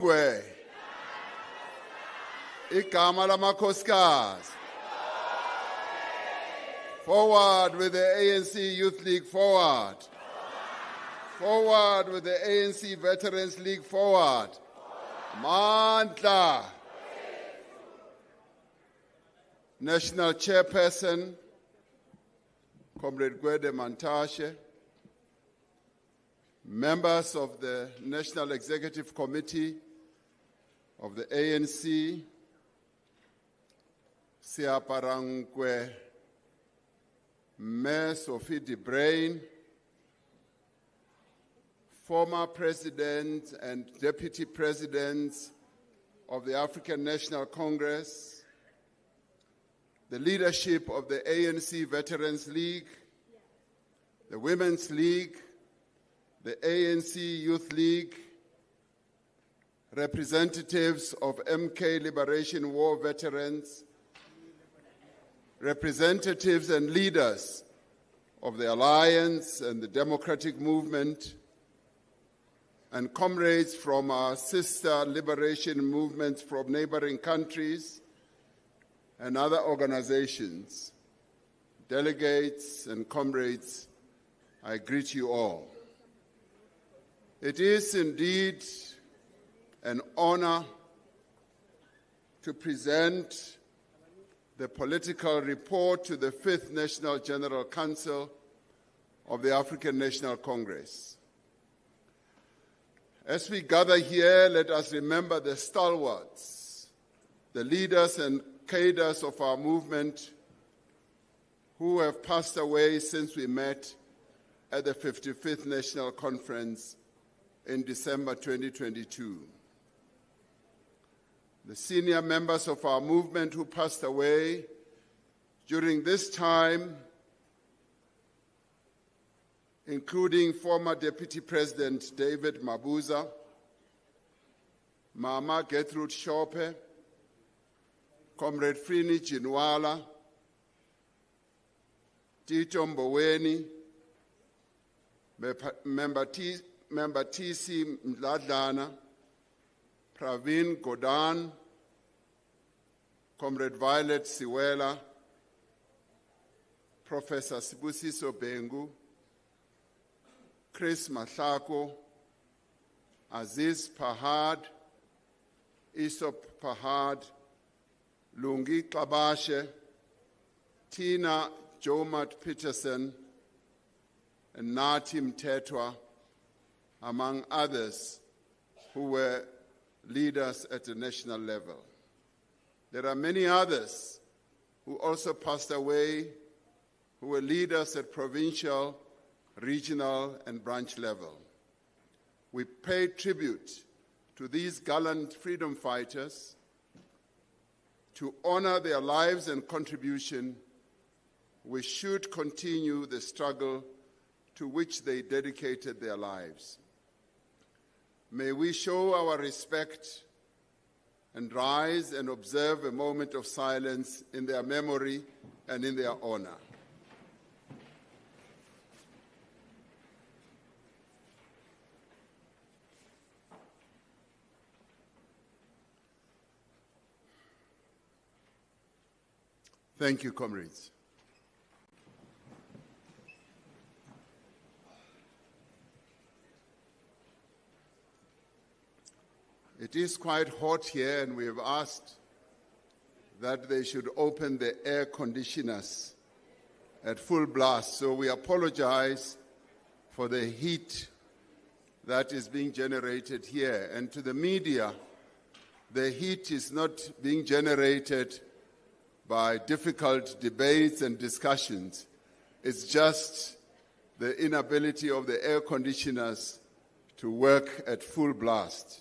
Gwe. Igama lamakhosikazi. Forward with the ANC Youth League, forward. Forward with the ANC Veterans League, forward. Mandla. National Chairperson, Comrade Gwede Mantashe. Members of the National Executive Committee of the ANC, Siaparangwe, Mayor Sophie de Bruyn, former president and deputy presidents of the African National Congress, the leadership of the ANC Veterans League, the Women's League, the ANC Youth League, representatives of MK Liberation War veterans, representatives and leaders of the Alliance and the Democratic Movement, and comrades from our sister liberation movements from neighboring countries and other organizations, delegates and comrades, I greet you all. It is indeed an honor to present the political report to the 5th National General Council of the African National Congress. As we gather here, let us remember the stalwarts, the leaders and cadres of our movement who have passed away since we met at the 55th National Conference in December 2022. The senior members of our movement who passed away during this time, including former Deputy President David Mabuza, Mama Gertrude Shope, Comrade Frini Jinwala, Tito Mboweni, Member T.C. Mladlana, Praveen Godan, Comrade Violet Siwela, Professor Sibusiso Bengu, Chris Mahlako, Aziz Pahad, Isop Pahad, Lungi Kabashe, Tina Jomat Peterson, and Natim Tetwa, among others who were leaders at the national level. There are many others who also passed away who were leaders at provincial, regional, and branch level. We pay tribute to these gallant freedom fighters to honor their lives and contribution. We should continue the struggle to which they dedicated their lives. May we show our respect and rise and observe a moment of silence in their memory and in their honor. Thank you, comrades. It is quite hot here, and we have asked that they should open the air conditioners at full blast. So we apologize for the heat that is being generated here. And to the media, the heat is not being generated by difficult debates and discussions. It's just the inability of the air conditioners to work at full blast.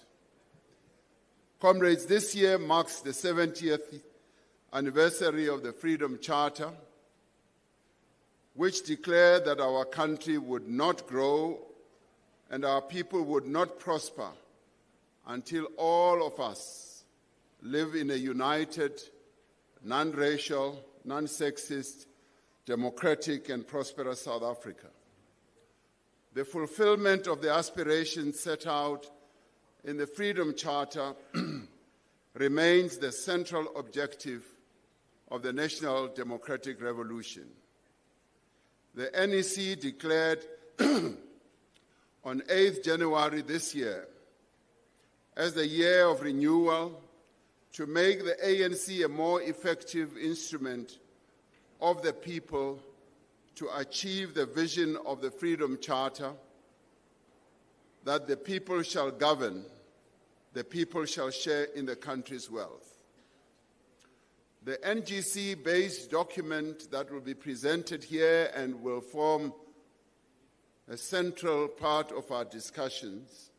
Comrades, this year marks the 70th anniversary of the Freedom Charter, which declared that our country would not grow and our people would not prosper until all of us live in a united, non-racial, non-sexist, democratic, and prosperous South Africa. The fulfillment of the aspirations set out in the Freedom Charter remains the central objective of the National Democratic Revolution. The NEC declared on 8th January this year as the Year of Renewal to make the ANC a more effective instrument of the people to achieve the vision of the Freedom Charter, that the people shall govern, the people shall share in the country's wealth. The NGC-based document that will be presented here and will form a central part of our discussions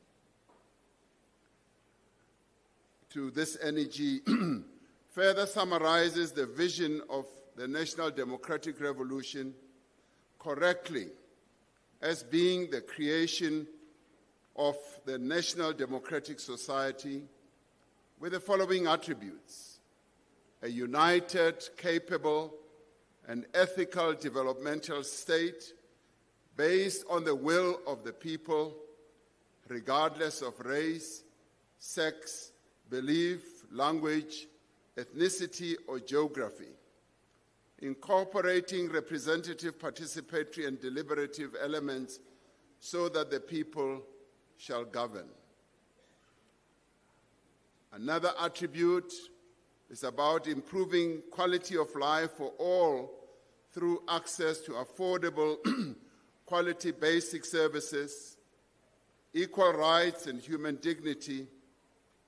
to this NEG further summarizes the vision of the National Democratic Revolution correctly as being the creation of the National Democratic Society with the following attributes: a united, capable, and ethical developmental state based on the will of the people, regardless of race, sex, belief, language, ethnicity, or geography, incorporating representative, participatory, and deliberative elements so that the people shall govern. Another attribute is about improving quality of life for all through access to affordable, quality basic services, equal rights and human dignity,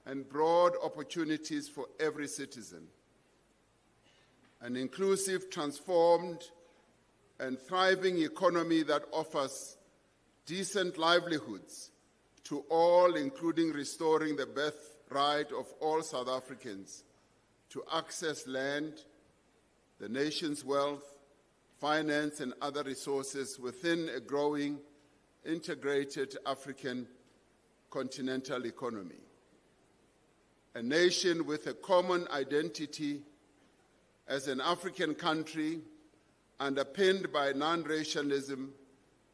and broad opportunities for every citizen. An inclusive, transformed, and thriving economy that offers decent livelihoods to all, including restoring the birthright of all South Africans to access land, the nation's wealth, finance, and other resources within a growing, integrated African continental economy. A nation with a common identity as an African country underpinned by non-racialism,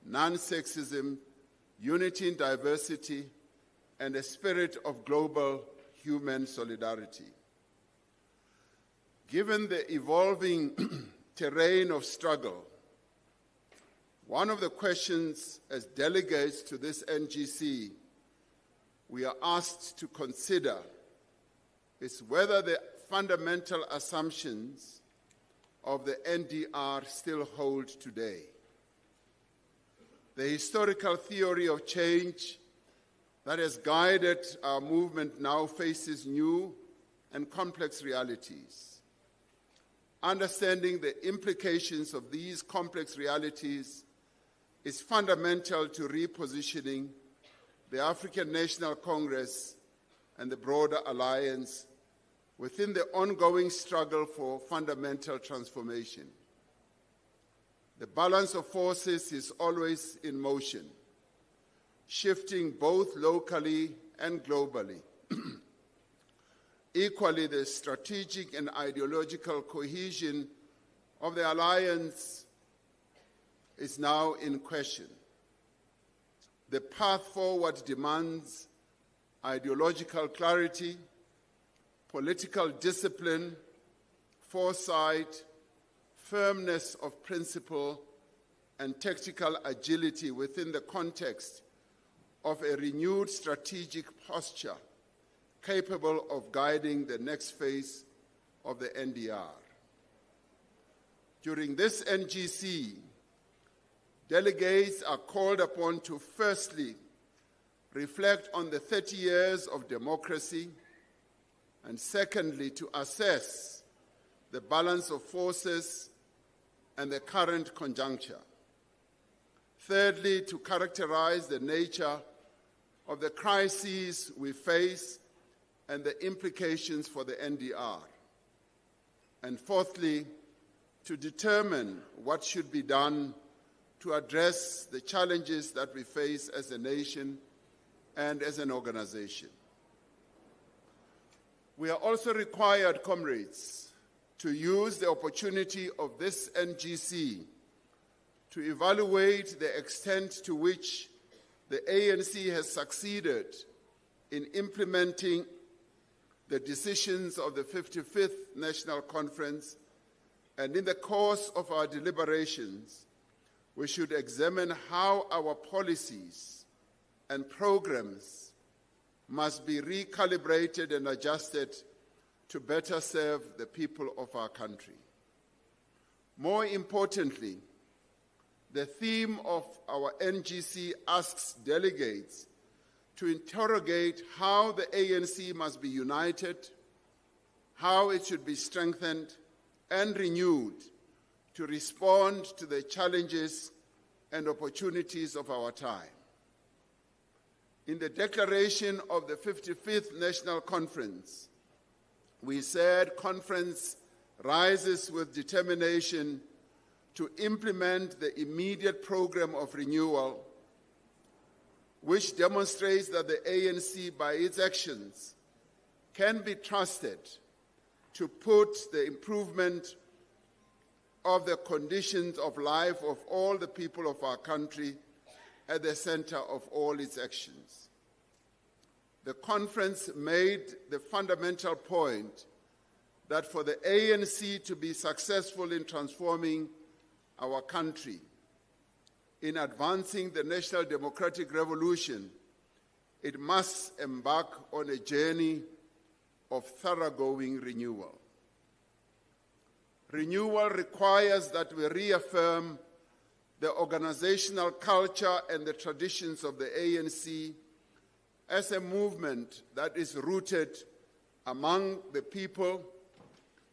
non-sexism, unity in diversity, and a spirit of global human solidarity. Given the evolving terrain of struggle, one of the questions as delegates to this NGC we are asked to consider is whether the fundamental assumptions of the NDR still hold today. The historical theory of change that has guided our movement now faces new and complex realities. Understanding the implications of these complex realities is fundamental to repositioning the African National Congress and the broader alliance within the ongoing struggle for fundamental transformation. The balance of forces is always in motion, shifting both locally and globally. Equally, the strategic and ideological cohesion of the alliance is now in question. The path forward demands ideological clarity, political discipline, foresight, firmness of principle, and tactical agility within the context of a renewed strategic posture capable of guiding the next phase of the NDR. During this NGC, delegates are called upon to firstly reflect on the 30 years of democracy, and secondly to assess the balance of forces and the current conjuncture. Thirdly, to characterize the nature of the crises we face and the implications for the NDR. And fourthly, to determine what should be done to address the challenges that we face as a nation and as an organization. We are also required, comrades, to use the opportunity of this NGC to evaluate the extent to which the ANC has succeeded in implementing the decisions of the 55th National Conference, and in the course of our deliberations, we should examine how our policies and programs must be recalibrated and adjusted to better serve the people of our country. More importantly, the theme of our NGC asks delegates to interrogate how the ANC must be united, how it should be strengthened and renewed to respond to the challenges and opportunities of our time. In the declaration of the 55th National Conference, we said conference rises with determination to implement the immediate program of renewal, which demonstrates that the ANC, by its actions, can be trusted to put the improvement of the conditions of life of all the people of our country at the center of all its actions. The conference made the fundamental point that for the ANC to be successful in transforming our country, in advancing the national democratic revolution, it must embark on a journey of thoroughgoing renewal. Renewal requires that we reaffirm the organizational culture and the traditions of the ANC as a movement that is rooted among the people,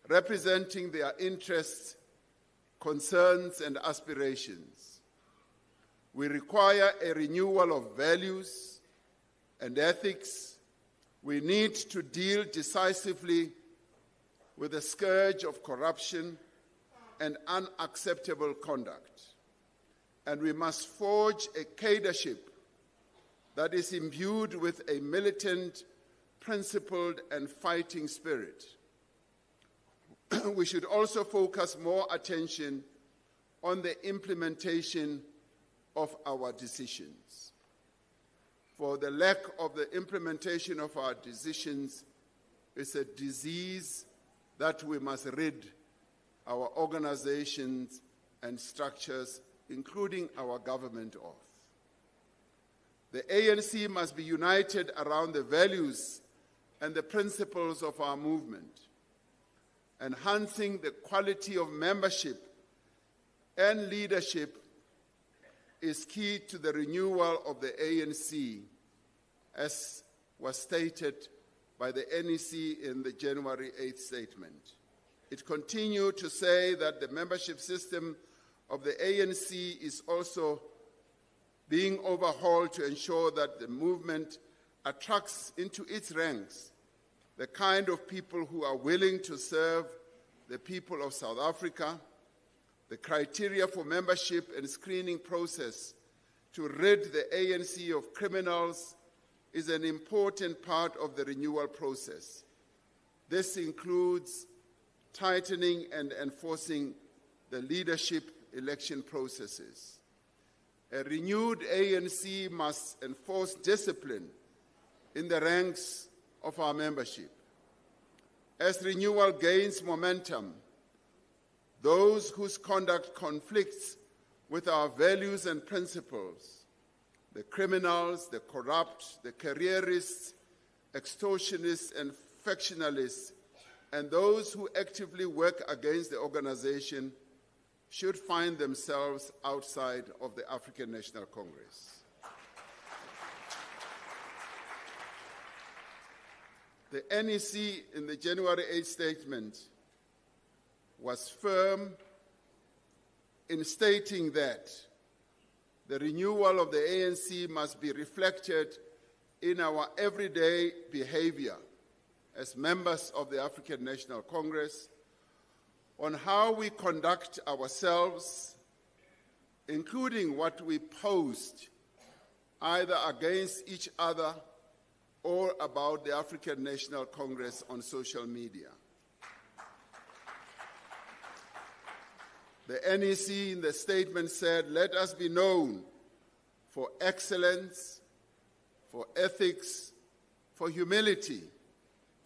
representing their interests, concerns, and aspirations. We require a renewal of values and ethics. We need to deal decisively with the scourge of corruption and unacceptable conduct. And we must forge a cadreship that is imbued with a militant, principled, and fighting spirit. We should also focus more attention on the implementation of our decisions. For the lack of the implementation of our decisions is a disease that we must rid our organizations and structures, including our government, of. The ANC must be united around the values and the principles of our movement. Enhancing the quality of membership and leadership is key to the renewal of the ANC, as was stated by the NEC in the January 8th statement. It continued to say that the membership system of the ANC is also being overhauled to ensure that the movement attracts into its ranks the kind of people who are willing to serve the people of South Africa. The criteria for membership and screening process to rid the ANC of criminals is an important part of the renewal process. This includes tightening and enforcing the leadership election processes. A renewed ANC must enforce discipline in the ranks of our membership. As renewal gains momentum, those whose conduct conflicts with our values and principles, the criminals, the corrupt, the careerists, extortionists, and factionalists, and those who actively work against the organization, should find themselves outside of the African National Congress. The NEC in the January 8th statement was firm in stating that the renewal of the ANC must be reflected in our everyday behavior as members of the African National Congress, on how we conduct ourselves, including what we post either against each other or about the African National Congress on social media. The NEC in the statement said, "Let us be known for excellence, for ethics, for humility,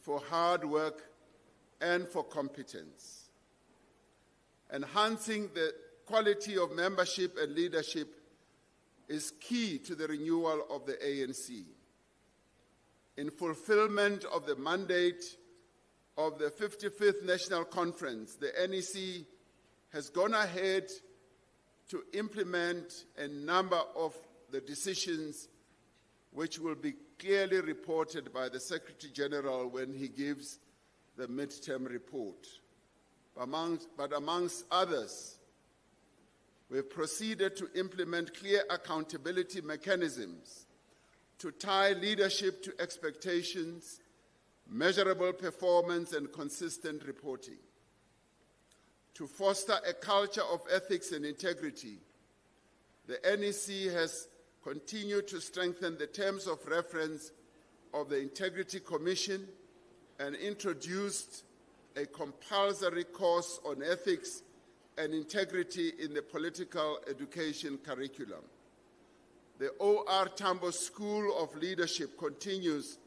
for hard work, and for competence. Enhancing the quality of membership and leadership is key to the renewal of the ANC. In fulfillment of the mandate of the 55th National Conference, the NEC has gone ahead to implement a number of the decisions which will be clearly reported by the Secretary General when he gives the midterm report. But amongst others, we've proceeded to implement clear accountability mechanisms to tie leadership to expectations, measurable performance, and consistent reporting. To foster a culture of ethics and integrity, the NEC has continued to strengthen the terms of reference of the Integrity Commission and introduced a compulsory course on ethics and integrity in the political education curriculum. The O.R. Tambo School of Leadership continues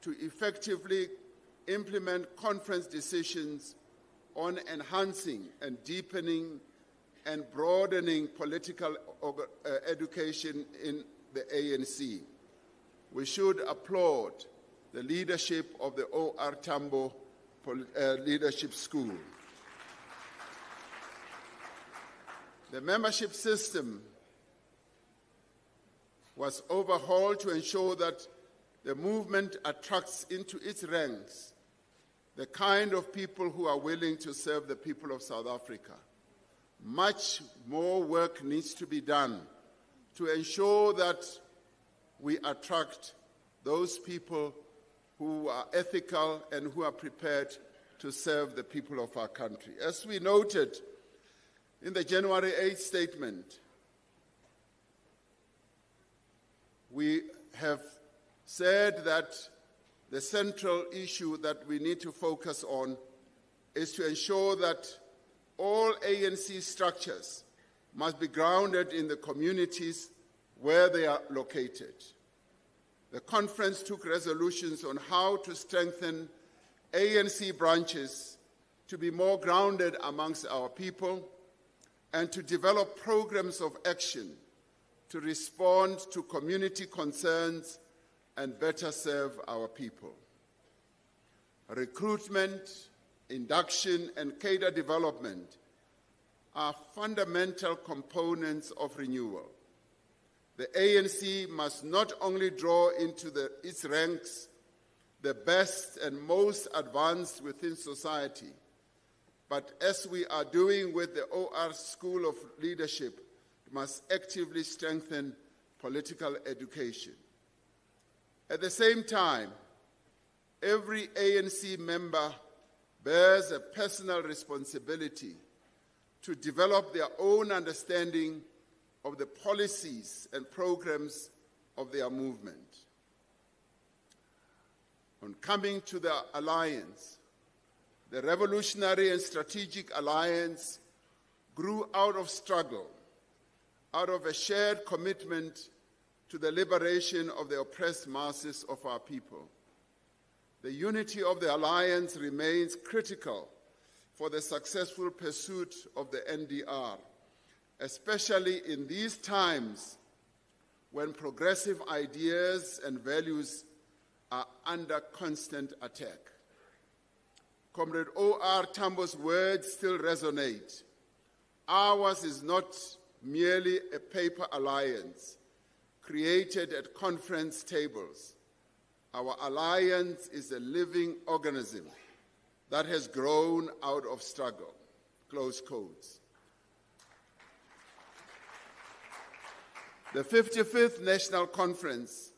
to effectively implement conference decisions on enhancing and deepening and broadening political education in the ANC. We should applaud the leadership of the O.R. Tambo Leadership School. The membership system was overhauled to ensure that the movement attracts into its ranks the kind of people who are willing to serve the people of South Africa. Much more work needs to be done to ensure that we attract those people who are ethical and who are prepared to serve the people of our country. As we noted in the January 8th statement, we have said that the central issue that we need to focus on is to ensure that all ANC structures must be grounded in the communities where they are located. The conference took resolutions on how to strengthen ANC branches to be more grounded amongst our people and to develop programs of action to respond to community concerns and better serve our people. Recruitment, induction, and cadre development are fundamental components of renewal. The ANC must not only draw into its ranks the best and most advanced within society, but as we are doing with the OR School of Leadership, must actively strengthen political education. At the same time, every ANC member bears a personal responsibility to develop their own understanding of the policies and programs of their movement. On coming to the alliance, the Revolutionary and Strategic Alliance grew out of struggle, out of a shared commitment to the liberation of the oppressed masses of our people. The unity of the alliance remains critical for the successful pursuit of the NDR, especially in these times when progressive ideas and values are under constant attack. Comrade O.R. Tambo's words still resonate. Ours is not merely a paper alliance created at conference tables. Our alliance is a living organism that has grown out of struggle. Close quotes. The 55th National Conference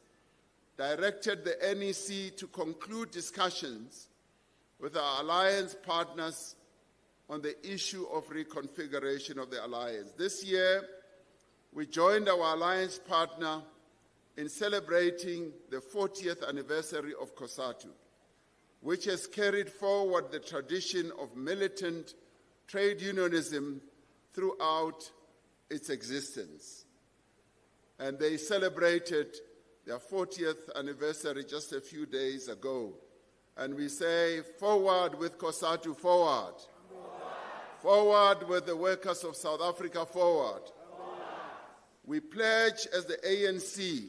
directed the NEC to conclude discussions with our alliance partners on the issue of reconfiguration of the alliance. This year, we joined our alliance partner in celebrating the 40th anniversary of COSATU, which has carried forward the tradition of militant trade unionism throughout its existence. And they celebrated their 40th anniversary just a few days ago. And we say, forward with COSATU, forward. Forward with the workers of South Africa, forward. We pledge as the ANC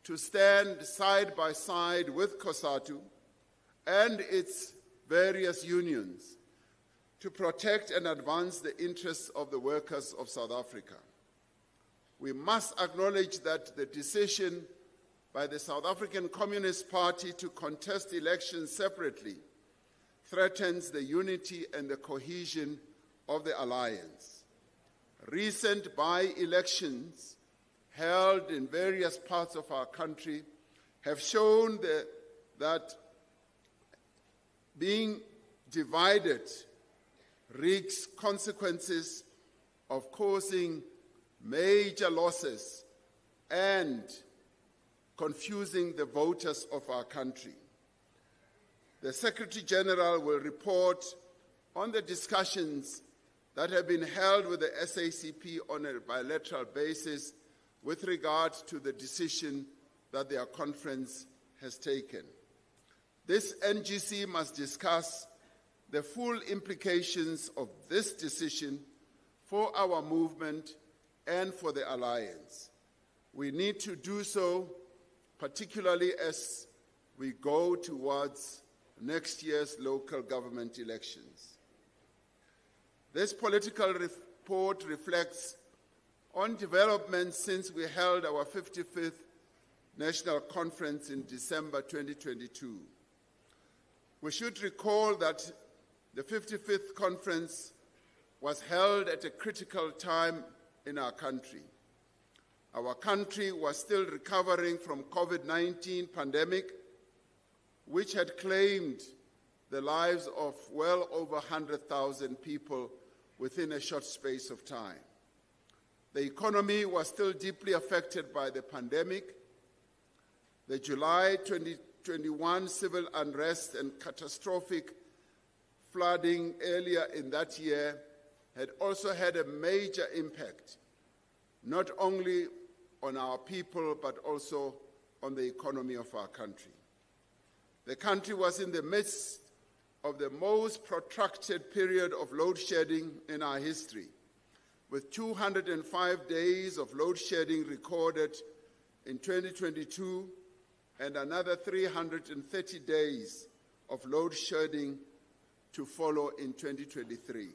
to stand side by side with COSATU and its various unions to protect and advance the interests of the workers of South Africa. We must acknowledge that the decision by the South African Communist Party to contest elections separately threatens the unity and the cohesion of the alliance. Recent by-elections held in various parts of our country have shown that being divided wreaks consequences of causing major losses and confusing the voters of our country. The Secretary General will report on the discussions that have been held with the SACP on a bilateral basis with regard to the decision that their conference has taken. This NGC must discuss the full implications of this decision for our movement and for the alliance. We need to do so, particularly as we go towards next year's local government elections. This political report reflects on developments since we held our 55th National Conference in December 2022. We should recall that the 55th Conference was held at a critical time in our country. Our country was still recovering from COVID-19 pandemic, which had claimed the lives of well over 100,000 people within a short space of time. The economy was still deeply affected by the pandemic. The July 2021 civil unrest and catastrophic flooding earlier in that year had also had a major impact, not only on our people, but also on the economy of our country. The country was in the midst of the most protracted period of load shedding in our history, with 205 days of load shedding recorded in 2022 and another 330 days of load shedding to follow in 2023.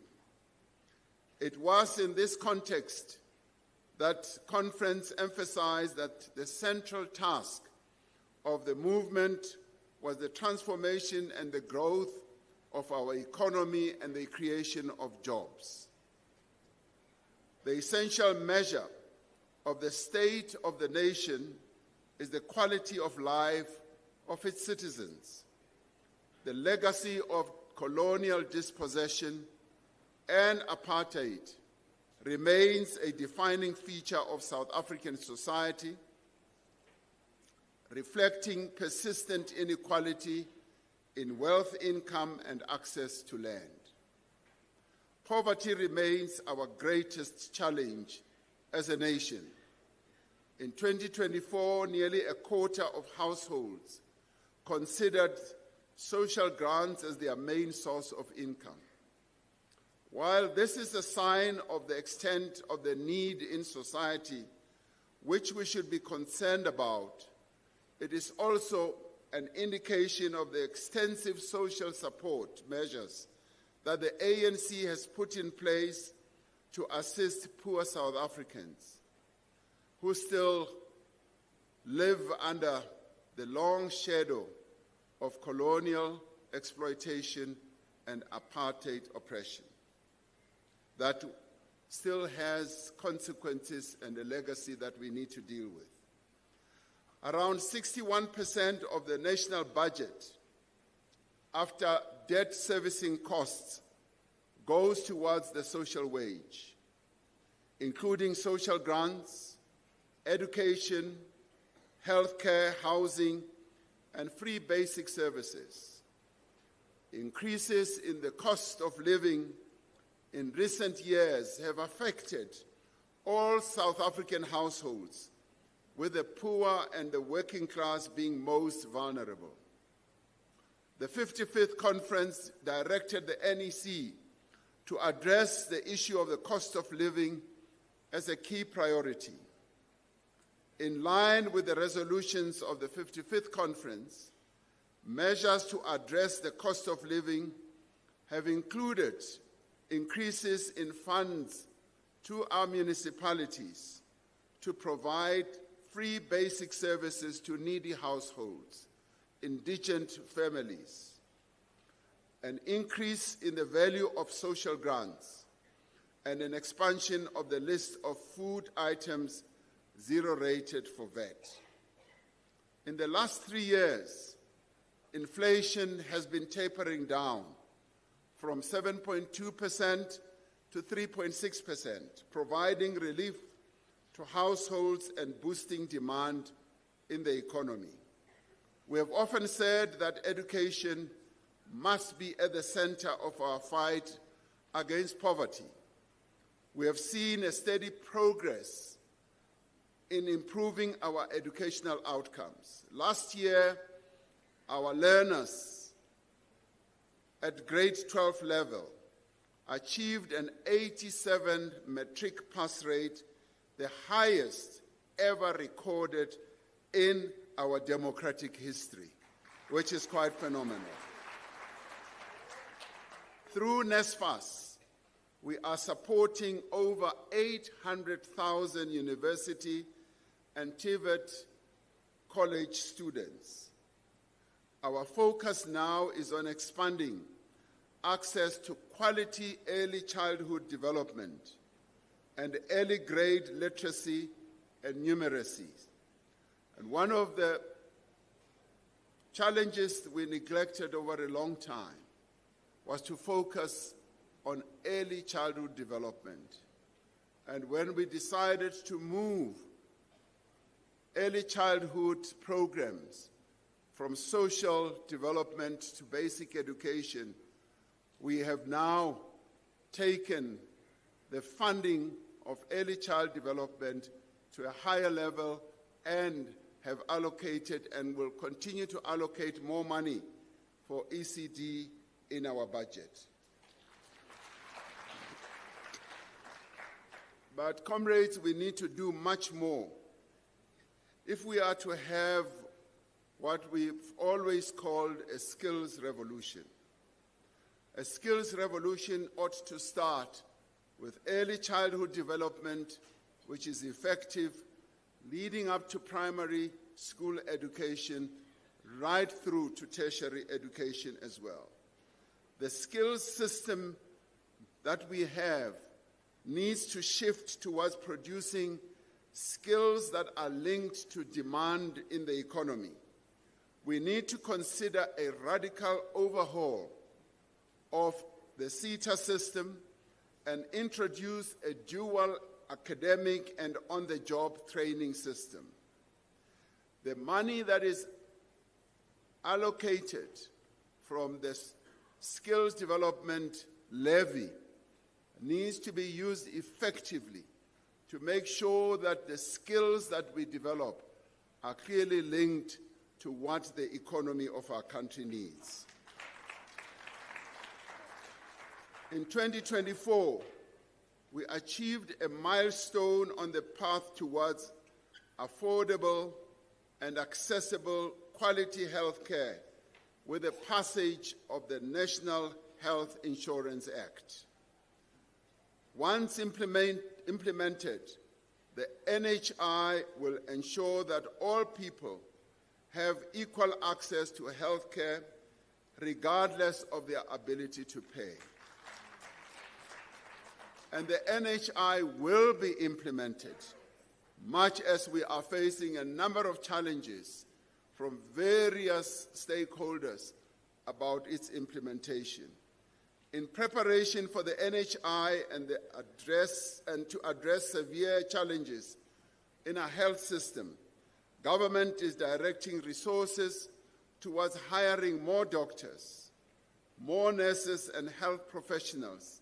It was in this context that conference emphasized that the central task of the movement was the transformation and the growth of our economy and the creation of jobs. The essential measure of the state of the nation is the quality of life of its citizens. The legacy of colonial dispossession and apartheid remains a defining feature of South African society, reflecting persistent inequality in wealth, income, and access to land. Poverty remains our greatest challenge as a nation. In 2024, nearly a quarter of households considered social grants as their main source of income. While this is a sign of the extent of the need in society, which we should be concerned about, it is also an indication of the extensive social support measures that the ANC has put in place to assist poor South Africans who still live under the long shadow of colonial exploitation and apartheid oppression that still has consequences and a legacy that we need to deal with. Around 61% of the national budget, after debt servicing costs, goes towards the social wage, including social grants, education, healthcare, housing, and free basic services. Increases in the cost of living in recent years have affected all South African households, with the poor and the working class being most vulnerable. The 55th conference directed the NEC to address the issue of the cost of living as a key priority. In line with the resolutions of the 55th conference, measures to address the cost of living have included increases in funds to our municipalities to provide free basic services to needy households, indigent families, an increase in the value of social grants, and an expansion of the list of food items zero-rated for VAT. In the last 3 years, inflation has been tapering down from 7.2% to 3.6%, providing relief to households and boosting demand in the economy. We have often said that education must be at the center of our fight against poverty. We have seen a steady progress in improving our educational outcomes. Last year, our learners at grade 12 level achieved an 87 matric pass rate, the highest ever recorded in our democratic history, which is quite phenomenal. Through NSFAS, we are supporting over 800,000 university and TVET college students. Our focus now is on expanding access to quality early childhood development and early grade literacy and numeracy. And one of the challenges we neglected over a long time was to focus on early childhood development. And when we decided to move early childhood programs from social development to basic education, we have now taken the funding of early child development to a higher level and have allocated and will continue to allocate more money for ECD in our budget. But comrades, we need to do much more if we are to have what we've always called a skills revolution. A skills revolution ought to start with early childhood development, which is effective, leading up to primary school education, right through to tertiary education as well. The skills system that we have needs to shift towards producing skills that are linked to demand in the economy. We need to consider a radical overhaul of the SETA system and introduce a dual academic and on-the-job training system. The money that is allocated from the skills development levy needs to be used effectively to make sure that the skills that we develop are clearly linked to what the economy of our country needs. In 2024, we achieved a milestone on the path towards affordable and accessible quality health care with the passage of the National Health Insurance Act. Once implemented, the NHI will ensure that all people have equal access to health care regardless of their ability to pay. And the NHI will be implemented, much as we are facing a number of challenges from various stakeholders about its implementation. In preparation for the NHI and to address severe challenges in our health system, government is directing resources towards hiring more doctors, more nurses and health professionals,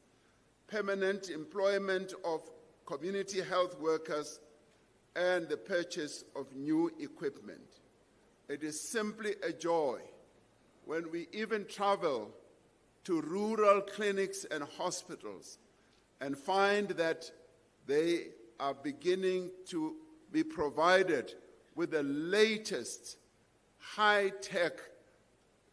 permanent employment of community health workers, and the purchase of new equipment. It is simply a joy when we even travel to rural clinics and hospitals and find that they are beginning to be provided with the latest high-tech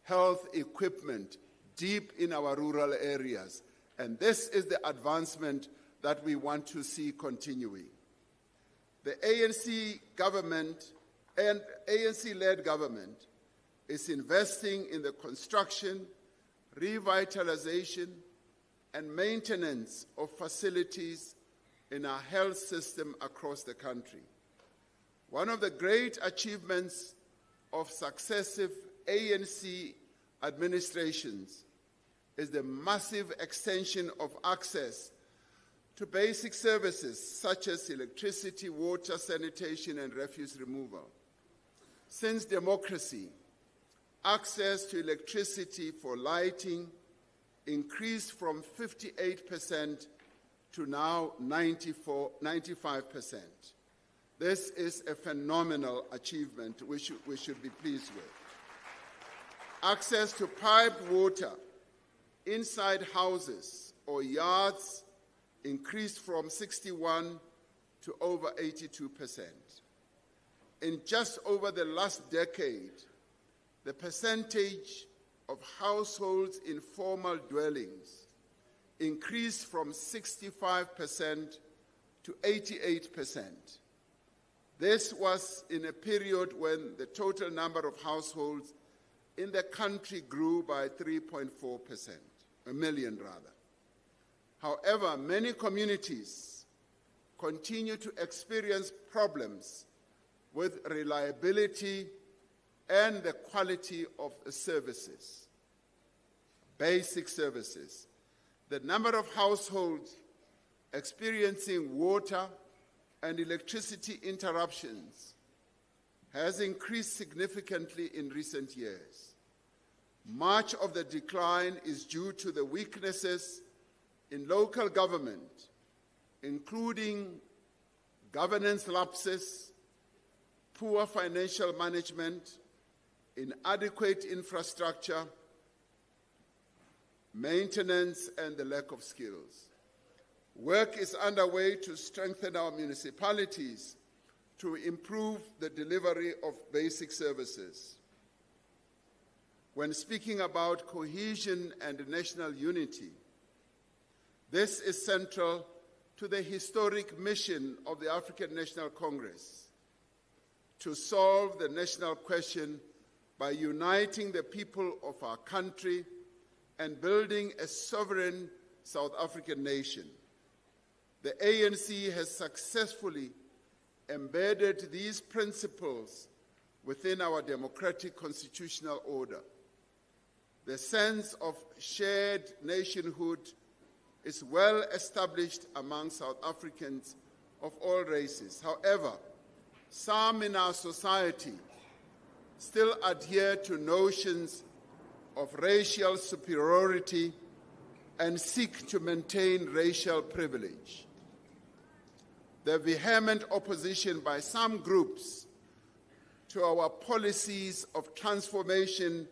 health equipment deep in our rural areas. And this is the advancement that we want to see continuing. The ANC government and ANC-led government is investing in the construction, revitalization, and maintenance of facilities in our health system across the country. One of the great achievements of successive ANC administrations is the massive extension of access to basic services such as electricity, water, sanitation, and refuse removal. Since democracy, access to electricity for lighting increased from 58% to now 95%. This is a phenomenal achievement we should be pleased with. Access to piped water inside houses or yards increased from 61% to over 82%. In just over the last decade, the percentage of households in formal dwellings increased from 65% to 88%. This was in a period when the total number of households in the country grew by 3.4%, a million rather. However, many communities continue to experience problems with reliability and the quality of the services, basic services. The number of households experiencing water and electricity interruptions has increased significantly in recent years. Much of the decline is due to the weaknesses in local government, including governance lapses, poor financial management, inadequate infrastructure, maintenance, and the lack of skills. Work is underway to strengthen our municipalities to improve the delivery of basic services. When speaking about cohesion and national unity, this is central to the historic mission of the African National Congress to solve the national question by uniting the people of our country and building a sovereign South African nation. The ANC has successfully embedded these principles within our democratic constitutional order. The sense of shared nationhood is well established among South Africans of all races. However, some in our society still adhere to notions of racial superiority and seek to maintain racial privilege. The vehement opposition by some groups to our policies of transformation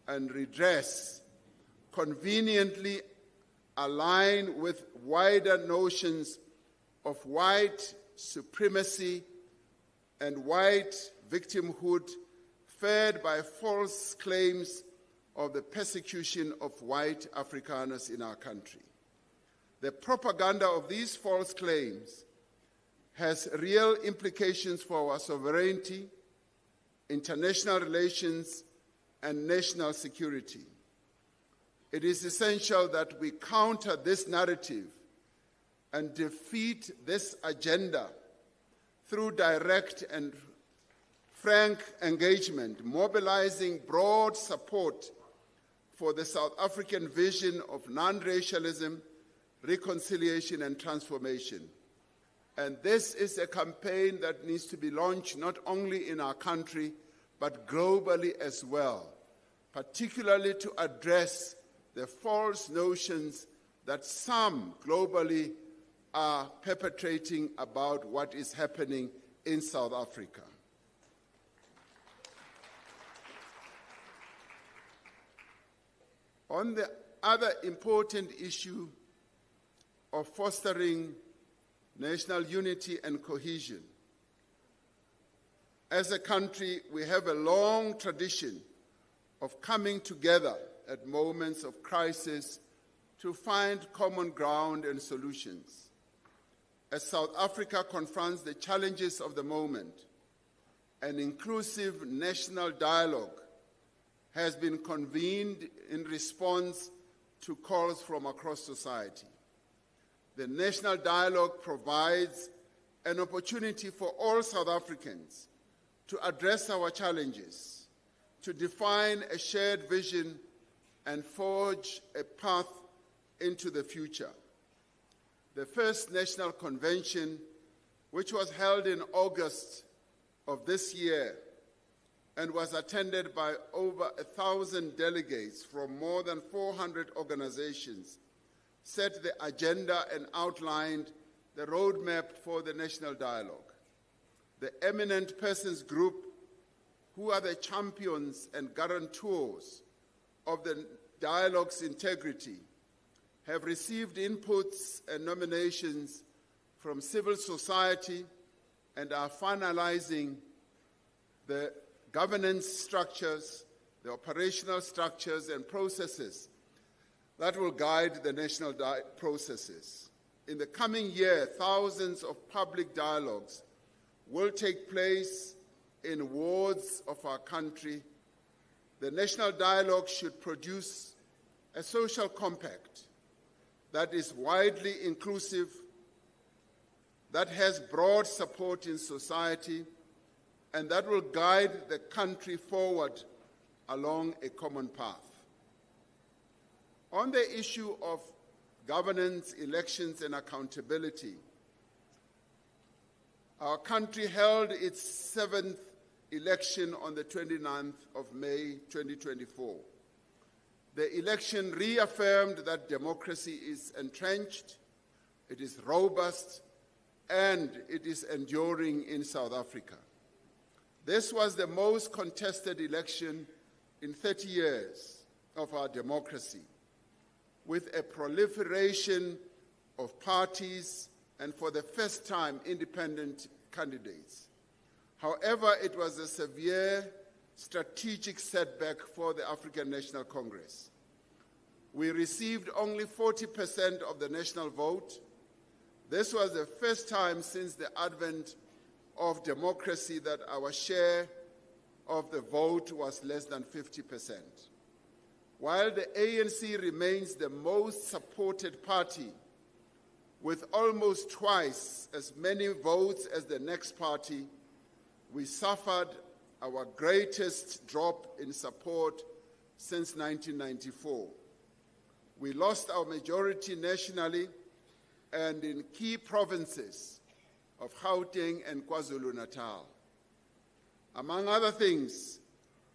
and redress conveniently align with wider notions of white supremacy and white victimhood fed by false claims of the persecution of white Afrikaners in our country. The propaganda of these false claims has real implications for our sovereignty, international relations, and national security. It is essential that we counter this narrative and defeat this agenda through direct and frank engagement, mobilizing broad support for the South African vision of non-racialism, reconciliation, and transformation. And this is a campaign that needs to be launched not only in our country, but globally as well, particularly to address the false notions that some globally are perpetrating about what is happening in South Africa. On the other important issue of fostering national unity and cohesion, as a country, we have a long tradition of coming together at moments of crisis to find common ground and solutions. As South Africa confronts the challenges of the moment, an inclusive national dialogue has been convened in response to calls from across society. The national dialogue provides an opportunity for all South Africans to address our challenges, to define a shared vision and forge a path into the future. The first national convention, which was held in August of this year and was attended by over 1,000 delegates from more than 400 organizations, set the agenda and outlined the roadmap for the national dialogue. The eminent persons group, who are the champions and guarantors of the dialogue's integrity, have received inputs and nominations from civil society and are finalizing the governance structures, the operational structures and processes that will guide the national processes. In the coming year, thousands of public dialogues will take place in wards of our country. The national dialogue should produce a social compact that is widely inclusive, that has broad support in society, and that will guide the country forward along a common path. On the issue of governance, elections, and accountability, our country held its 7th election on the 29th of May 2024. The election reaffirmed that democracy is entrenched, it is robust, and it is enduring in South Africa. This was the most contested election in 30 years of our democracy, with a proliferation of parties and, for the first time, independent candidates. However, it was a severe strategic setback for the African National Congress. We received only 40% of the national vote. This was the first time since the advent of democracy that our share of the vote was less than 50%. While the ANC remains the most supported party, with almost twice as many votes as the next party, we suffered our greatest drop in support since 1994. We lost our majority nationally and in key provinces of Gauteng and KwaZulu-Natal. Among other things,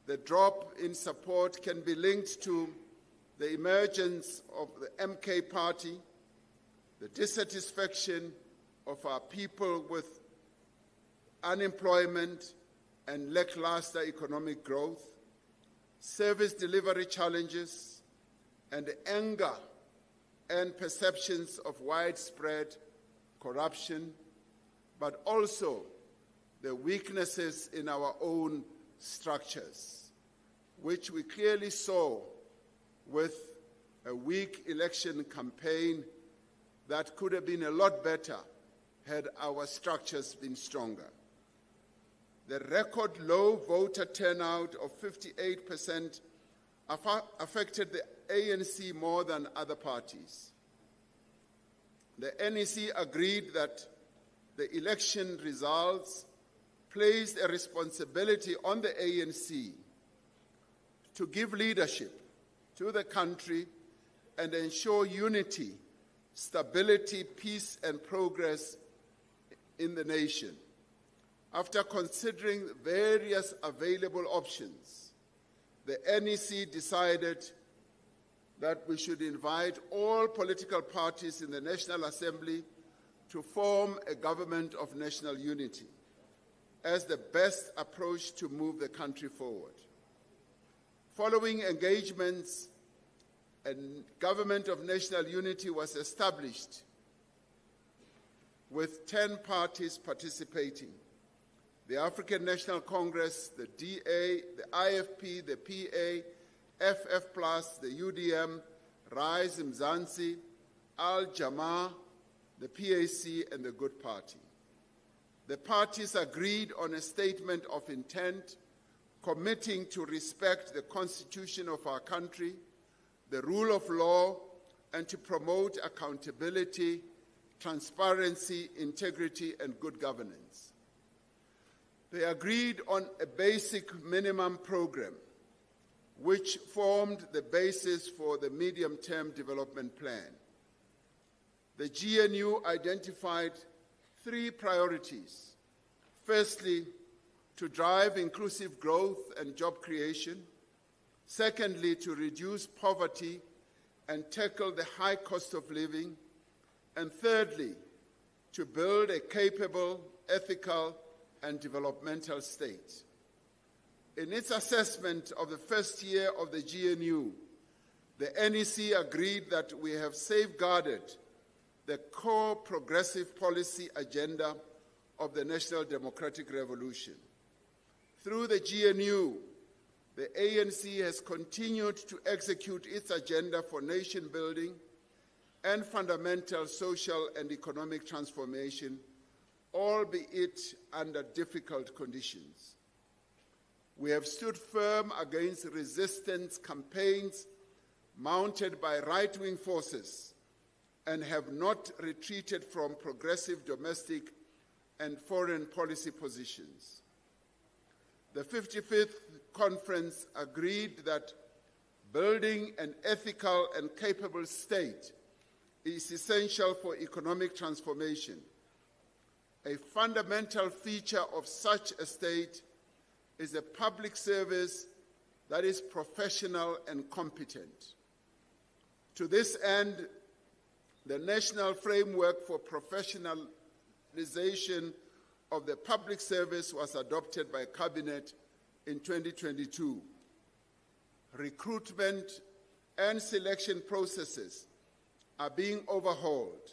the drop in support can be linked to the emergence of the MK party, the dissatisfaction of our people with unemployment and lackluster economic growth, service delivery challenges, and anger and perceptions of widespread corruption, but also the weaknesses in our own structures, which we clearly saw with a weak election campaign that could have been a lot better had our structures been stronger. The record low voter turnout of 58% affected the ANC more than other parties. The NEC agreed that the election results placed a responsibility on the ANC to give leadership to the country and ensure unity, stability, peace, and progress in the nation. After considering various available options, the NEC decided that we should invite all political parties in the National Assembly to form a government of national unity. as the best approach to move the country forward. Following engagements, a government of national unity was established with 10 parties participating: the African National Congress, the DA, the IFP, the PA, FF+, the UDM, Rise Mzansi, Al-Jamaa, the PAC, and the Good Party. The parties agreed on a statement of intent committing to respect the Constitution of our country, the rule of law, and to promote accountability, transparency, integrity, and good governance. They agreed on a basic minimum program, which formed the basis for the medium-term development plan. The GNU identified 3 priorities. Firstly, to drive inclusive growth and job creation. Secondly, to reduce poverty and tackle the high cost of living. And thirdly, to build a capable, ethical, and developmental state. In its assessment of the first year of the GNU, the NEC agreed that we have safeguarded the core progressive policy agenda of the National Democratic Revolution. Through the GNU, the ANC has continued to execute its agenda for nation building and fundamental social and economic transformation, albeit under difficult conditions. We have stood firm against resistance campaigns mounted by right-wing forces and have not retreated from progressive domestic and foreign policy positions. The 55th Conference agreed that building an ethical and capable state is essential for economic transformation. A fundamental feature of such a state is a public service that is professional and competent. To this end, the National Framework for Professionalization of the Public Service was adopted by Cabinet in 2022. Recruitment and selection processes are being overhauled,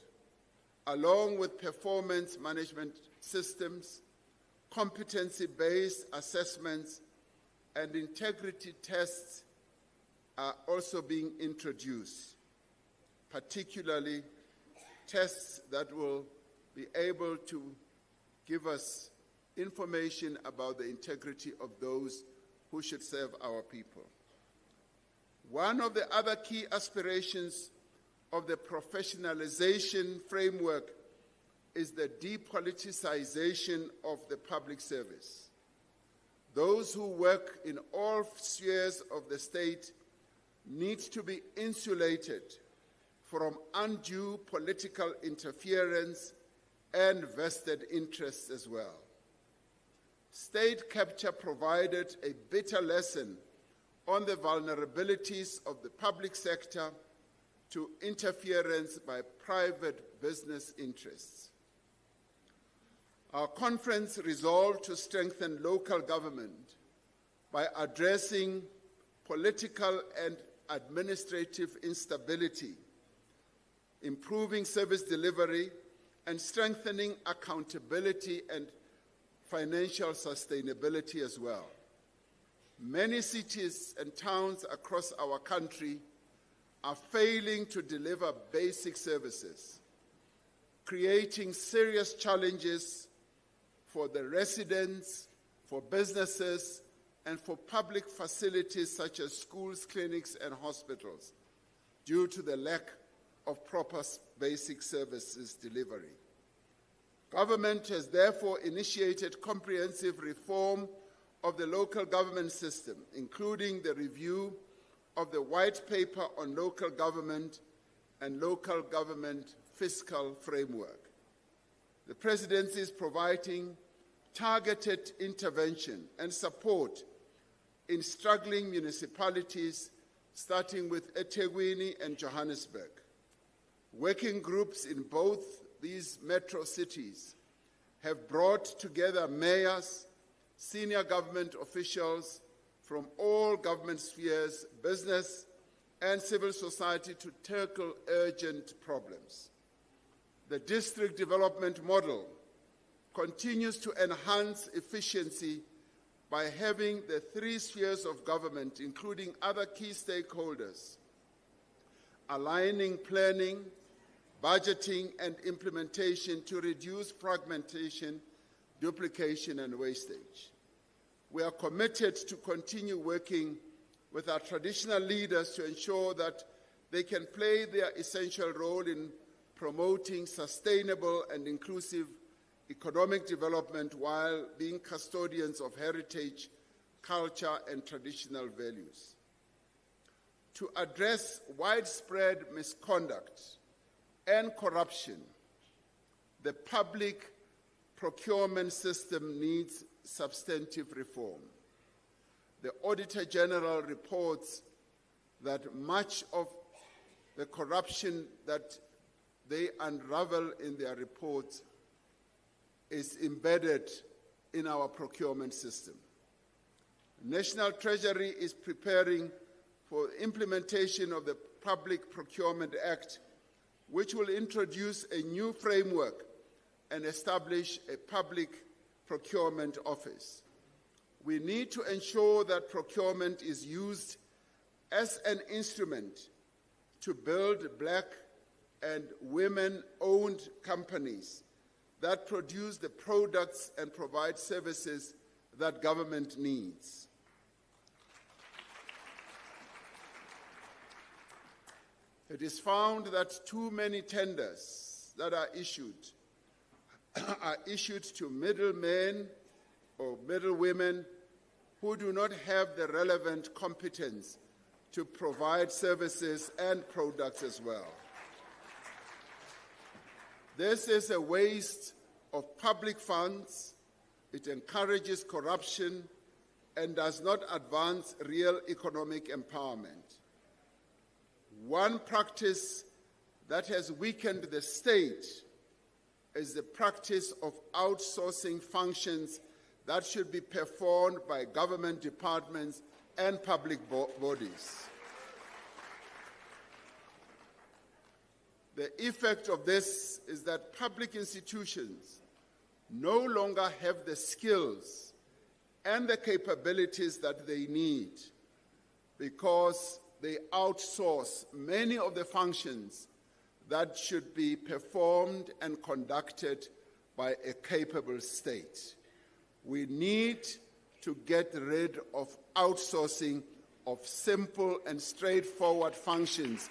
along with performance management systems, competency-based assessments, and integrity tests are also being introduced, particularly tests that will be able to give us information about the integrity of those who should serve our people. One of the other key aspirations of the professionalization framework is the depoliticization of the public service. Those who work in all spheres of the state need to be insulated from undue political interference and vested interests as well. State capture provided a bitter lesson on the vulnerabilities of the public sector to interference by private business interests. Our conference resolved to strengthen local government by addressing political and administrative instability, improving service delivery, and strengthening accountability and financial sustainability as well. Many cities and towns across our country are failing to deliver basic services, creating serious challenges for the residents, for businesses, and for public facilities such as schools, clinics, and hospitals due to the lack of proper basic services delivery. Government has therefore initiated comprehensive reform of the local government system, including the review of the White Paper on Local Government and Local Government Fiscal Framework. The Presidency is providing targeted intervention and support in struggling municipalities, starting with eThekwini and Johannesburg. Working groups in both these metro cities have brought together mayors, senior government officials from all government spheres, business and civil society to tackle urgent problems. The district development model continues to enhance efficiency by having the three spheres of government, including other key stakeholders, aligning planning, budgeting, and implementation to reduce fragmentation, duplication, and wastage. We are committed to continue working with our traditional leaders to ensure that they can play their essential role in promoting sustainable and inclusive economic development while being custodians of heritage, culture, and traditional values. To address widespread misconduct and corruption, the public procurement system needs substantive reform. The Auditor General reports that much of the corruption that they unravel in their reports is embedded in our procurement system. The National Treasury is preparing for implementation of the Public Procurement Act, which will introduce a new framework and establish a public procurement office. We need to ensure that procurement is used as an instrument to build Black and women-owned companies that produce the products and provide services that government needs. It is found that too many tenders that are issued to middlemen or middlewomen who do not have the relevant competence to provide services and products as well. This is a waste of public funds. It encourages corruption and does not advance real economic empowerment. One practice that has weakened the state is the practice of outsourcing functions that should be performed by government departments and public bodies. The effect of this is that public institutions no longer have the skills and the capabilities that they need because they outsource many of the functions that should be performed and conducted by a capable state. We need to get rid of outsourcing of simple and straightforward functions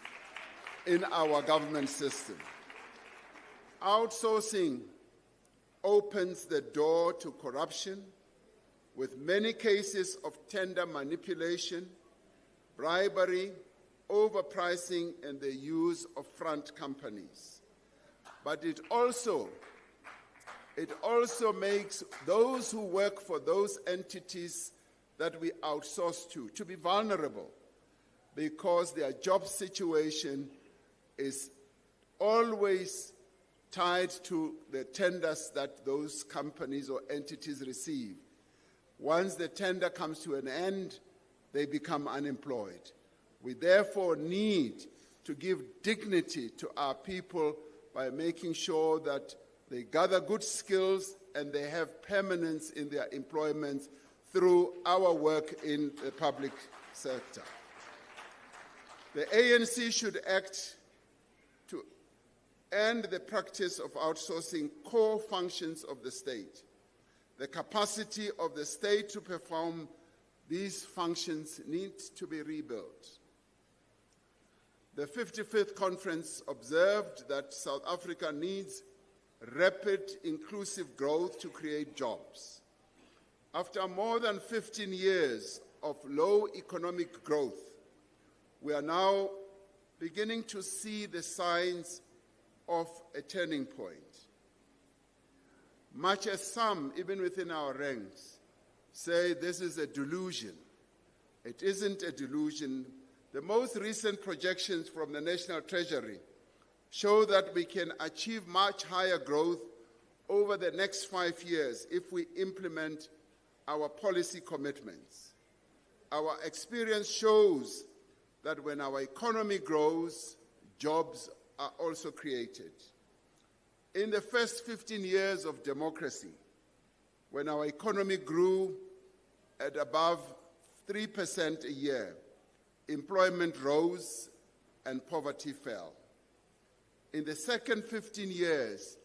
in our government system. Outsourcing opens the door to corruption, with many cases of tender manipulation, bribery, overpricing, and the use of front companies. But it also makes those who work for those entities that we outsource to be vulnerable because their job situation is always tied to the tenders that those companies or entities receive. Once the tender comes to an end, they become unemployed. We therefore need to give dignity to our people by making sure that they gather good skills and they have permanence in their employment through our work in the public sector. The ANC should act to end the practice of outsourcing core functions of the state. The capacity of the state to perform these functions needs to be rebuilt. The 55th conference observed that South Africa needs rapid, inclusive growth to create jobs. After more than 15 years of low economic growth, we are now beginning to see the signs of a turning point. Much as some, even within our ranks, say this is a delusion, it isn't a delusion. The most recent projections from the National Treasury show that we can achieve much higher growth over the next 5 years if we implement our policy commitments. Our experience shows that when our economy grows, jobs are also created. In the first 15 years of democracy, when our economy grew at above 3% a year, employment rose and poverty fell. In the second 15 years,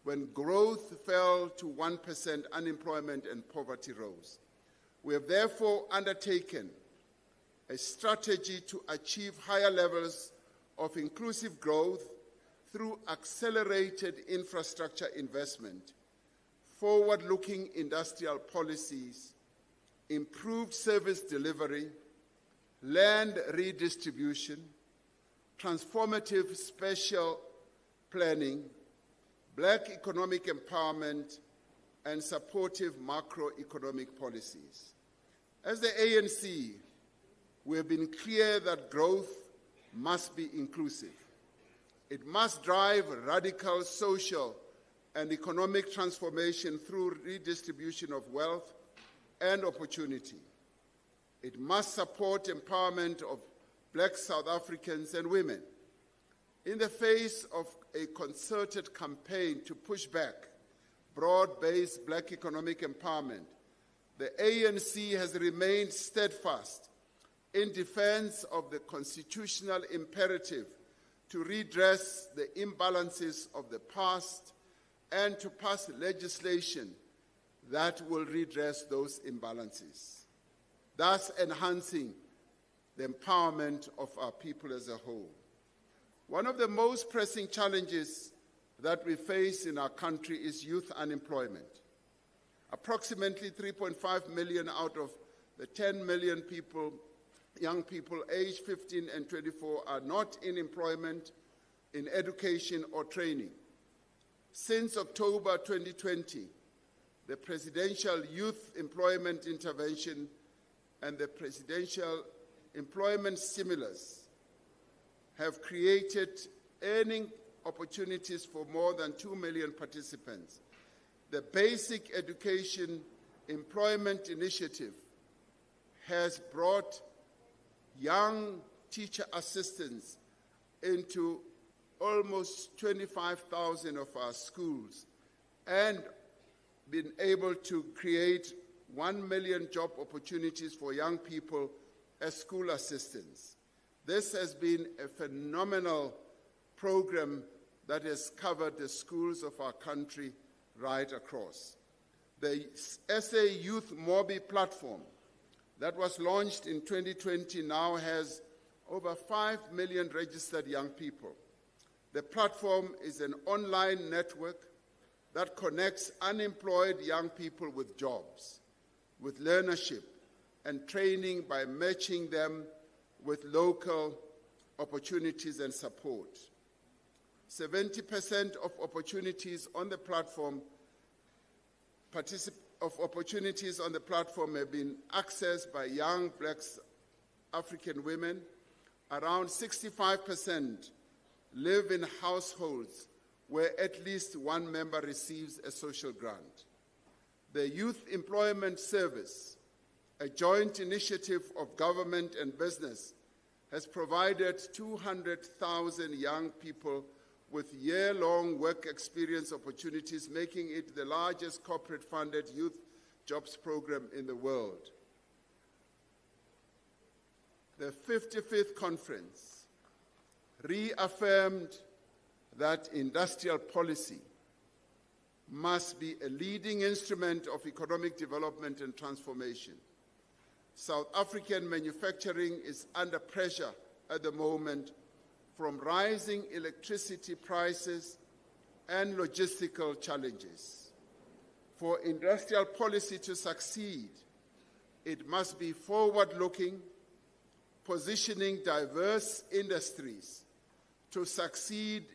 when growth fell to 1%, unemployment and poverty rose. We have therefore undertaken a strategy to achieve higher levels of inclusive growth through accelerated infrastructure investment, forward-looking industrial policies, improved service delivery, land redistribution, transformative spatial planning, Black economic empowerment, and supportive macroeconomic policies. As the ANC, we have been clear that growth must be inclusive. It must drive radical social and economic transformation through redistribution of wealth and opportunity. It must support empowerment of Black South Africans and women. In the face of a concerted campaign to push back broad-based Black economic empowerment, the ANC has remained steadfast in defense of the constitutional imperative to redress the imbalances of the past and to pass legislation that will redress those imbalances, thus enhancing the empowerment of our people as a whole. One of the most pressing challenges that we face in our country is youth unemployment. Approximately 3.5 million out of the 10 million people, young people aged 15 and 24 are not in employment, in education or training. Since October 2020, the Presidential Youth Employment Intervention and the Presidential Employment Stimulus have created earning opportunities for more than 2 million participants. The Basic Education Employment Initiative has brought young teacher assistants into almost 25,000 of our schools and been able to create 1 million job opportunities for young people as school assistants. This has been a phenomenal program that has covered the schools of our country right across. The SA Youth Mobi platform that was launched in 2020 now has over 5 million registered young people. The platform is an online network that connects unemployed young people with jobs, with learnership and training by matching them with local opportunities and support. 70% of opportunities on the platform have been accessed by young Black African women. Around 65% live in households where at least one member receives a social grant. The Youth Employment Service, a joint initiative of government and business, has provided 200,000 young people with year-long work experience opportunities, making it the largest corporate-funded youth jobs program in the world. The 55th conference reaffirmed that industrial policy must be a leading instrument of economic development and transformation. South African manufacturing is under pressure at the moment from rising electricity prices and logistical challenges. For industrial policy to succeed, it must be forward-looking, positioning diverse industries to succeed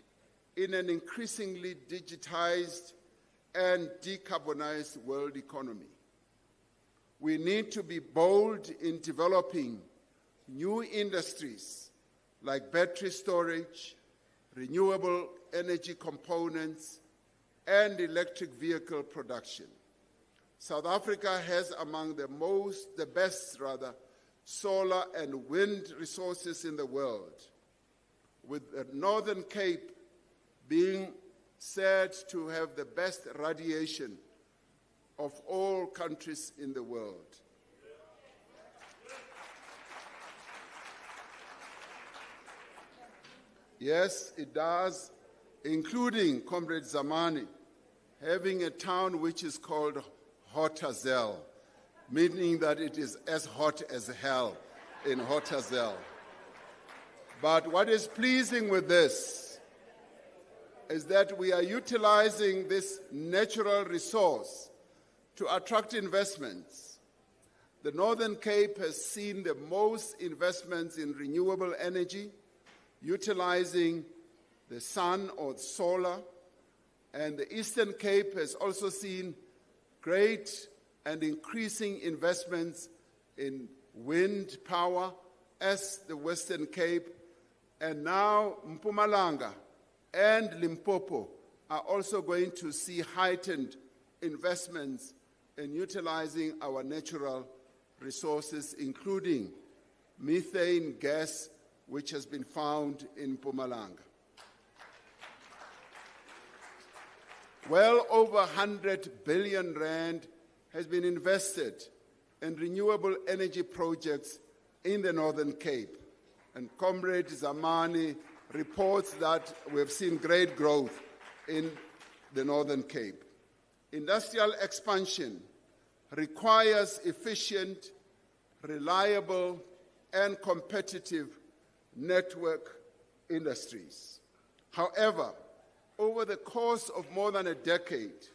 in an increasingly digitized and decarbonized world economy. We need to be bold in developing new industries like battery storage, renewable energy components, and electric vehicle production. South Africa has among the best solar and wind resources in the world, with the Northern Cape being said to have the best radiation of all countries in the world. Yes, it does, including Comrade Zamani, having a town which is called Hotazel, meaning that it is as hot as hell in Hotazel. But what is pleasing with this is that we are utilizing this natural resource to attract investments. The Northern Cape has seen the most investments in renewable energy, utilizing the sun or solar, and the Eastern Cape has also seen great and increasing investments in wind power, as the Western Cape, and now Mpumalanga and Limpopo are also going to see heightened investments in utilizing our natural resources, including methane gas, which has been found in Mpumalanga. Well over 100 billion rand has been invested in renewable energy projects in the Northern Cape. And Comrade Zamani reports that we've seen great growth in the Northern Cape. Industrial expansion requires efficient, reliable, and competitive network industries. However, over the course of more than a decade,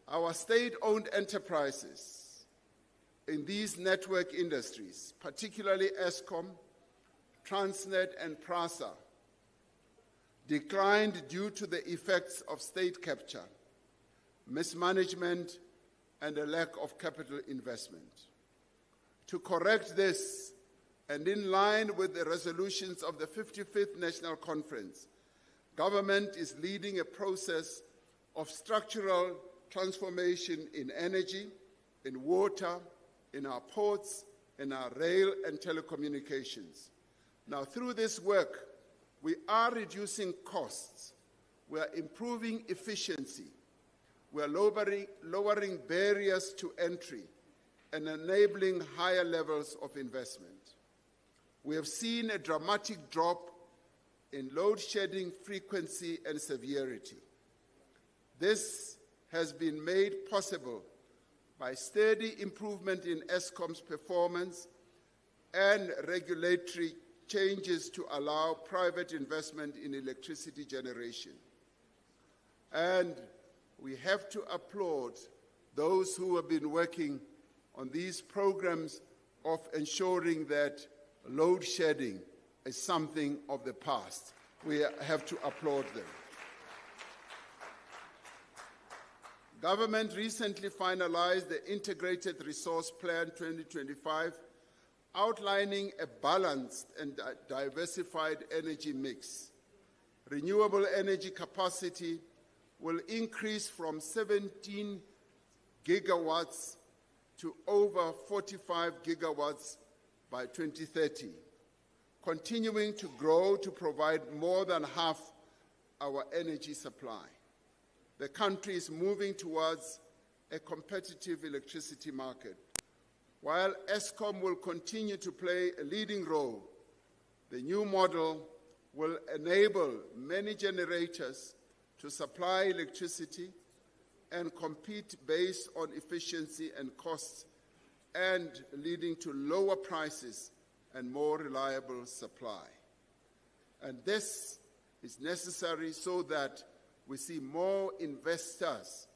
our state-owned enterprises in these network industries, particularly Eskom, Transnet, and PRASA, declined due to the effects of state capture, mismanagement, and a lack of capital investment. To correct this, and in line with the resolutions of the 55th National Conference, government is leading a process of structural transformation in energy, in water, in our ports, in our rail and telecommunications. Now, through this work, we are reducing costs, we are improving efficiency, we are lowering barriers to entry, and enabling higher levels of investment. We have seen a dramatic drop in load shedding frequency and severity. This has been made possible by steady improvement in Eskom's performance and regulatory changes to allow private investment in electricity generation. And we have to applaud those who have been working on these programs of ensuring that load shedding is something of the past. We have to applaud them. Government recently finalized the Integrated Resource Plan 2025, outlining a balanced and diversified energy mix. Renewable energy capacity will increase from 17 gigawatts to over 45 gigawatts by 2030, continuing to grow to provide more than half our energy supply. The country is moving towards a competitive electricity market. While Eskom will continue to play a leading role, the new model will enable many generators to supply electricity and compete based on efficiency and costs, and leading to lower prices and more reliable supply. And this is necessary so that we see more investors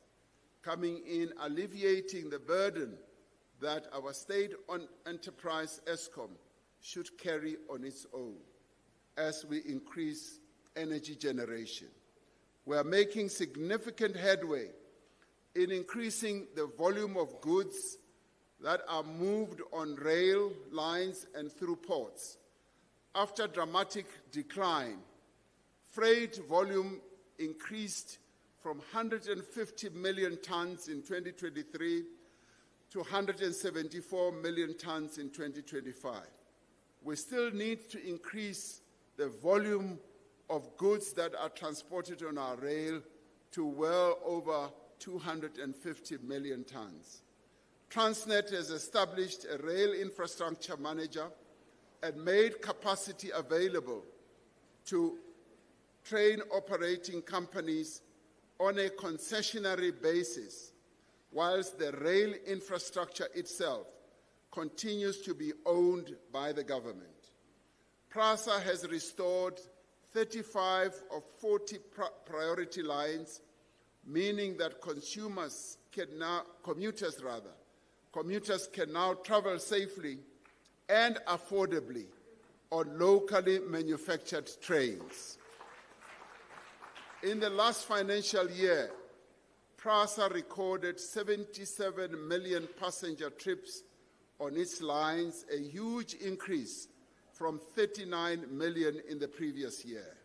coming in, alleviating the burden that our state-owned enterprise, Eskom, should carry on its own as we increase energy generation. We are making significant headway in increasing the volume of goods that are moved on rail lines and through ports. After dramatic decline, freight volume increased from 150 million tons in 2023 to 174 million tons in 2025. We still need to increase the volume of goods that are transported on our rail to well over 250 million tons. Transnet has established a rail infrastructure manager and made capacity available to train operating companies on a concessionary basis, whilst the rail infrastructure itself continues to be owned by the government. PRASA has restored 35 of 40 priority lines, meaning that commuters can now travel safely and affordably on locally manufactured trains. In the last financial year, PRASA recorded 77 million passenger trips on its lines, a huge increase from 39 million in the previous year.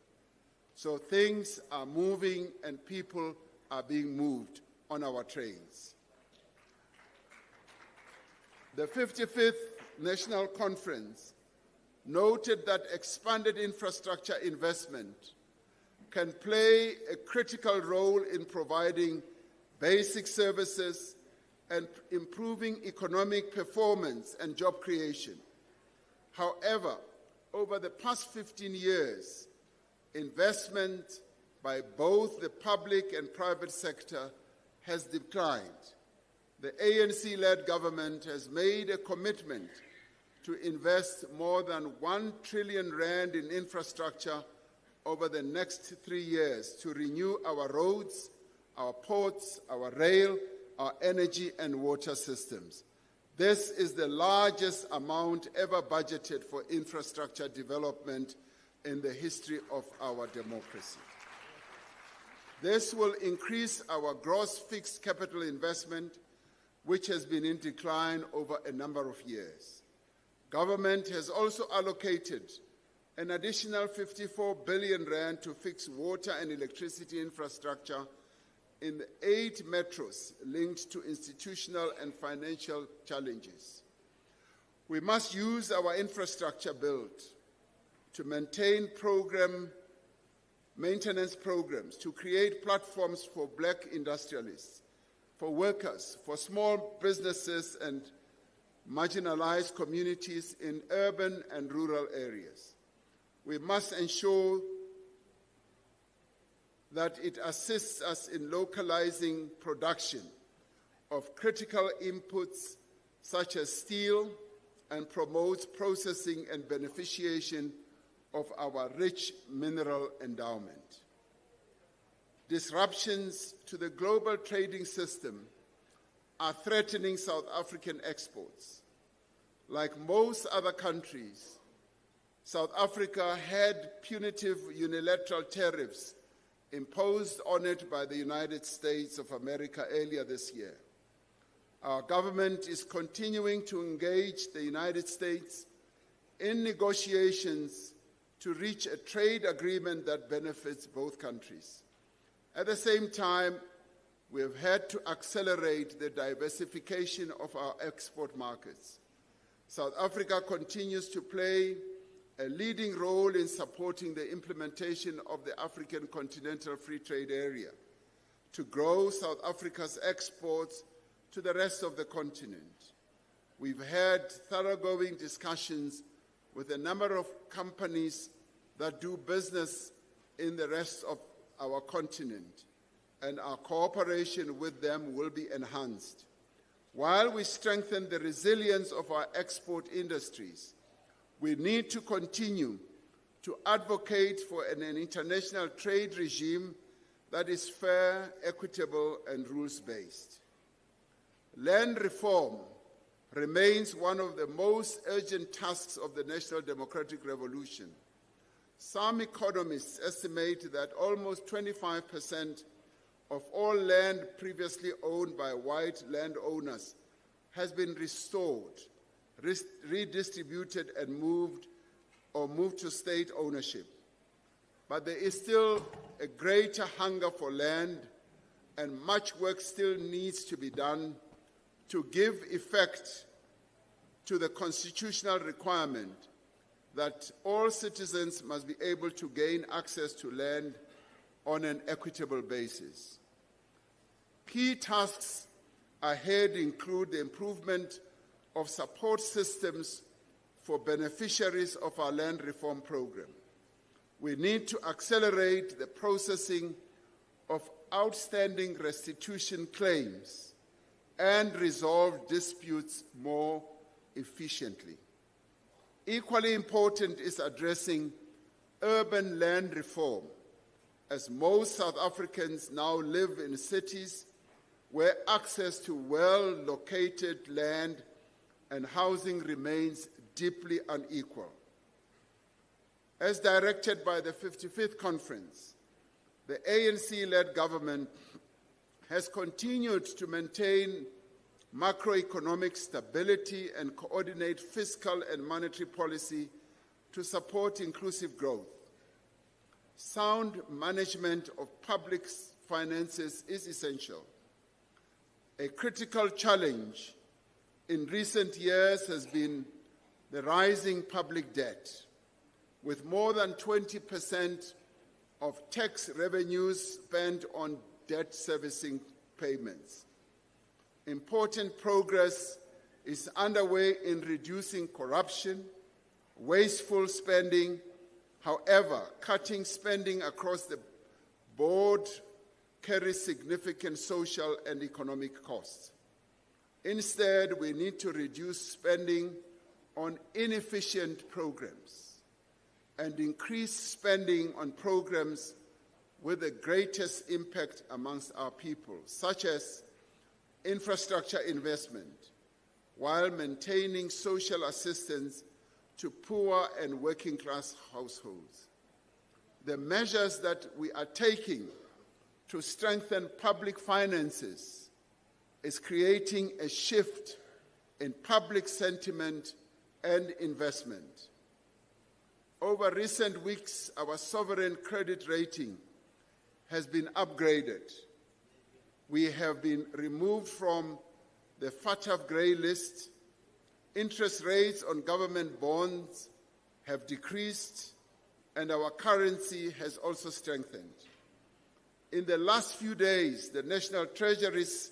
So things are moving and people are being moved on our trains. The 55th National Conference noted that expanded infrastructure investment can play a critical role in providing basic services and improving economic performance and job creation. However, over the past 15 years, investment by both the public and private sector has declined. The ANC-led government has made a commitment to invest more than 1 trillion rand in infrastructure over the next 3 years to renew our roads, our ports, our rail, our energy and water systems. This is the largest amount ever budgeted for infrastructure development in the history of our democracy. This will increase our gross fixed capital investment, which has been in decline over a number of years. Government has also allocated an additional 54 billion rand to fix water and electricity infrastructure in the 8 metros linked to institutional and financial challenges. We must use our infrastructure build to maintain maintenance programs, to create platforms for black industrialists, for workers, for small businesses and marginalized communities in urban and rural areas. We must ensure that it assists us in localizing production of critical inputs such as steel and promotes processing and beneficiation of our rich mineral endowment. Disruptions to the global trading system are threatening South African exports. Like most other countries, South Africa had punitive unilateral tariffs imposed on it by the United States of America earlier this year. Our government is continuing to engage the United States in negotiations to reach a trade agreement that benefits both countries. At the same time, we have had to accelerate the diversification of our export markets. South Africa continues to play a leading role in supporting the implementation of the African Continental Free Trade Area to grow South Africa's exports to the rest of the continent. We've had thoroughgoing discussions with a number of companies that do business in the rest of our continent, and our cooperation with them will be enhanced. While we strengthen the resilience of our export industries, we need to continue to advocate for an international trade regime that is fair, equitable, and rules-based. Land reform remains one of the most urgent tasks of the National Democratic Revolution. Some economists estimate that almost 25% of all land previously owned by white landowners has been restored, redistributed, and moved to state ownership. But there is still a greater hunger for land and much work still needs to be done to give effect to the constitutional requirement that all citizens must be able to gain access to land on an equitable basis. Key tasks ahead include the improvement of support systems for beneficiaries of our land reform program. We need to accelerate the processing of outstanding restitution claims and resolve disputes more efficiently. Equally important is addressing urban land reform, as most South Africans now live in cities where access to well-located land and housing remains deeply unequal. As directed by the 55th Conference, the ANC-led government has continued to maintain macroeconomic stability and coordinate fiscal and monetary policy to support inclusive growth. Sound management of public finances is essential. A critical challenge in recent years has been the rising public debt, with more than 20% of tax revenues spent on debt servicing payments. Important progress is underway in reducing corruption, wasteful spending. However, cutting spending across the board carries significant social and economic costs. Instead, we need to reduce spending on inefficient programs and increase spending on programs with the greatest impact amongst our people, such as infrastructure investment, while maintaining social assistance to poor and working-class households. The measures that we are taking to strengthen public finances is creating a shift in public sentiment and investment. Over recent weeks, our sovereign credit rating has been upgraded. We have been removed from the FATF grey list. Interest rates on government bonds have decreased, and our currency has also strengthened. In the last few days, the National Treasury's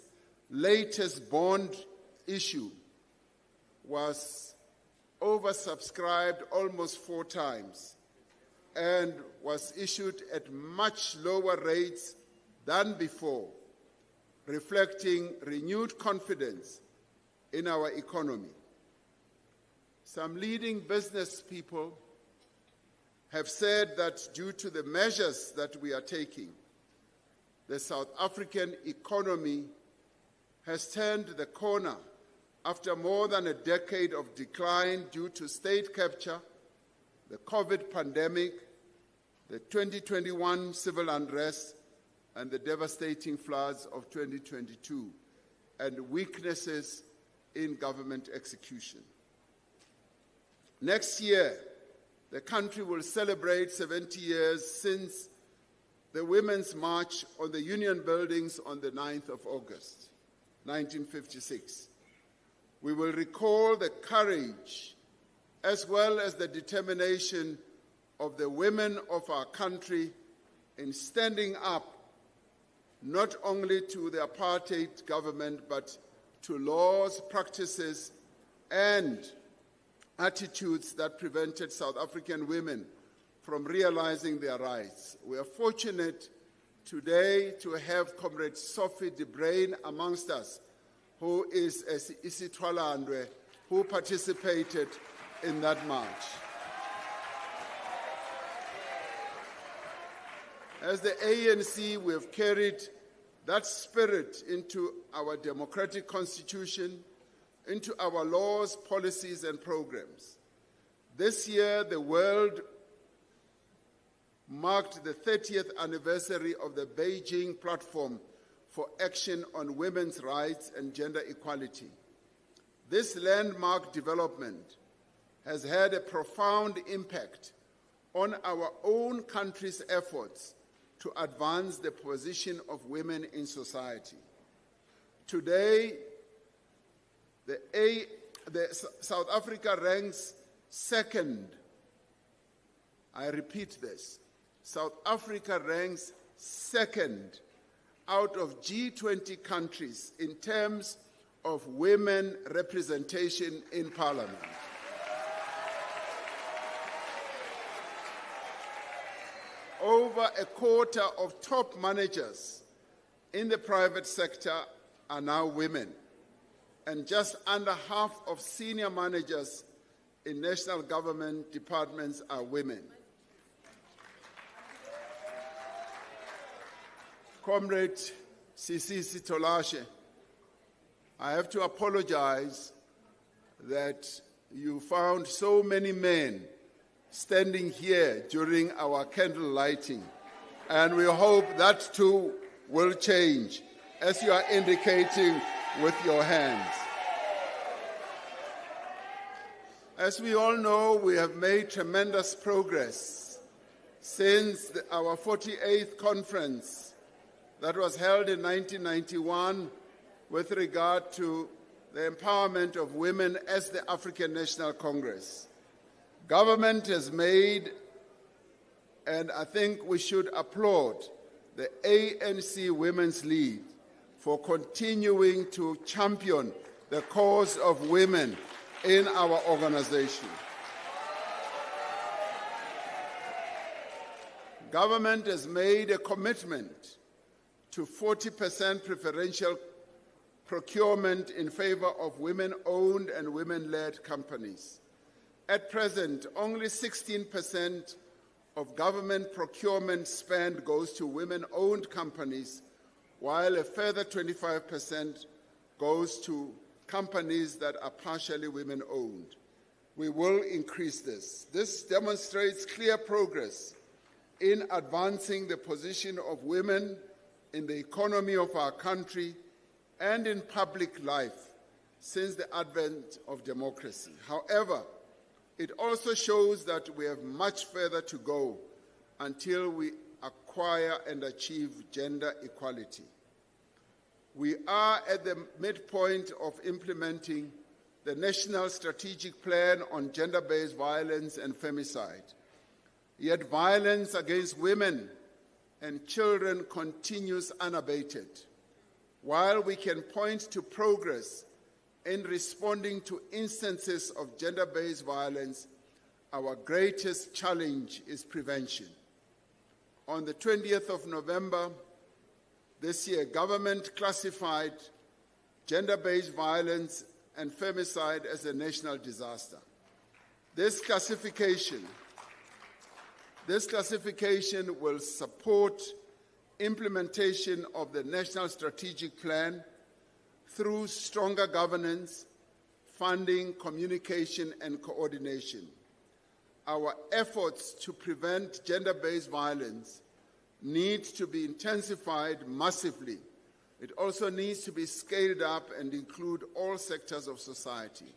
latest bond issue was oversubscribed almost 4 times and was issued at much lower rates than before, reflecting renewed confidence in our economy. Some leading business people have said that due to the measures that we are taking, the South African economy has turned the corner after more than a decade of decline due to state capture, the COVID pandemic, the 2021 civil unrest, and the devastating floods of 2022, and weaknesses in government execution. Next year, the country will celebrate 70 years since the Women's March on the Union Buildings on the 9th of August, 1956. We will recall the courage as well as the determination of the women of our country in standing up not only to the apartheid government, but to laws, practices, and attitudes that prevented South African women from realizing their rights. We are fortunate today to have Comrade Sophie de Bruyn amongst us, who is a Isitwalandwe, who participated in that march. As the ANC, we have carried that spirit into our democratic constitution, into our laws, policies, and programs. This year, the world marked the 30th anniversary of the Beijing Platform for Action on Women's Rights and Gender Equality. This landmark development has had a profound impact on our own country's efforts to advance the position of women in society. Today, South Africa ranks second. I repeat this. South Africa ranks second out of G20 countries in terms of women representation in Parliament. Over a quarter of top managers in the private sector are now women, and just under half of senior managers in national government departments are women. Comrade Sisisi Tolashe, I have to apologize that you found so many men standing here during our candle lighting, and we hope that too will change, as you are indicating with your hands. As we all know, we have made tremendous progress since our 48th conference that was held in 1991 with regard to the empowerment of women as the African National Congress. Government has made, and I think we should applaud the ANC Women's League for continuing to champion the cause of women in our organization. Government has made a commitment to 40% preferential procurement in favor of women-owned and women-led companies. At present, only 16% of government procurement spend goes to women-owned companies, while a further 25% goes to companies that are partially women-owned. We will increase this. This demonstrates clear progress in advancing the position of women in the economy of our country and in public life since the advent of democracy. However, it also shows that we have much further to go until we acquire and achieve gender equality. We are at the midpoint of implementing the National Strategic Plan on Gender-Based Violence and Femicide. Yet violence against women and children continues unabated. While we can point to progress in responding to instances of gender-based violence, our greatest challenge is prevention. On the 20th of November this year, government classified gender-based violence and femicide as a national disaster. This classification will support implementation of the National Strategic Plan through stronger governance, funding, communication, and coordination. Our efforts to prevent gender-based violence need to be intensified massively. It also needs to be scaled up and include all sectors of society.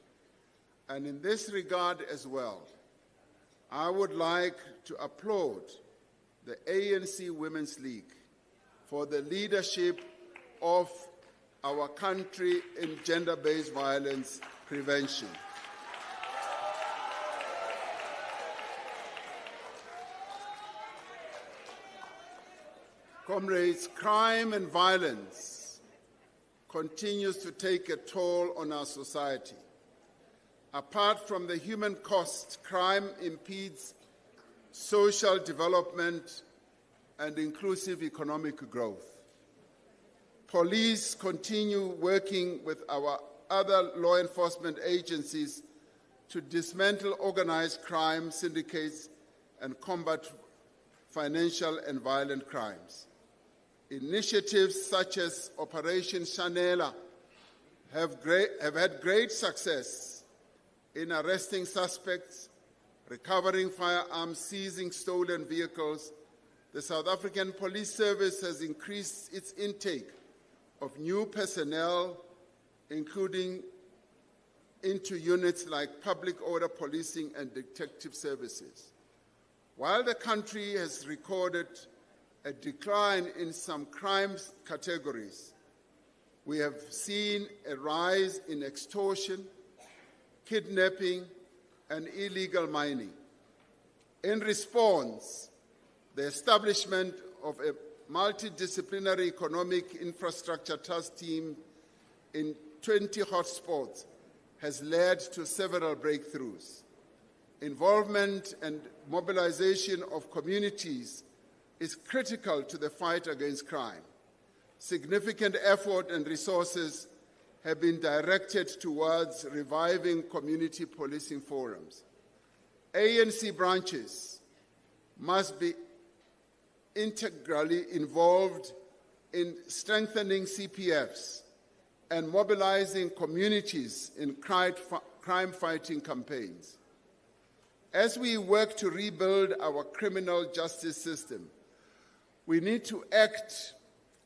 And in this regard as well, I would like to applaud the ANC Women's League for the leadership of our country in gender-based violence prevention. Comrades, crime and violence continues to take a toll on our society. Apart from the human cost, crime impedes social development and inclusive economic growth. Police continue working with our other law enforcement agencies to dismantle organized crime syndicates and combat financial and violent crimes. Initiatives such as Operation Shanela have had great success in arresting suspects, recovering firearms, seizing stolen vehicles. The South African Police Service has increased its intake of new personnel, including into units like public order policing and detective services. While the country has recorded a decline in some crime categories. We have seen a rise in extortion, kidnapping, and illegal mining. In response, the establishment of a multidisciplinary economic infrastructure task team in 20 hotspots has led to several breakthroughs. Involvement and mobilization of communities is critical to the fight against crime. Significant effort and resources have been directed towards reviving community policing forums. ANC branches must be integrally involved in strengthening CPFs and mobilizing communities in crime-fighting campaigns. As we work to rebuild our criminal justice system, we need to act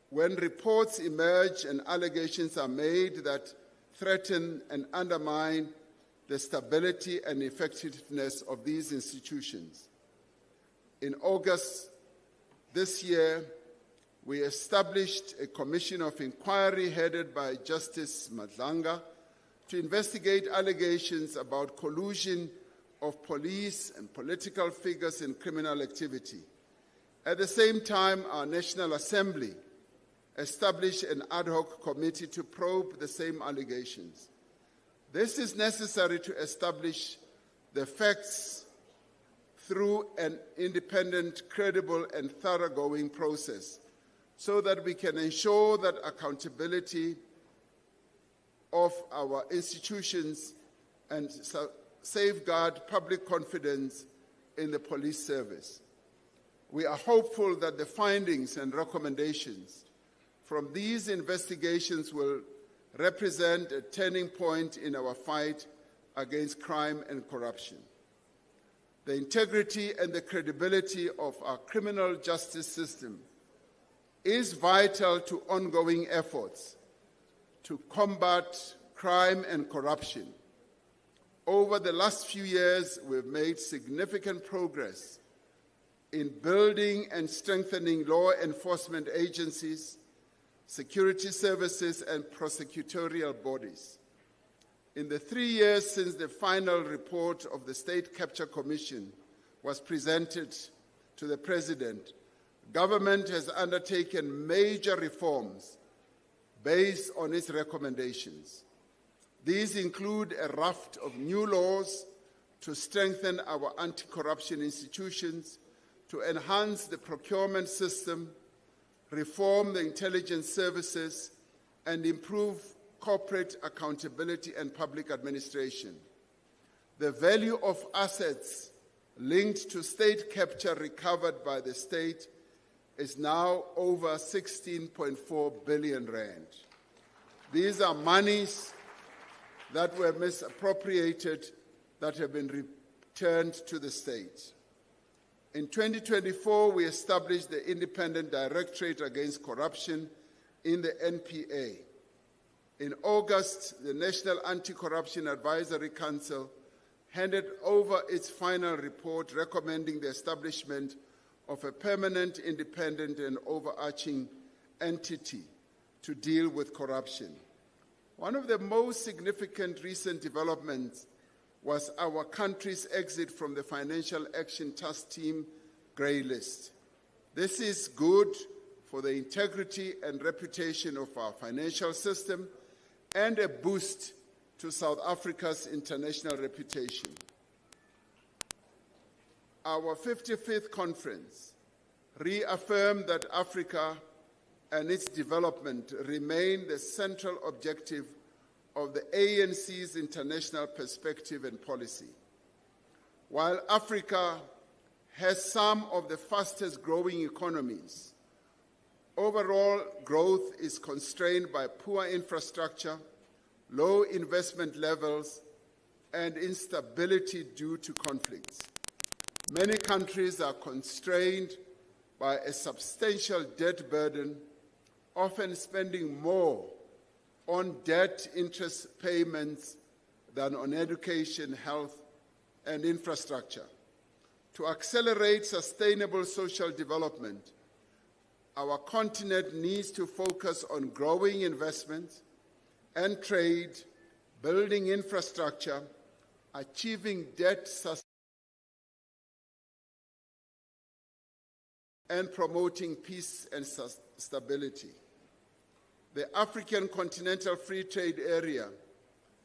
when reports emerge and allegations are made that threaten and undermine the stability and effectiveness of these institutions. In August this year, we established a commission of inquiry headed by Justice Madlanga to investigate allegations about collusion of police and political figures in criminal activity. At the same time, our National Assembly established an ad hoc committee to probe the same allegations. This is necessary to establish the facts through an independent, credible, and thoroughgoing process so that we can ensure that accountability of our institutions and safeguard public confidence in the police service. We are hopeful that the findings and recommendations from these investigations will represent a turning point in our fight against crime and corruption. The integrity and the credibility of our criminal justice system is vital to ongoing efforts to combat crime and corruption. Over the last few years, we've made significant progress in building and strengthening law enforcement agencies, security services, and prosecutorial bodies. In the 3 years since the final report of the State Capture Commission was presented to the President, government has undertaken major reforms based on its recommendations. These include a raft of new laws to strengthen our anti-corruption institutions, to enhance the procurement system, reform the intelligence services, and improve corporate accountability and public administration. The value of assets linked to state capture recovered by the state is now over 16.4 billion rand. These are monies that were misappropriated that have been returned to the state. In 2024, we established the Independent Directorate Against Corruption in the NPA. In August, the National Anti-Corruption Advisory Council handed over its final report recommending the establishment of a permanent, independent, and overarching entity to deal with corruption. One of the most significant recent developments was our country's exit from the Financial Action Task Team grey list. This is good for the integrity and reputation of our financial system and a boost to South Africa's international reputation. Our 55th conference reaffirmed that Africa and its development remain the central objective of the ANC's international perspective and policy. While Africa has some of the fastest growing economies, overall growth is constrained by poor infrastructure, low investment levels, and instability due to conflicts. Many countries are constrained by a substantial debt burden, often spending more on debt interest payments than on education, health, and infrastructure. To accelerate sustainable social development, Our continent needs to focus on growing investment and trade, building infrastructure, achieving debt sustainability, and promoting peace and stability. The African Continental Free Trade Area,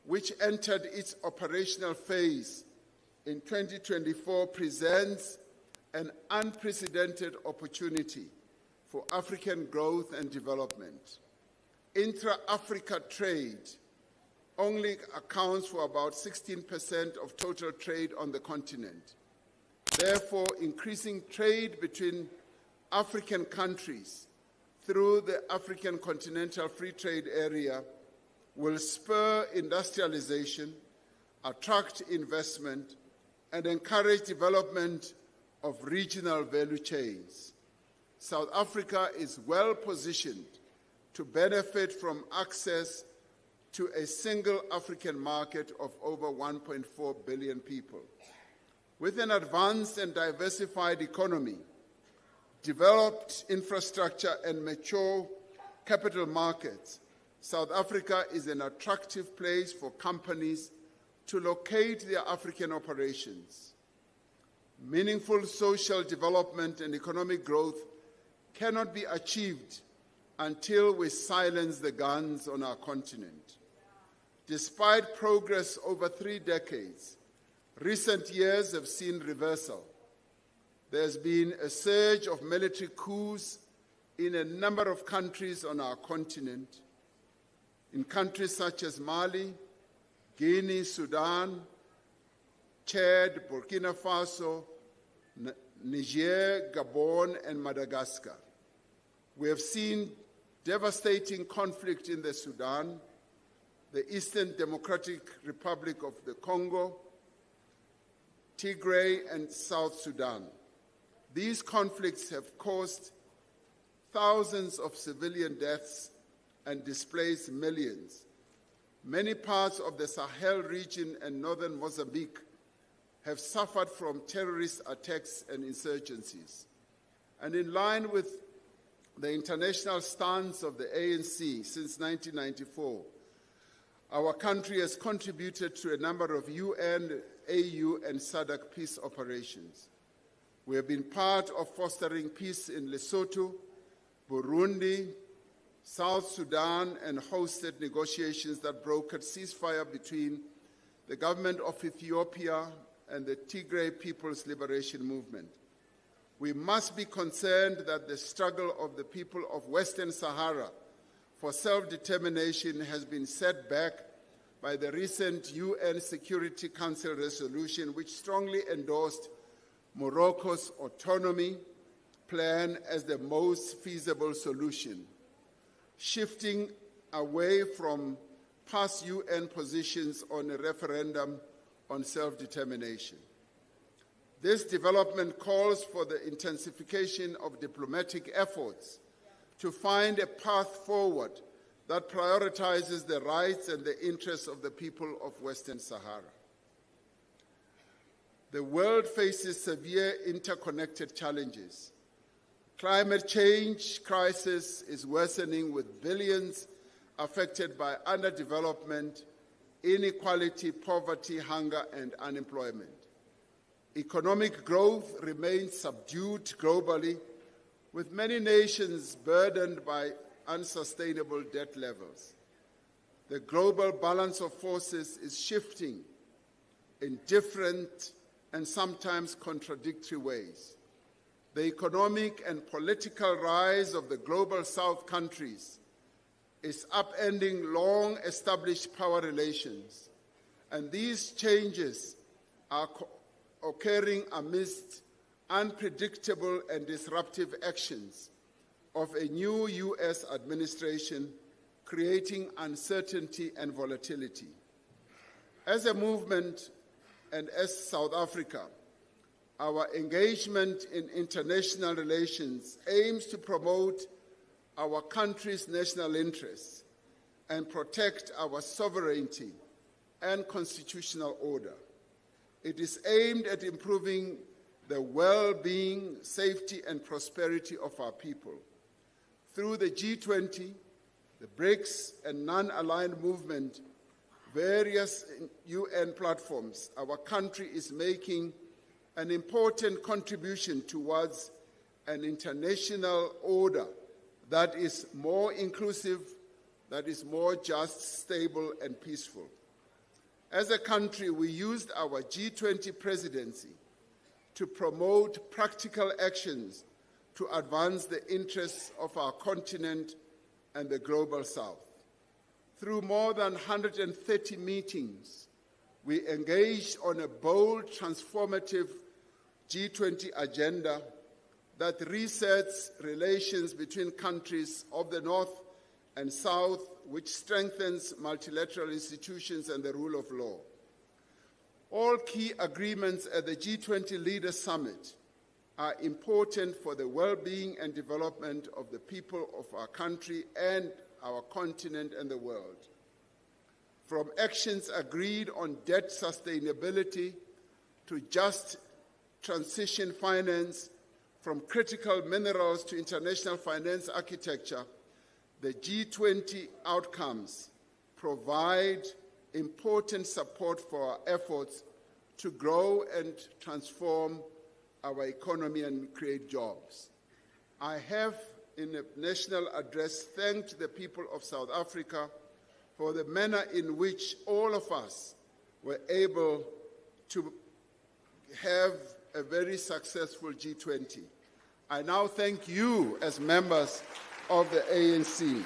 which entered its operational phase in 2024, presents an unprecedented opportunity for African growth and development. Intra-Africa trade only accounts for about 16% of total trade on the continent. Therefore, increasing trade between African countries through the African Continental Free Trade Area will spur industrialization, attract investment, and encourage development of regional value chains. South Africa is well positioned to benefit from access to a single African market of over 1.4 billion people. With an advanced and diversified economy, developed infrastructure, and mature capital markets, South Africa is an attractive place for companies to locate their African operations. Meaningful social development and economic growth cannot be achieved until we silence the guns on our continent. Despite progress over 3 decades, recent years have seen reversal. There's been a surge of military coups in a number of countries on our continent, in countries such as Mali, Guinea, Sudan, Chad, Burkina Faso, Niger, Gabon, and Madagascar. We have seen devastating conflict in the Sudan, the Eastern Democratic Republic of the Congo, Tigray, and South Sudan. These conflicts have caused thousands of civilian deaths and displaced millions. Many parts of the Sahel region and northern Mozambique have suffered from terrorist attacks and insurgencies. And in line with the international stance of the ANC since 1994, our country has contributed to a number of UN, AU, and SADC peace operations. We have been part of fostering peace in Lesotho, Burundi, South Sudan, and hosted negotiations that brokered ceasefire between the government of Ethiopia and the Tigray People's Liberation Movement. We must be concerned that the struggle of the people of Western Sahara for self-determination has been set back by the recent UN Security Council resolution, which strongly endorsed Morocco's autonomy plan as the most feasible solution, shifting away from past UN positions on a referendum on self-determination. This development calls for the intensification of diplomatic efforts to find a path forward that prioritizes the rights and the interests of the people of Western Sahara. The world faces severe interconnected challenges. Climate change crisis is worsening, with billions affected by underdevelopment, inequality, poverty, hunger, and unemployment. Economic growth remains subdued globally, with many nations burdened by unsustainable debt levels. The global balance of forces is shifting in different and sometimes contradictory ways. The economic and political rise of the global South countries is upending long-established power relations, and these changes are occurring amidst unpredictable and disruptive actions of a new U.S. administration, creating uncertainty and volatility. As a movement and as South Africa, our engagement in international relations aims to promote our country's national interests and protect our sovereignty and constitutional order. It is aimed at improving the well-being, safety, and prosperity of our people. Through the G20, the BRICS, and non-aligned movement, various UN platforms, our country is making an important contribution towards an international order that is more inclusive, that is more just, stable, and peaceful. As a country, we used our G20 presidency to promote practical actions to advance the interests of our continent and the global South. Through more than 130 meetings, we engaged on a bold, transformative G20 agenda that resets relations between countries of the North and South, which strengthens multilateral institutions and the rule of law. All key agreements at the G20 Leaders Summit are important for the well-being and development of the people of our country and our continent and the world. From actions agreed on debt sustainability to just transition finance, from critical minerals to international finance architecture, the G20 outcomes provide important support for our efforts to grow and transform our economy and create jobs. I have, in a national address, thanked the people of South Africa for the manner in which all of us were able to have a very successful G20. I now thank you as members of the ANC.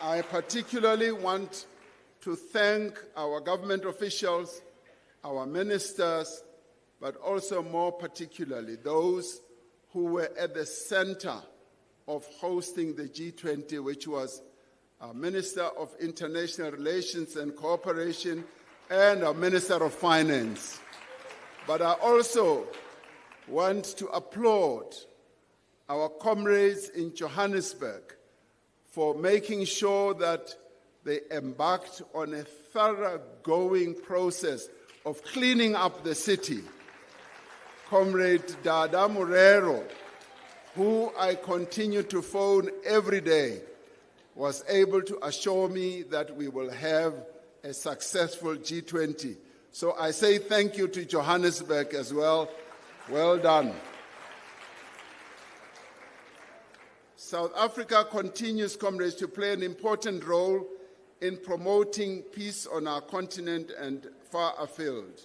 I particularly want to thank our government officials, our ministers, but also more particularly those who were at the center of hosting the G20, which was our Minister of International Relations and Cooperation and our Minister of Finance. But I also want to applaud our comrades in Johannesburg for making sure that they embarked on a thoroughgoing process of cleaning up the city. Comrade Dada Morero, who I continue to phone every day, was able to assure me that we will have a successful G20. So I say thank you to Johannesburg as well. Well done. South Africa continues, comrades, to play an important role in promoting peace on our continent and far afield.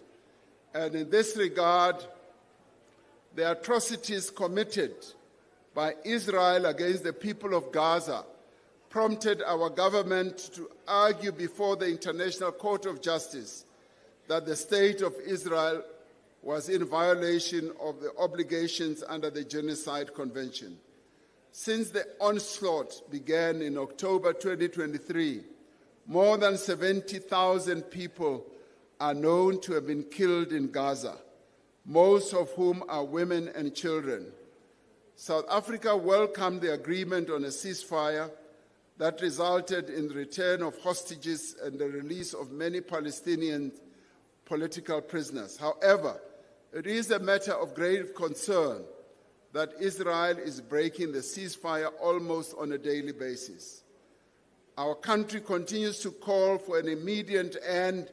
And in this regard, the atrocities committed by Israel against the people of Gaza prompted our government to argue before the International Court of Justice that the State of Israel was in violation of the obligations under the Genocide Convention. Since the onslaught began in October 2023, more than 70,000 people are known to have been killed in Gaza, most of whom are women and children. South Africa welcomed the agreement on a ceasefire that resulted in the return of hostages and the release of many Palestinian political prisoners. However, it is a matter of grave concern that Israel is breaking the ceasefire almost on a daily basis. Our country continues to call for an immediate end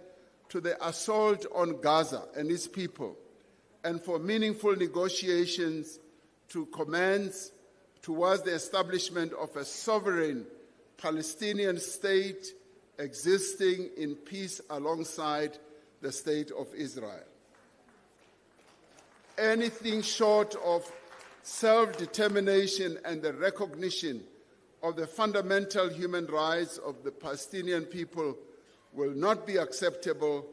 to the assault on Gaza and its people, and for meaningful negotiations to commence towards the establishment of a sovereign Palestinian state existing in peace alongside the State of Israel. Anything short of self-determination and the recognition of the fundamental human rights of the Palestinian people will not be acceptable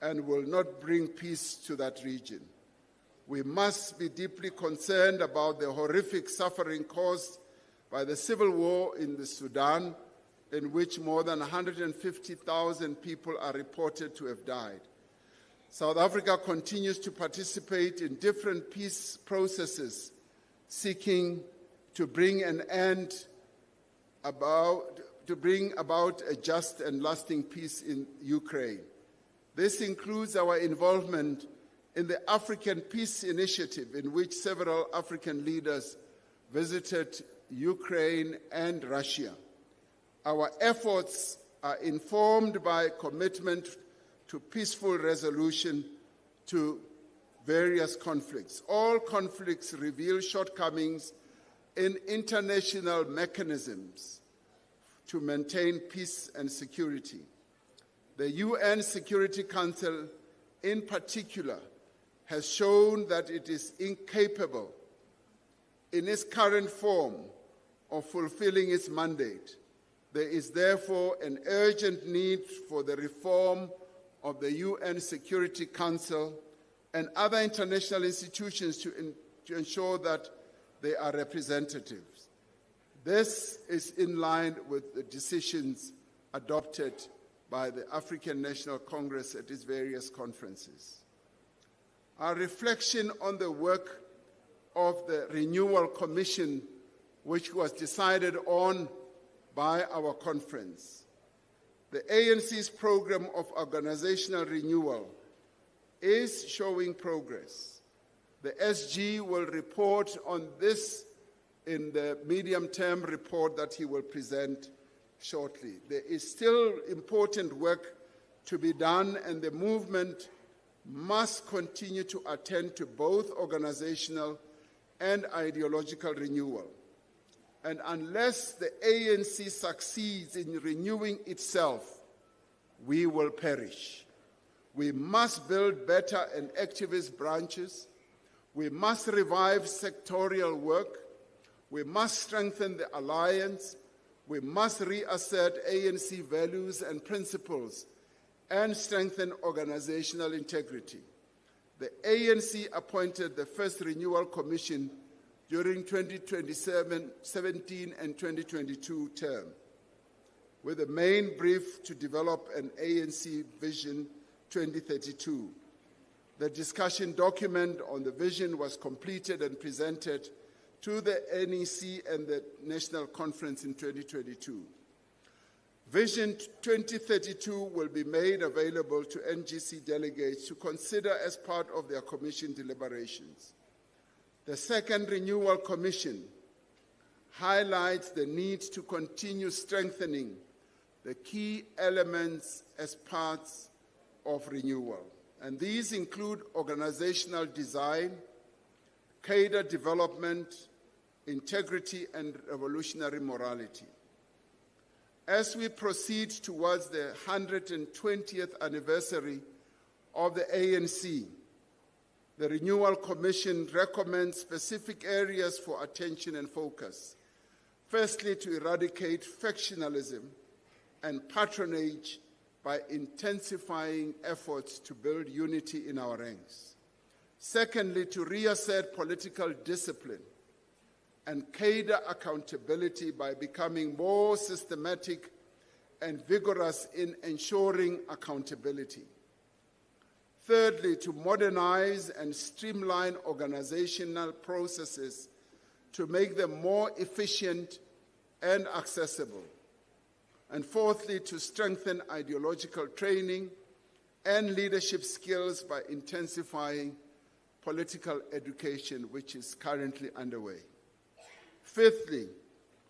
and will not bring peace to that region. We must be deeply concerned about the horrific suffering caused by the civil war in the Sudan, in which more than 150,000 people are reported to have died. South Africa continues to participate in different peace processes seeking to bring about a just and lasting peace in Ukraine. This includes our involvement in the African Peace Initiative, in which several African leaders visited Ukraine and Russia. Our efforts are informed by commitment to peaceful resolution to various conflicts. All conflicts reveal shortcomings in international mechanisms to maintain peace and security. The UN Security Council, in particular, has shown that it is incapable in its current form of fulfilling its mandate. There is therefore an urgent need for the reform of the UN Security Council and other international institutions to ensure that they are representative. This is in line with the decisions adopted by the African National Congress at its various conferences. Our reflection on the work of the Renewal Commission, which was decided on by our conference. The ANC's program of organizational renewal is showing progress. The SG will report on this in the medium-term report that he will present shortly. There is still important work to be done, and the movement must continue to attend to both organizational and ideological renewal. And unless the ANC succeeds in renewing itself, we will perish. We must build better and activist branches. We must revive sectorial work. We must strengthen the alliance. We must reassert ANC values and principles and strengthen organizational integrity. The ANC appointed the first Renewal Commission during 2017 and 2022 term, with a main brief to develop an ANC Vision 2032. The discussion document on the vision was completed and presented to the NEC and the National Conference in 2022. Vision 2032 will be made available to NGC delegates to consider as part of their commission deliberations. The second Renewal Commission highlights the need to continue strengthening the key elements as parts of renewal. And these include organizational design, cadre development, integrity, and revolutionary morality. As we proceed towards the 120th anniversary of the ANC, the Renewal Commission recommends specific areas for attention and focus. Firstly, to eradicate factionalism and patronage by intensifying efforts to build unity in our ranks. Secondly, to reassert political discipline and cadre accountability by becoming more systematic and vigorous in ensuring accountability. Thirdly, to modernize and streamline organizational processes to make them more efficient and accessible. And fourthly, to strengthen ideological training and leadership skills by intensifying political education, which is currently underway. Fifthly,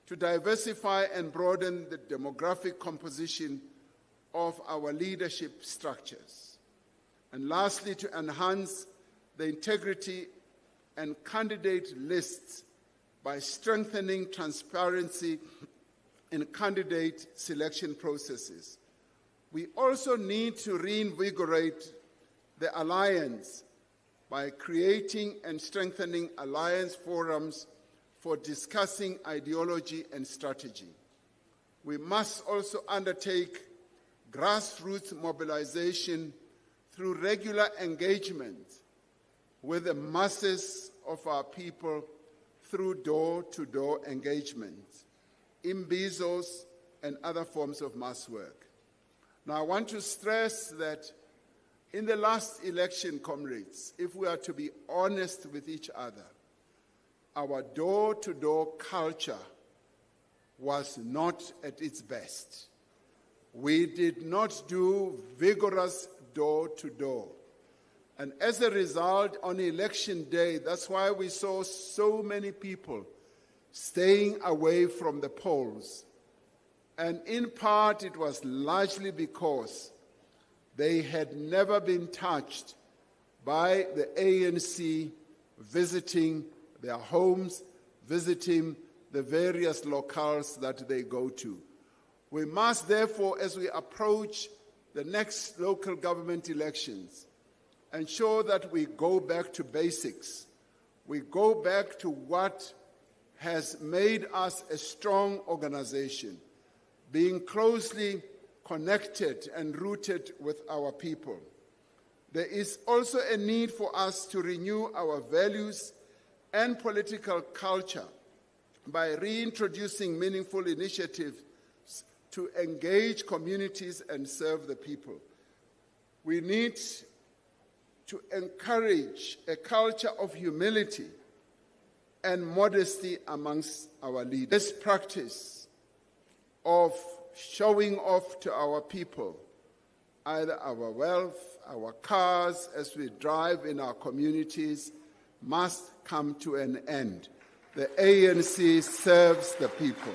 to diversify and broaden the demographic composition of our leadership structures. And lastly, to enhance the integrity and candidate lists by strengthening transparency in candidate selection processes. We also need to reinvigorate the alliance by creating and strengthening alliance forums for discussing ideology and strategy. We must also undertake grassroots mobilization through regular engagement with the masses of our people through door-to-door engagement, imbizos, and other forms of mass work. Now, I want to stress that in the last election, comrades, if we are to be honest with each other, our door-to-door culture was not at its best. We did not do vigorous door-to-door. And as a result, on election day, that's why we saw so many people staying away from the polls. And in part, it was largely because they had never been touched by the ANC visiting their homes, visiting the various locales that they go to. We must therefore, as we approach the next local government elections, ensure that we go back to basics. We go back to what has made us a strong organization, being closely connected and rooted with our people. There is also a need for us to renew our values and political culture by reintroducing meaningful initiatives to engage communities and serve the people. We need to encourage a culture of humility and modesty amongst our leaders. This practice of showing off to our people, either our wealth, our cars, as we drive in our communities, must come to an end. The ANC serves the people.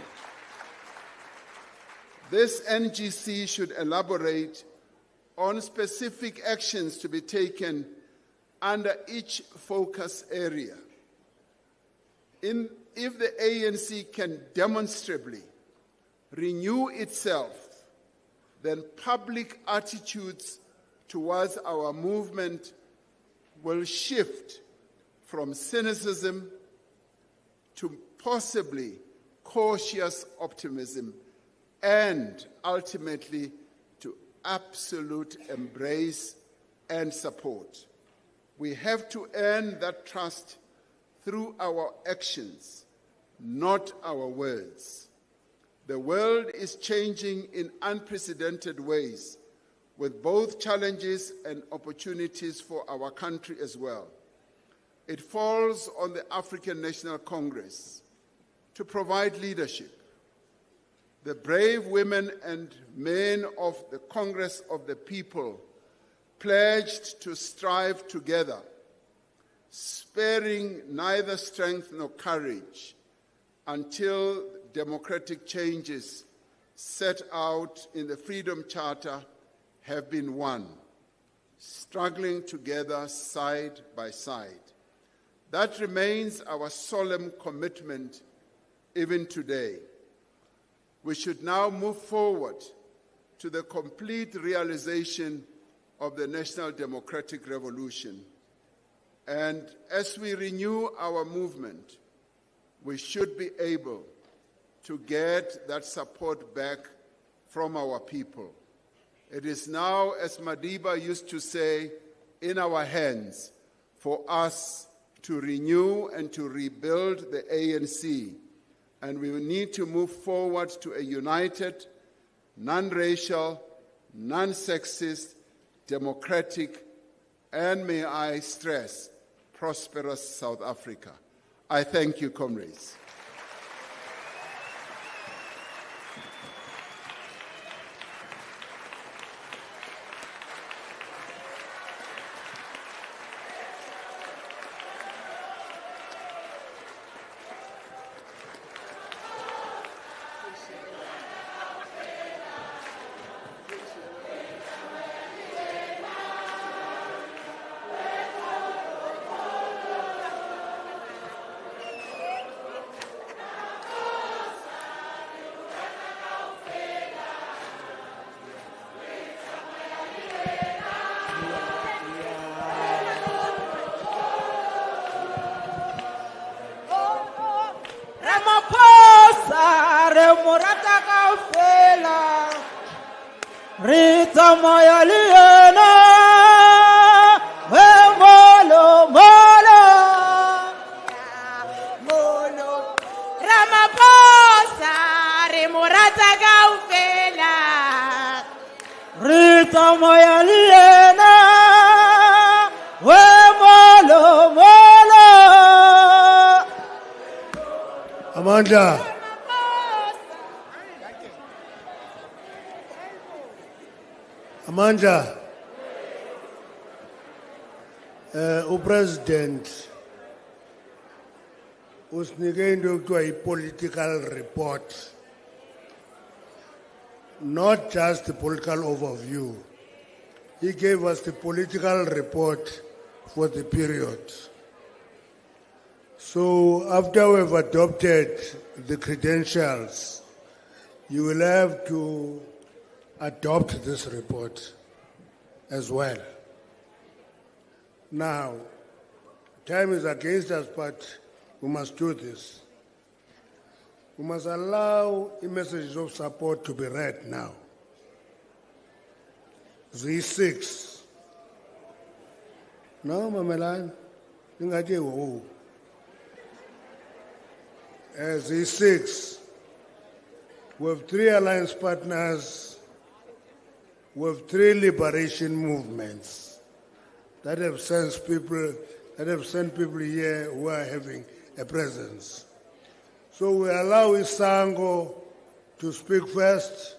This NGC should elaborate on specific actions to be taken under each focus area. If the ANC can demonstrably renew itself, then public attitudes towards our movement will shift from cynicism to possibly cautious optimism and ultimately to absolute embrace and support. We have to earn that trust through our actions, not our words. The world is changing in unprecedented ways, with both challenges and opportunities for our country as well. It falls on the African National Congress to provide leadership. The brave women and men of the Congress of the People pledged to strive together, sparing neither strength nor courage, until democratic changes set out in the Freedom Charter have been won, struggling together side by side. That remains our solemn commitment even today. We should now move forward to the complete realization of the National Democratic Revolution. And as we renew our movement, we should be able to get that support back from our people. It is now, as Madiba used to say, in our hands for us to renew and to rebuild the ANC. And we need to move forward to a united, non-racial, non-sexist, democratic, and may I stress, prosperous South Africa. I thank you, comrades. Rita Mayaliena, Molo, Molo, Molo, Ramaphosa, Remurata Gaufela, Rita Mayaliena, Molo, Molo, Amanda. Amanda, uPresident usinike into ekuthiwa yi-political report. Not just the political overview. He gave us the political report for the period. So after we've adopted the credentials, you will have to adopt this report as well. Now, time is against us, but we must do this. We must allow the messages of support to be read now. Z6. No, Mamelan. Z6. We have 3 alliance partners. We have 3 liberation movements that have sent people here who are having a presence. So we allow Isango to speak first,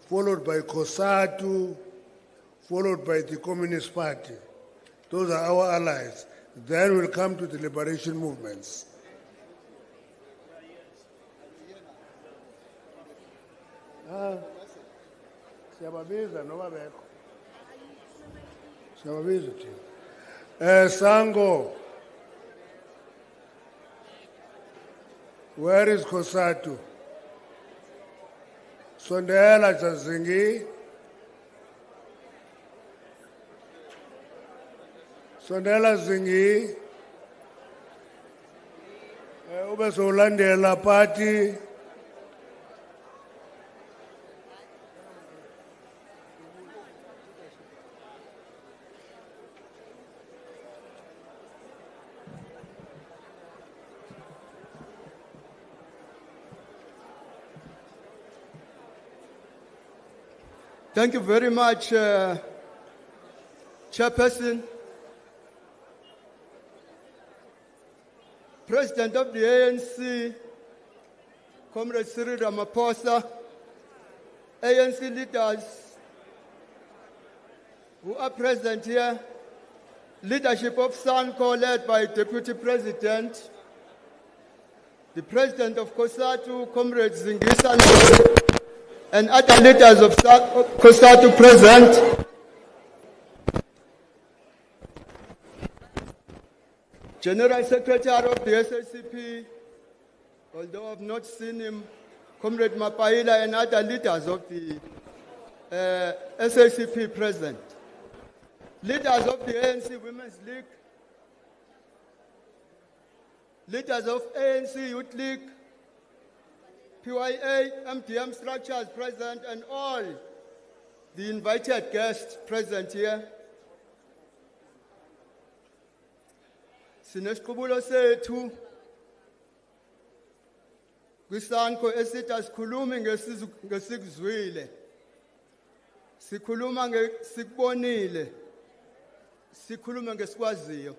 followed by COSATU, followed by the Communist Party. Those are our allies. Then we'll come to the liberation movements. Sango. Where is COSATU? Sondela Chazingi. Sondela Zingi. Ubesolandela party. Thank you very much, Chairperson. President of the ANC, Comrade Cyril Ramaphosa, ANC leaders who are present here, leadership of SANCO led by Deputy President, the President of COSATU, Comrade Zingi, and other leaders of COSATU present. General Secretary of the SACP, although I've not seen him, Comrade Mapaila and other leaders of the SACP present. Leaders of the ANC Women's League, leaders of ANC Youth League, PYA, MDM structures present, and all the invited guests present here. Sinesiqubulo sethu kwisanko esithi asikhulumi ngesikuzwile, sikhuluma ngesikubonile, sikhuluma ngesikwaziyo.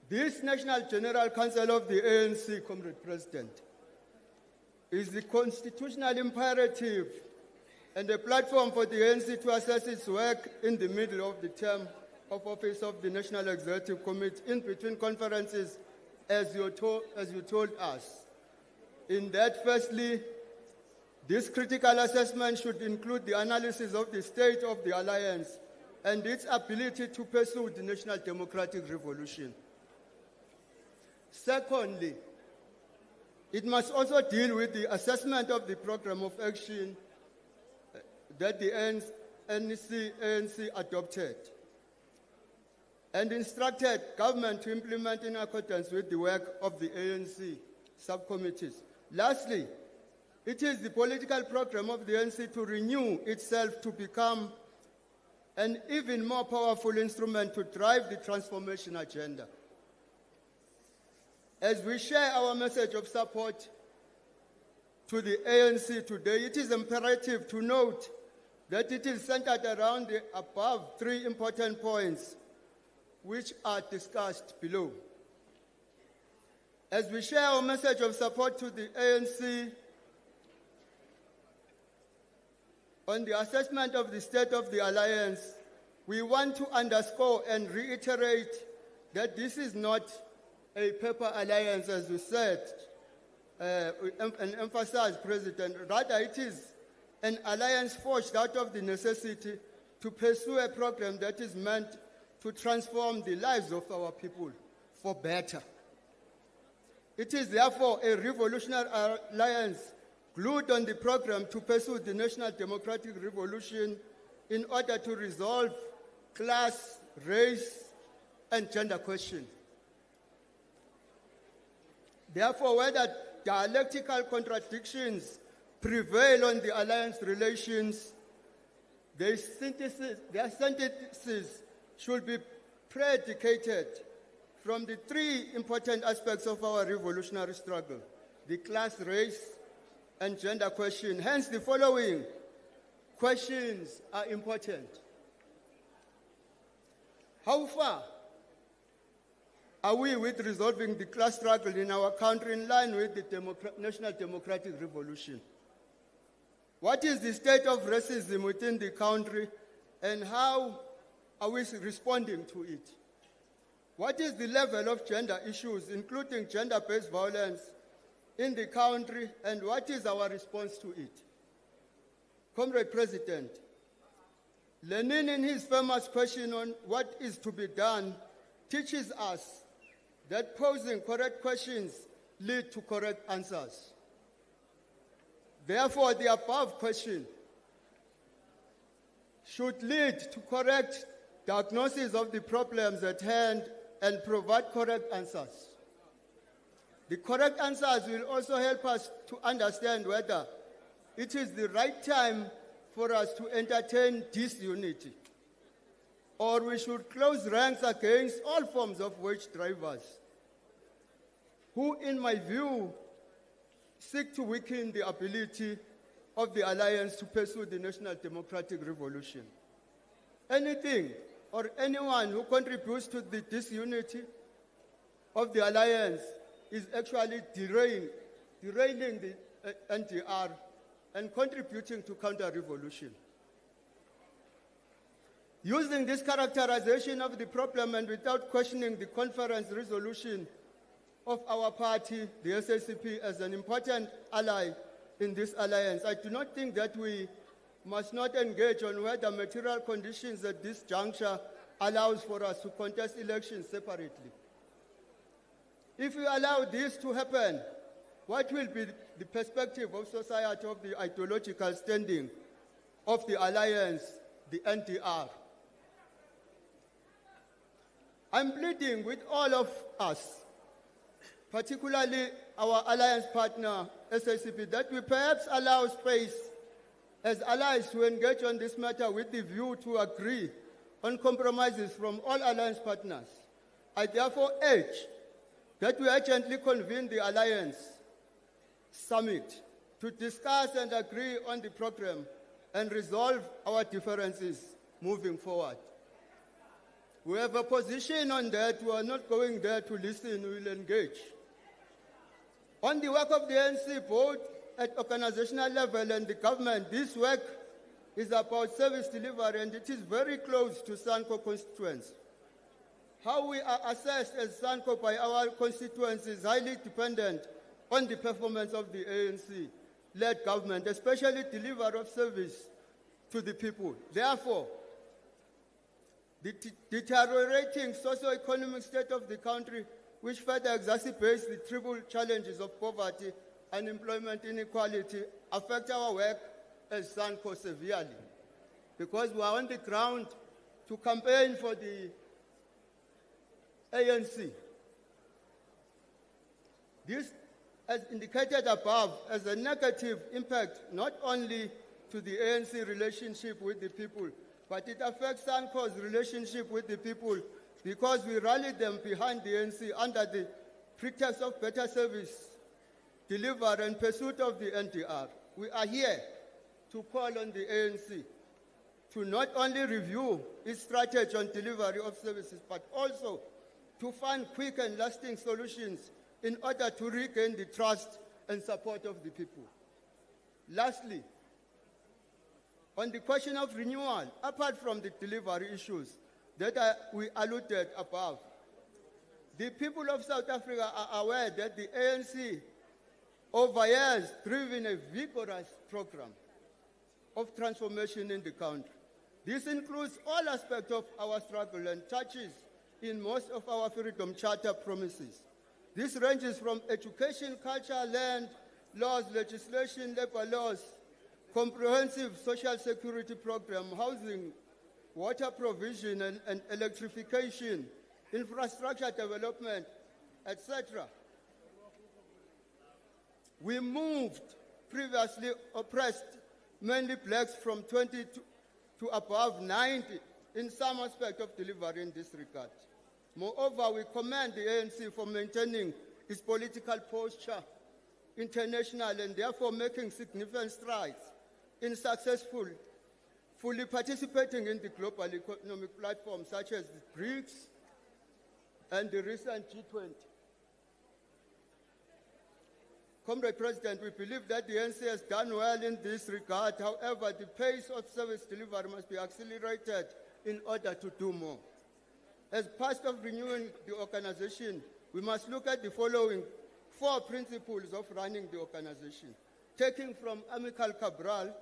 This National General Council of the ANC, Comrade President, is the constitutional imperative and a platform for the ANC to assess its work in the middle of the term of office of the National Executive Committee in between conferences, as you told us. In that, firstly, this critical assessment should include the analysis of the state of the alliance and its ability to pursue the national democratic revolution. Secondly, it must also deal with the assessment of the program of action that the ANC adopted and instructed government to implement in accordance with the work of the ANC subcommittees. Lastly, it is the political program of the ANC to renew itself to become an even more powerful instrument to drive the transformation agenda. As we share our message of support to the ANC today, it is imperative to note that it is centered around the above 3 important points, which are discussed below. As we share our message of support to the ANC on the assessment of the state of the alliance, we want to underscore and reiterate that this is not a paper alliance, as you said, and emphasized, President. Rather, it is an alliance forged out of the necessity to pursue a program that is meant to transform the lives of our people for better. It is therefore a revolutionary alliance glued on the program to pursue the national democratic revolution in order to resolve class, race, and gender questions. Therefore, whether dialectical contradictions prevail on the alliance relations, their synthesis should be predicated from the three important aspects of our revolutionary struggle: the class, race, and gender question. Hence, the following questions are important. How far are we with resolving the class struggle in our country in line with the national democratic revolution? What is the state of racism within the country, and how are we responding to it? What is the level of gender issues, including gender-based violence, in the country, and what is our response to it? Comrade President, Lenin, in his famous question on what is to be done, teaches us that posing correct questions lead to correct answers. Therefore, the above question should lead to correct diagnosis of the problems at hand and provide correct answers. The correct answers will also help us to understand whether it is the right time for us to entertain disunity, or we should close ranks against all forms of wage drivers, who, in my view, seek to weaken the ability of the alliance to pursue the national democratic revolution. Anything or anyone who contributes to the disunity of the alliance is actually derailing the NDR and contributing to counter-revolution. Using this characterization of the problem and without questioning the conference resolution of our party, the SACP, as an important ally in this alliance, I do not think that we must not engage on whether material conditions at this juncture allows for us to contest elections separately. If we allow this to happen, what will be the perspective of society of the ideological standing of the alliance, the NDR? I'm pleading with all of us, particularly our alliance partner, SACP, that we perhaps allow space as allies to engage on this matter with the view to agree on compromises from all alliance partners. I therefore urge that we urgently convene the alliance summit to discuss and agree on the program and resolve our differences moving forward. We have a position on that. We are not going there to listen. We will engage. On the work of the ANC, both at organizational level and the government, this work is about service delivery, and it is very close to SANCO constituents. How we are assessed as SANCO by our constituents is highly dependent on the performance of the ANC-led government, especially delivery of service to the people. Therefore, the deteriorating socio-economic state of the country, which further exacerbates the triple challenges of poverty, unemployment, inequality, affect our work as SANCO severely, because we are on the ground to campaign for the ANC. This, as indicated above, has a negative impact not only to the ANC relationship with the people, but it affects SANCO's relationship with the people, because we rally them behind the ANC under the pretext of better service, delivery, and pursuit of the NDR. We are here to call on the ANC to not only review its strategy on delivery of services, but also to find quick and lasting solutions in order to regain the trust and support of the people. Lastly, on the question of renewal, apart from the delivery issues that we alluded above, The people of South Africa are aware that the ANC over years driven a vigorous program of transformation in the country. This includes all aspects of our struggle and touches in most of our Freedom Charter promises. This ranges from education, culture, land, laws, legislation, labor laws, comprehensive social security program, housing, water provision and electrification, infrastructure development, etc. We moved previously oppressed, mainly blacks, from 20 to above 90 in some aspect of delivery in this regard. Moreover, we commend the ANC for maintaining its political posture international and therefore making significant strides in fully participating in the global economic platform such as the BRICS and the recent G20. Comrade President, we believe that the ANC has done well in this regard. However, the pace of service delivery must be accelerated in order to do more. As part of renewing the organization, we must look at the following 4 principles of running the organization, taking from Amical Cabral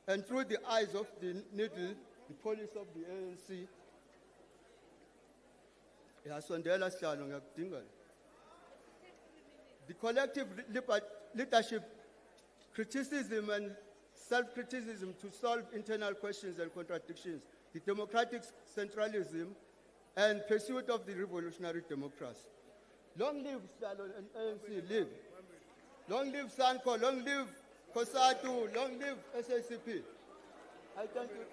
and through the eyes of the needle, the police of the ANC. The collective leadership, criticism and self-criticism to solve internal questions and contradictions, the democratic centralism, and pursuit of the revolutionary democracy. Long live Salo and ANC, live. Long live Sanko, long live Kosatu, long live SACP. I thank you.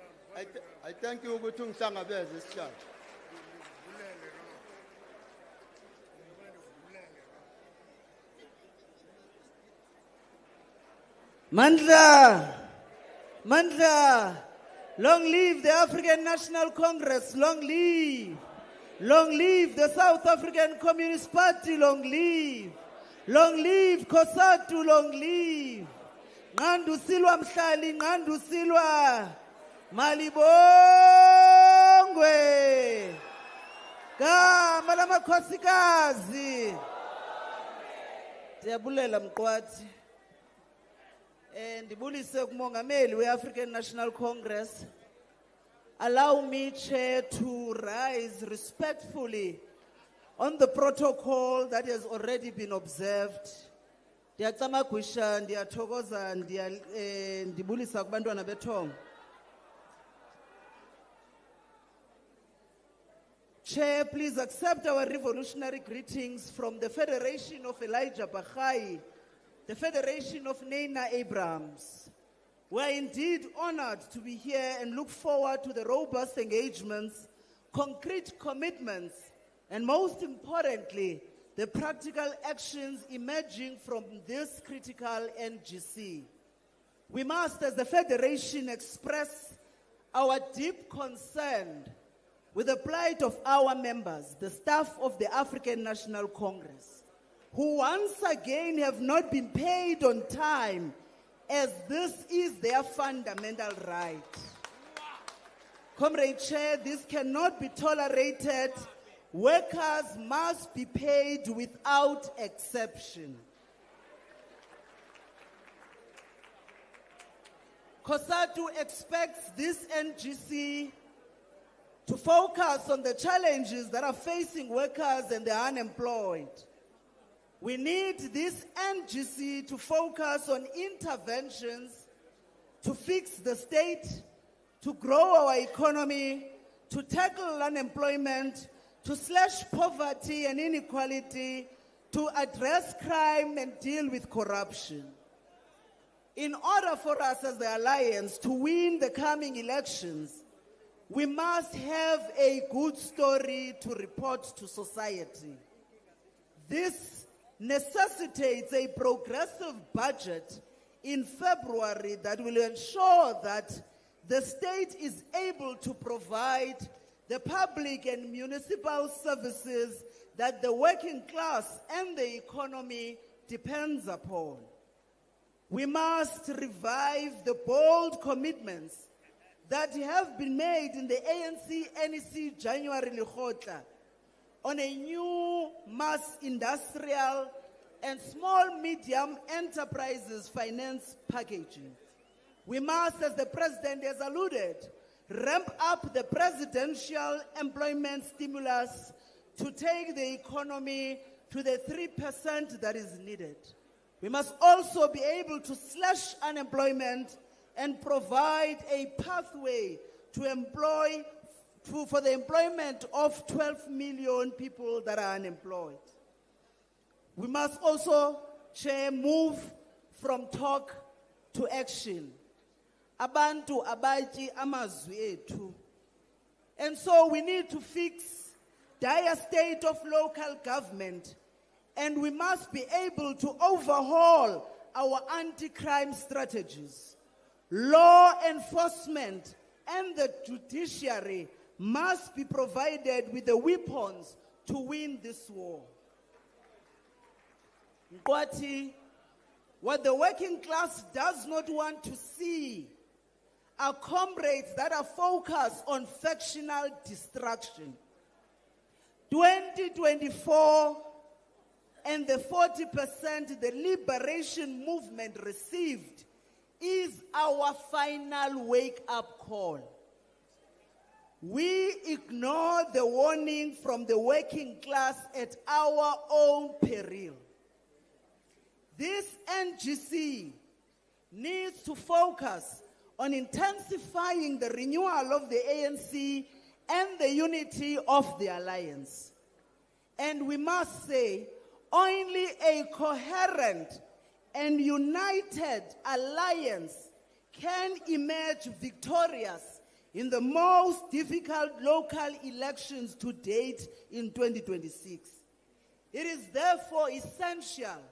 I thank you, Gutung Sangabez, this child. Mandla, long live the African National Congress, long live. Long live the South African Communist Party, long live. Long live COSATU, long live. Ngandu Silwa Mhlali, Ngandu Silwa. Malibongwe. Gama lamakhosikazi. Ndiyabulela mqwathi. Ndibulise kumongameli we-African National Congress. Allow me, Chair, to rise respectfully on the protocol that has already been observed. Ndiyacamagwisha, ndiyathokoza, ndibulisa kubantwana bethongo. Chair, please accept our revolutionary greetings from the Federation of Elijah Baha'i, the Federation of Nana Abrams. We are indeed honored to be here and look forward to the robust engagements, concrete commitments, and most importantly, the practical actions emerging from this critical NGC. We must, as the Federation, express our deep concern with the plight of our members, the staff of the African National Congress, who once again have not been paid on time, as this is their fundamental right. Comrade Chair, this cannot be tolerated. Workers must be paid without exception. COSATU expects this NGC to focus on the challenges that are facing workers and the unemployed. We need this NGC to focus on interventions to fix the state, to grow our economy, to tackle unemployment, to slash poverty and inequality, to address crime and deal with corruption. In order for us as the Alliance to win the coming elections, we must have a good story to report to society. This necessitates a progressive budget in February that will ensure that the state is able to provide the public and municipal services that the working class and the economy depends upon. We must revive the bold commitments that have been made in the ANC NEC January Lekgotla on a new mass industrial and small medium enterprises finance packaging. We must, as the President has alluded, ramp up the presidential employment stimulus to take the economy to the 3% that is needed. We must also be able to slash unemployment and provide a pathway to for the employment of 12 million people that are unemployed. We must also, Chair, move from talk to action. Abantu abaji amazwi ethu. And so we need to fix dire state of local government, and we must be able to overhaul our anti-crime strategies. Law enforcement and the judiciary must be provided with the weapons to win this war. What the working class does not want to see are comrades that are focused on factional destruction. 2024 and the 40% the liberation movement received is our final wake-up call. We ignore the warning from the working class at our own peril. This NGC needs to focus on intensifying the renewal of the ANC and the unity of the alliance. And we must say, only a coherent and united alliance can emerge victorious in the most difficult local elections to date in 2026. It is therefore essential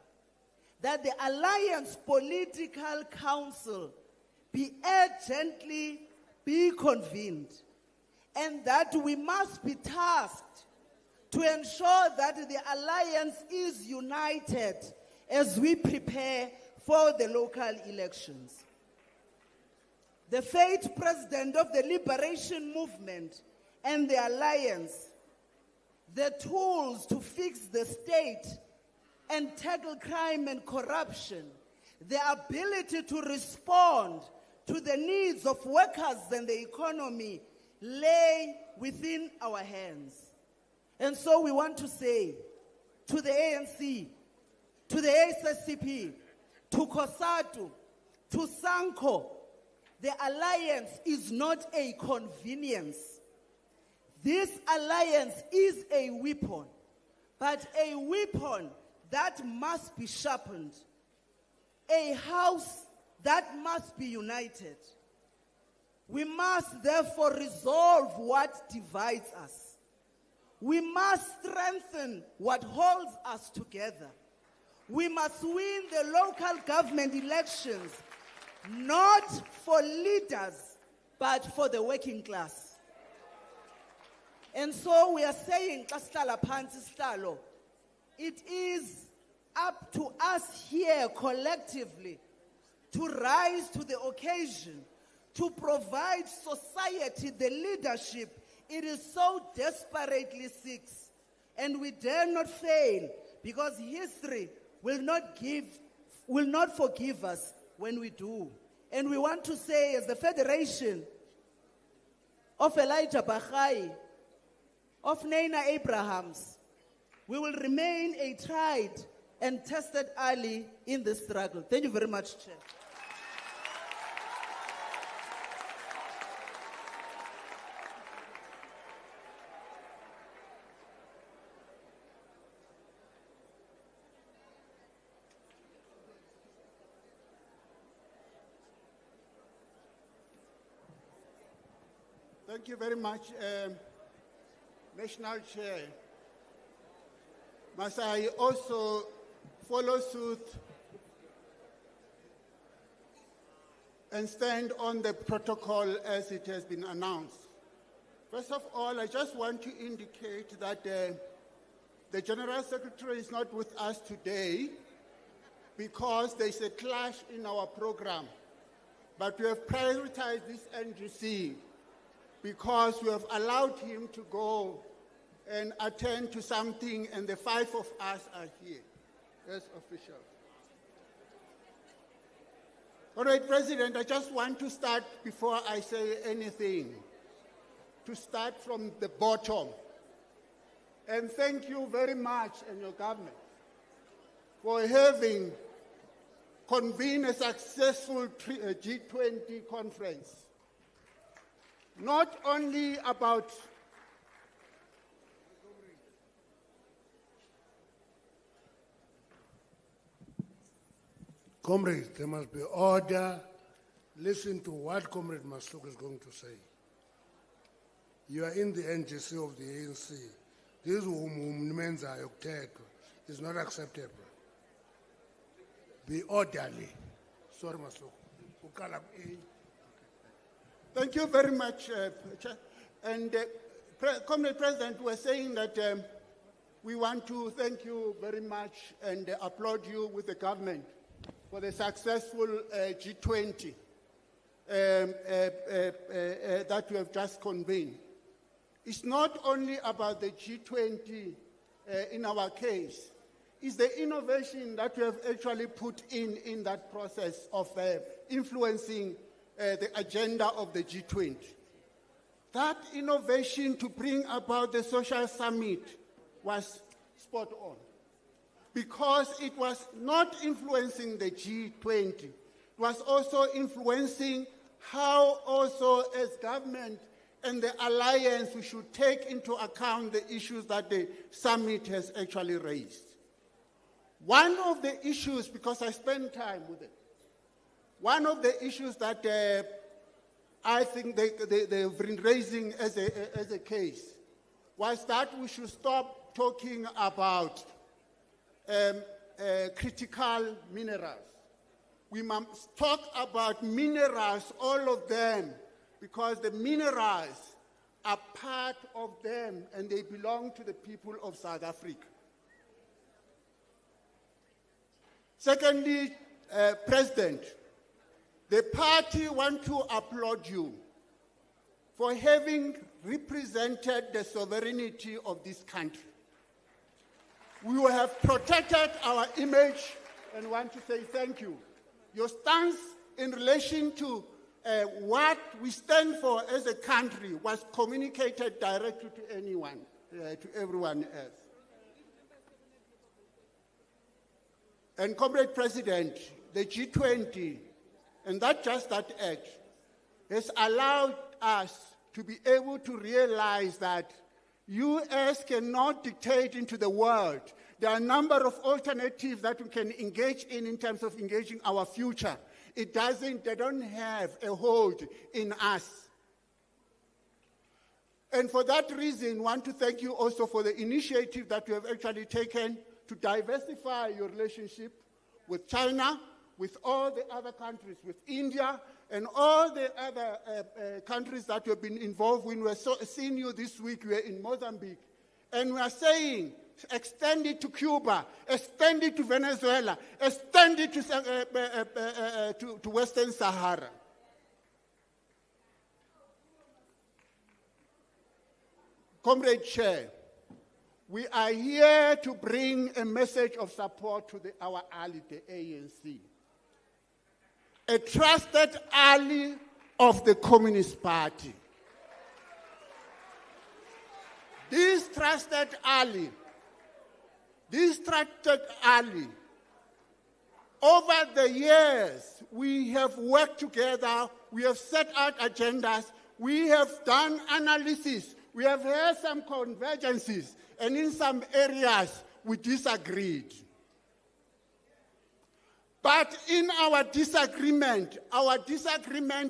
that the Alliance Political Council be urgently convened, and that we must be tasked to ensure that the alliance is united as we prepare for the local elections. The fate president of the liberation movement and the alliance, the tools to fix the state and tackle crime and corruption, the ability to respond to the needs of workers and the economy lay within our hands. And so we want to say to the ANC, to the SSCP, to COSATU, to SANCO, the alliance is not a convenience. This alliance is a weapon, but a weapon that must be sharpened, a house that must be united. We must therefore resolve what divides us. We must strengthen what holds us together. We must win the local government elections, not for leaders, but for the working class. And so we are saying, it is up to us here collectively to rise to the occasion, to provide society the leadership it is so desperately seeks. And we dare not fail, because history will not forgive us when we do. And we want to say, as the Federation of Elijah Bahai, of Nana Abrahams, we will remain a tried and tested ally in this struggle. Thank you very much, Chair. Thank you very much, National Chair. Must I also follow suit and stand on the protocol as it has been announced? First of all, I just want to indicate that the General Secretary is not with us today because there's a clash in our program. But we have prioritized this NGC because we have allowed him to go and attend to something, and the 5 of us are here as officials. All right, President, I just want to start, before I say anything, to start from the bottom. And thank you very much, and your government, for having convened a successful G20 conference. Not only about Comrades, there must be order. Listen to what Comrade Masuk is going to say. You are in the NGC of the ANC. This movement is not acceptable. Be orderly. Sorry, Masuk. Thank you very much, Chair. And Comrade President, we're saying that we want to thank you very much and applaud you with the government for the successful G20 that we have just convened. It's not only about the G20 in our case, it's the innovation that we have actually put in that process of influencing the agenda of the G20. That innovation to bring about the social summit was spot on, because it was not influencing the G20, it was also influencing how also as government and the alliance we should take into account the issues that the summit has actually raised. One of the issues, because I spent time with it, one of the issues that I think they've been raising as a case was that we should stop talking about critical minerals. We must talk about minerals, all of them, because the minerals are part of them and they belong to the people of South Africa. Secondly, President, the party want to applaud you for having represented the sovereignty of this country. We have protected our image and want to say thank you. Your stance in relation to what we stand for as a country was communicated directly to anyone, to everyone else. And Comrade President, the G20, and not just that act, has allowed us to be able to realize that U.S. cannot dictate into the world. There are a number of alternatives that we can engage in terms of engaging our future. They don't have a hold in us. And for that reason, I want to thank you also for the initiative that you have actually taken to diversify your relationship with China, with all the other countries, with India, and all the other countries that you have been involved in. We're seeing you this week, we're in Mozambique. And we are saying, extend it to Cuba, extend it to Venezuela, extend it to Western Sahara. Comrade Chair, we are here to bring a message of support to our ally, the ANC. A trusted ally of the Communist Party. This trusted ally, over the years, we have worked together, we have set out agendas, we have done analysis, we have had some convergences, and in some areas, we disagreed. But in our disagreement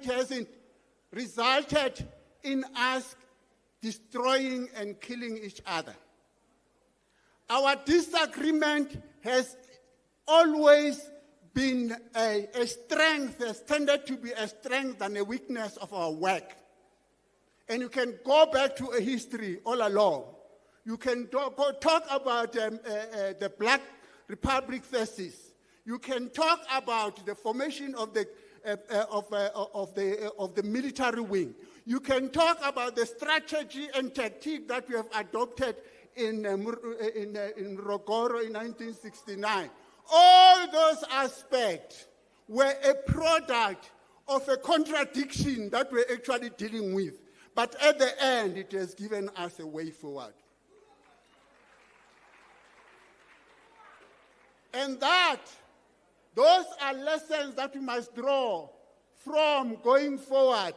hasn't resulted in us destroying and killing each other. Our disagreement has always been a strength, has tended to be a strength than a weakness of our work. And you can go back to a history all along. You can talk about the Black Republic thesis. You can talk about the formation of the military wing. You can talk about the strategy and tactic that we have adopted in Rogoro in 1969. All those aspects were a product of a contradiction that we're actually dealing with. But at the end, it has given us a way forward. And those are lessons that we must draw from going forward.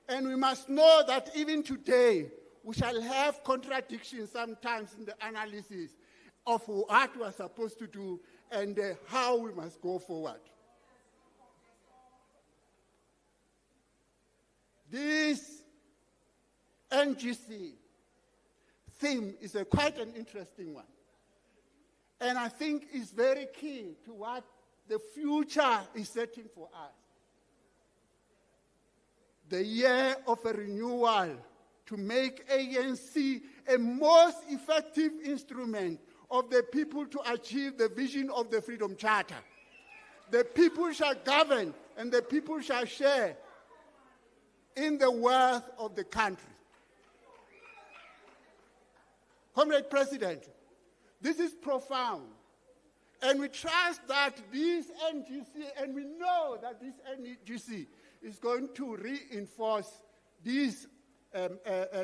And we must know that even today, we shall have contradictions sometimes in the analysis of what we are supposed to do and how we must go forward. This NGC theme is quite an interesting one. And I think it's very key to what the future is setting for us. The year of a renewal to make ANC a most effective instrument of the people to achieve the vision of the Freedom Charter. The people shall govern and the people shall share in the wealth of the country. Comrade President, this is profound. And we trust that this NGC, and we know that this NGC is going to reinforce this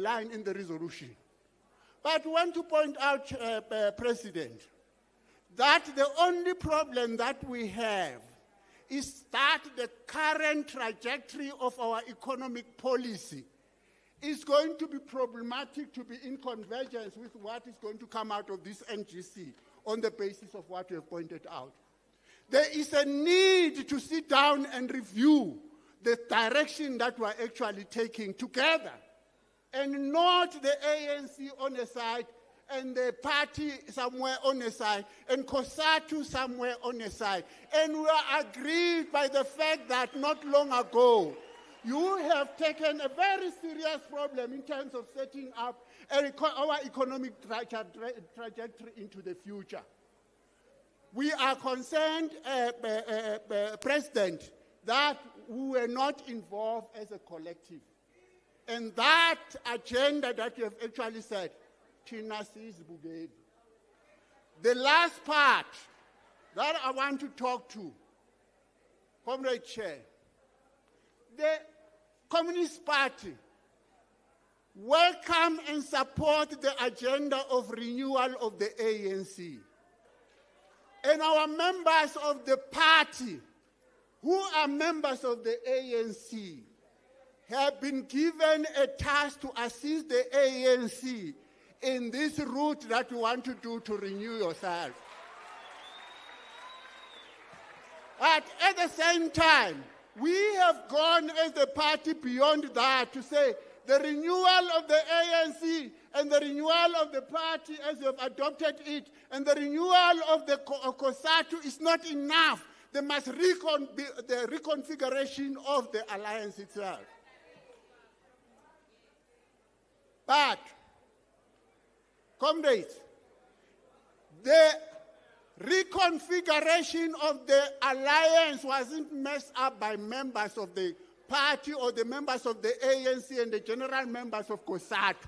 line in the resolution. But I want to point out, President, that the only problem that we have is that the current trajectory of our economic policy is going to be problematic to be in convergence with what is going to come out of this NGC on the basis of what you have pointed out. There is a need to sit down and review the direction that we're actually taking together, and not the ANC on a side and the party somewhere on a side and COSATU somewhere on a side. And we are agreed by the fact that not long ago, you have taken a very serious problem in terms of setting up our economic trajectory into the future. We are concerned, President, that we were not involved as a collective. And that agenda that you have actually said, Tina sees Bugedi. The last part that I want to talk to, Comrade Chair, the Communist Party welcome and support the agenda of renewal of the ANC. And our members of the party, who are members of the ANC, have been given a task to assist the ANC in this route that you want to do to renew yourself. But at the same time, we have gone as a party beyond that to say the renewal of the ANC and the renewal of the party as you have adopted it and the renewal of the COSATU is not enough. There must be the reconfiguration of the alliance itself. But, comrades, the reconfiguration of the alliance wasn't messed up by members of the party or the members of the ANC and the general members of COSATU.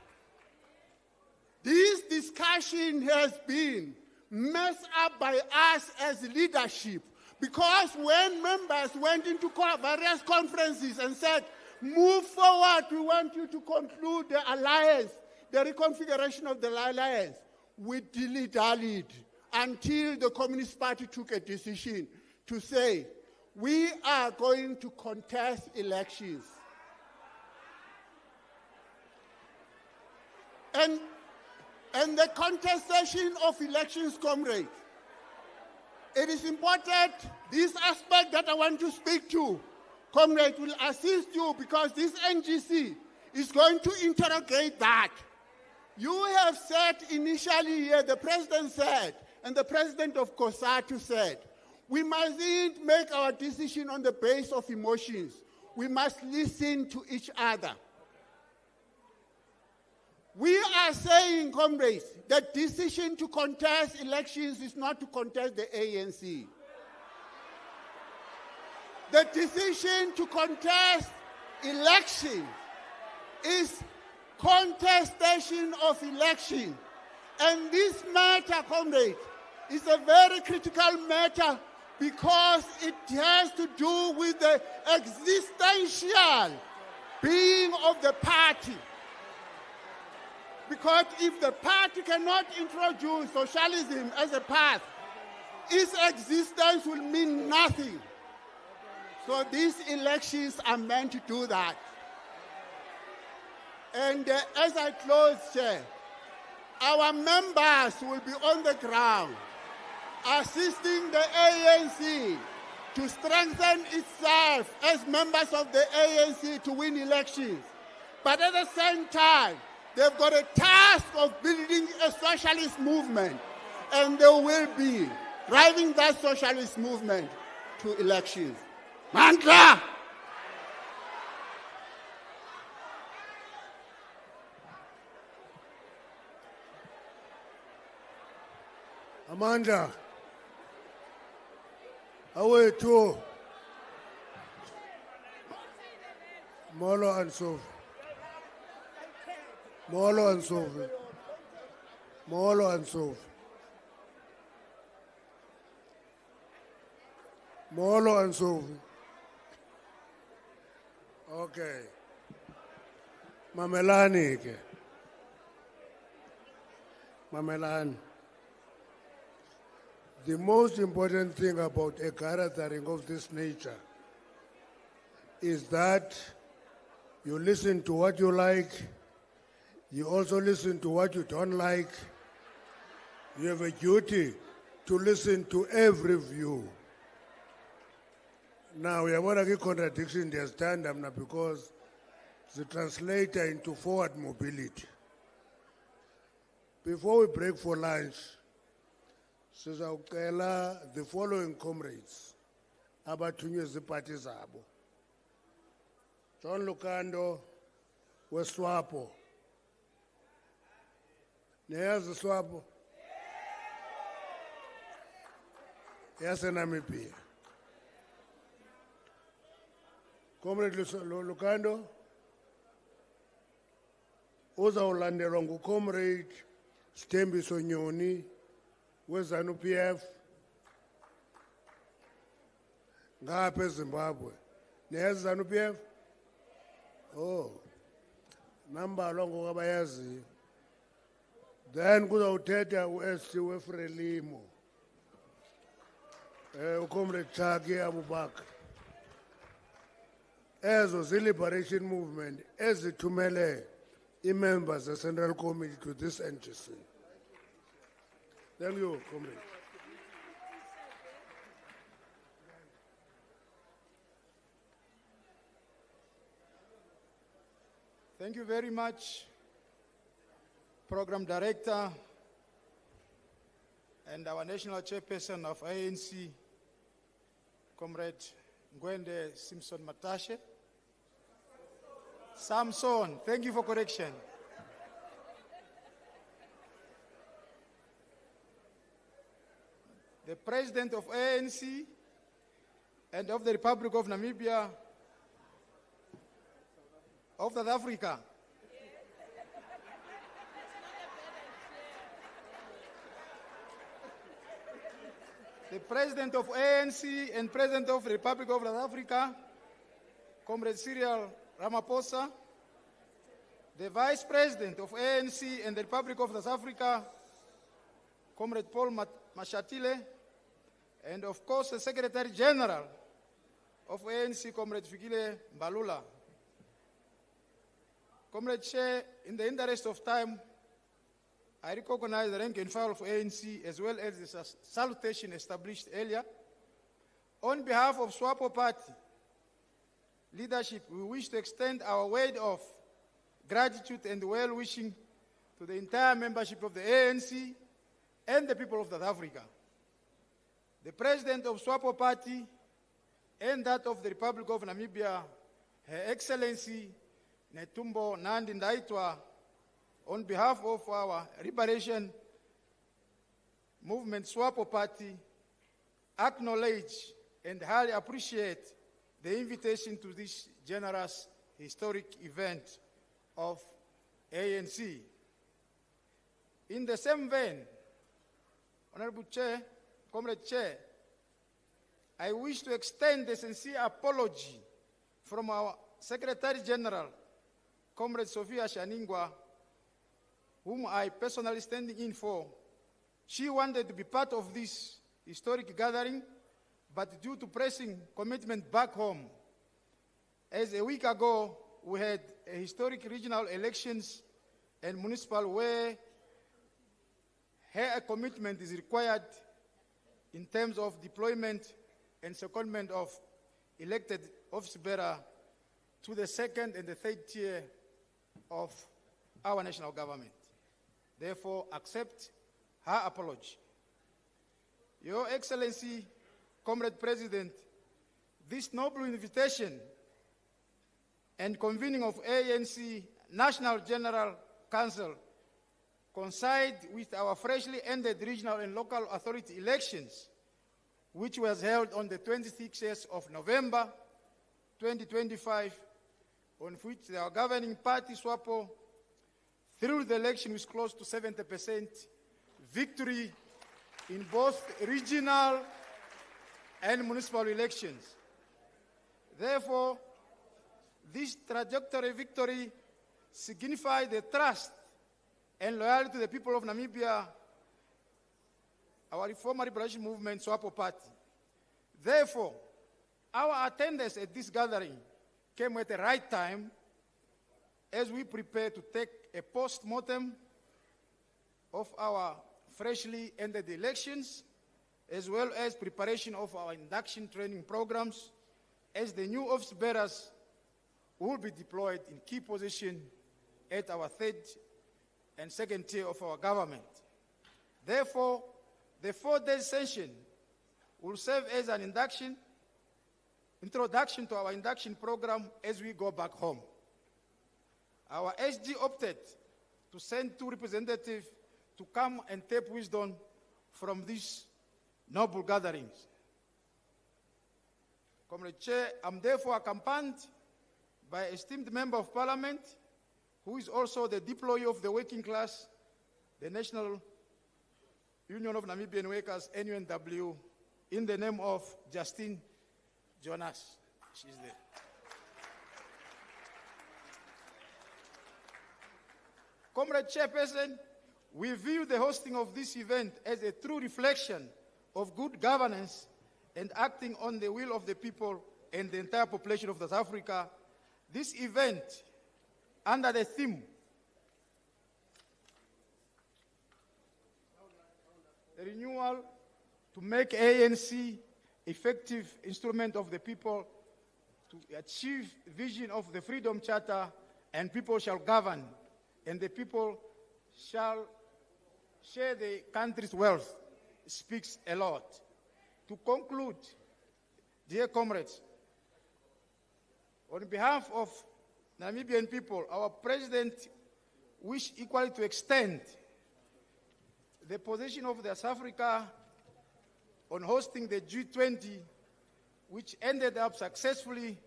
This discussion has been messed up by us as leadership, because when members went into various conferences and said, move forward, we want you to conclude the alliance, the reconfiguration of the alliance, we dilly-dallied until the Communist Party took a decision to say, we are going to contest elections. And the contestation of elections, comrades, it is important, this aspect that I want to speak to, comrade, will assist you because this NGC is going to interrogate that. You have said initially here, the president said, and the president of COSATU said, we mustn't make our decision on the basis of emotions. We must listen to each other. We are saying, comrades, the decision to contest elections is not to contest the ANC. The decision to contest election is contestation of election. And this matter, comrade, is a very critical matter because it has to do with the existential being of the party. Because if the party cannot introduce socialism as a path, its existence will mean nothing. So these elections are meant to do that. And as I close, Chair, our members will be on the ground assisting the ANC to strengthen itself as members of the ANC to win elections. But at the same time, they've got a task of building a socialist movement, and they will be driving that socialist movement to elections. Mandla! Amanda, away to Molo and Sophie. Molo and Sophie. Molo and Sophie. Molo and Sophie. Okay. Mamelani ke. Mamelani. The most important thing about a gathering of this nature is that you listen to what you like, you also listen to what you don't like. You have a duty to listen to every view. Now, we have a contradiction in stand-up now because the translator into forward mobility. Before we break for lunch, sizawucela the following comrades abathunywe ziipati zabo. John Lukando weSwapo. Niyazi Swapo? YaseNamibia. Comrade Lukando uzawulandelwa nguComrade Sithembiso Nyoni weZANU-PF ngapha eZimbabwe. Niyazi ZANU-PF? Oh, nambalwa ngokabayaziyo. Then kuzawuthetha uSC weFrelimo, uComrade Chaki Abubakar. Ezo zi-liberation movement ezithumele i-members the-Central Committee to this NGC. Thank you, comrade. Thank you very much, Program Director and our National Chairperson of ANC, Comrade Ngwende Simpson Matashe. Samson, thank you for correction. The President of ANC and of the Republic of Namibia, of South Africa. The President of ANC and President of the Republic of South Africa, Comrade Cyril Ramaphosa. The Vice President of ANC and the Republic of South Africa, Comrade Paul Mashatile. And of course, the Secretary General of ANC, Comrade Fikile Mbalula. Comrade Chair, in the interest of time, I recognize the rank and file of ANC as well as the salutation established earlier. On behalf of SWAPO Party leadership, we wish to extend our word of gratitude and well-wishing to the entire membership of the ANC and the people of South Africa. The President of SWAPO Party and that of the Republic of Namibia, Her Excellency Netumbo Nandi Ndaitwah, on behalf of our liberation movement, SWAPO Party, acknowledge and highly appreciate the invitation to this generous historic event of ANC. In the same vein, Honorable Chair, Comrade Chair, I wish to extend a sincere apology from our Secretary General, Comrade Sophia Shaningwa, whom I personally standing in for. She wanted to be part of this historic gathering, but due to pressing commitment back home, as a week ago, we had a historic regional elections and municipal where her commitment is required in terms of deployment and secondment of elected office bearer to the second and the third tier of our national government. Therefore, accept her apology. Your Excellency, Comrade President, this noble invitation and convening of ANC National General Council coincide with our freshly ended regional and local authority elections, which was held on the 26th of November 2025, on which our governing party, SWAPO, through the election with close to 70% victory in both regional and municipal elections. Therefore, this trajectory victory signifies the trust and loyalty to the people of Namibia, our reformer liberation movement, SWAPO party. Therefore, our attendance at this gathering came at the right time as we prepare to take a post-mortem of our freshly ended elections, as well as preparation of our induction training programs, as the new office bearers will be deployed in key positions at our third and second tier of our government. Therefore, the 4-day session will serve as an introduction to our induction program as we go back home. Our SG opted to send 2 representatives to come and tap wisdom from these noble gatherings. Comrade Chair, I'm therefore accompanied by an esteemed member of Parliament, who is also the deployee of the working class, the National Union of Namibian Workers, NUNW, in the name of Justine Jonas. She's there. Comrade Chairperson, we view the hosting of this event as a true reflection of good governance and acting on the will of the people and the entire population of South Africa. This event, under the theme, the renewal to make ANC effective instrument of the people to achieve vision of the Freedom Charter, and people shall govern, and the people shall share the country's wealth, speaks a lot. To conclude, dear comrades, on behalf of Namibian people, our president wishes equally to extend the position of South Africa on hosting the G20, which ended up successfully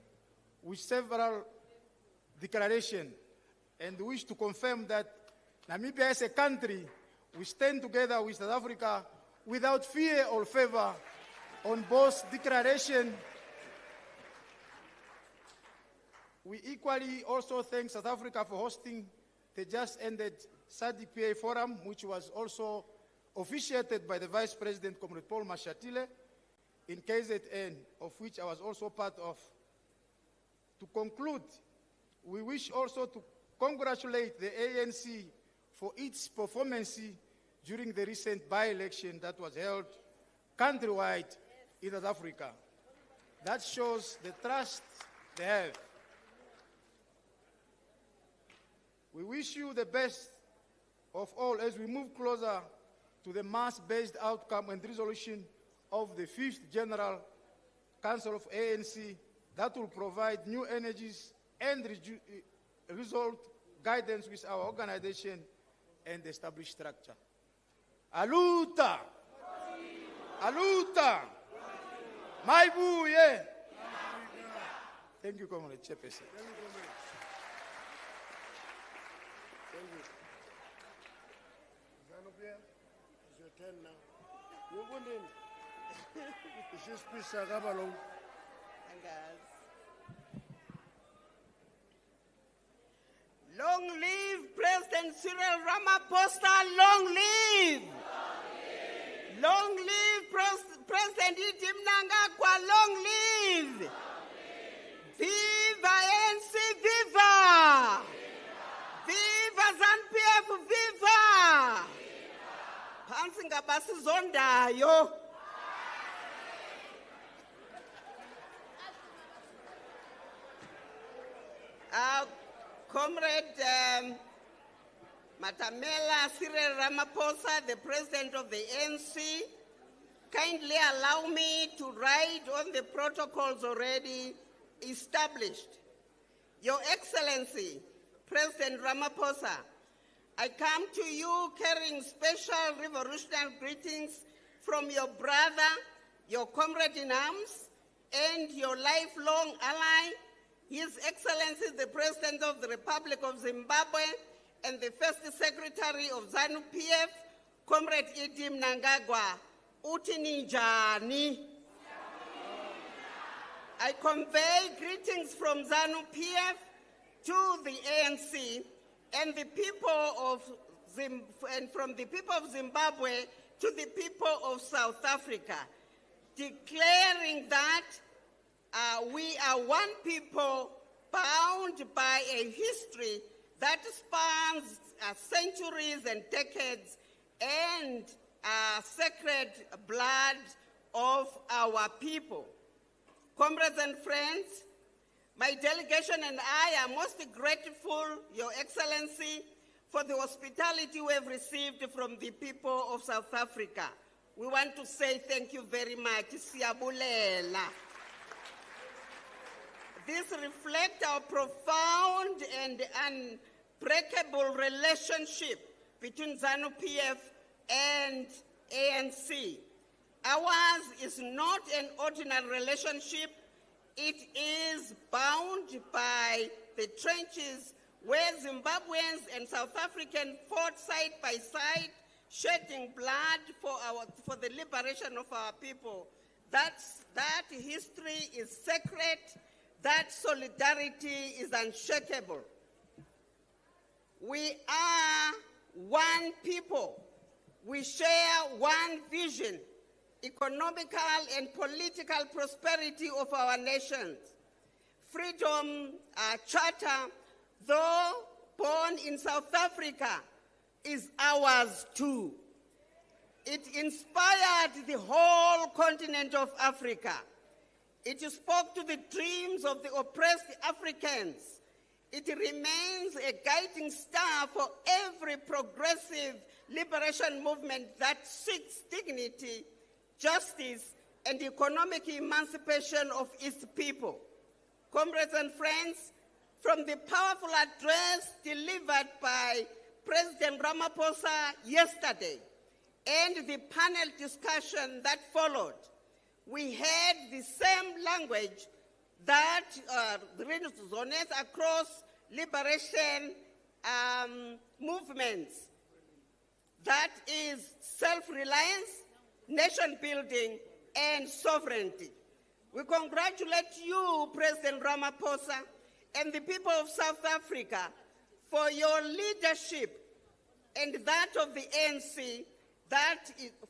with several declarations, and wish to confirm that Namibia as a country, we stand together with South Africa without fear or favor on both declaration. We equally also thank South Africa for hosting the just ended SADC-PA forum, which was also officiated by the Vice President, Comrade Paul Mashatile, in KZN, of which I was also part of. To conclude, we wish also to congratulate the ANC for its performance during the recent by-election that was held countrywide in South Africa. That shows the trust they have. We wish you the best of all as we move closer to the mass-based outcome and resolution of the 5th General Council of ANC that will provide new energies and result guidance with our organization and established structure. Aluta! Aluta! Maibuye! Thank you, Comrade Chairperson. 10 now. You wouldn't. She's speaking along. Long live President Cyril Ramaphosa, long live! Long live President Idim Nangagwa, long live! Viva ANC, viva! Viva ZANU-PF, viva! Phansi ngabasizondayo. Comrade Matamela Cyril Ramaphosa, the President of the ANC, kindly allow me to write on the protocols already established. Your Excellency, President Ramaphosa, I come to you carrying special revolutionary greetings from your brother, your comrade in arms, and your lifelong ally, His Excellency, the President of the Republic of Zimbabwe, and the First Secretary of ZANU-PF, Comrade Idim Nangagwa. Uthi ninjani? I convey greetings from ZANU-PF to the ANC and the people of from the people of Zimbabwe to the people of South Africa, declaring that we are one people bound by a history that spans centuries and decades and sacred blood of our people. Comrades and friends, my delegation and I are most grateful, Your Excellency, for the hospitality we have received from the people of South Africa. We want to say thank you very much. Siyabulela. This reflects our profound and unbreakable relationship between ZANU-PF and ANC. Ours is not an ordinary relationship. It is bound by the trenches where Zimbabweans and South Africans fought side by side, shedding blood for the liberation of our people. That history is sacred. That solidarity is unshakable. We are one people. We share one vision, economical and political prosperity of our nations. Freedom Charter, though born in South Africa, is ours too. It inspired the whole continent of Africa. It spoke to the dreams of the oppressed Africans. It remains a guiding star for every progressive liberation movement that seeks dignity, justice, and economic emancipation of its people. Comrades and friends, from the powerful address delivered by President Ramaphosa yesterday and the panel discussion that followed, we had the same language that resonates across liberation movements. That is self-reliance, nation-building, and sovereignty. We congratulate you, President Ramaphosa, and the people of South Africa for your leadership and that of the ANC,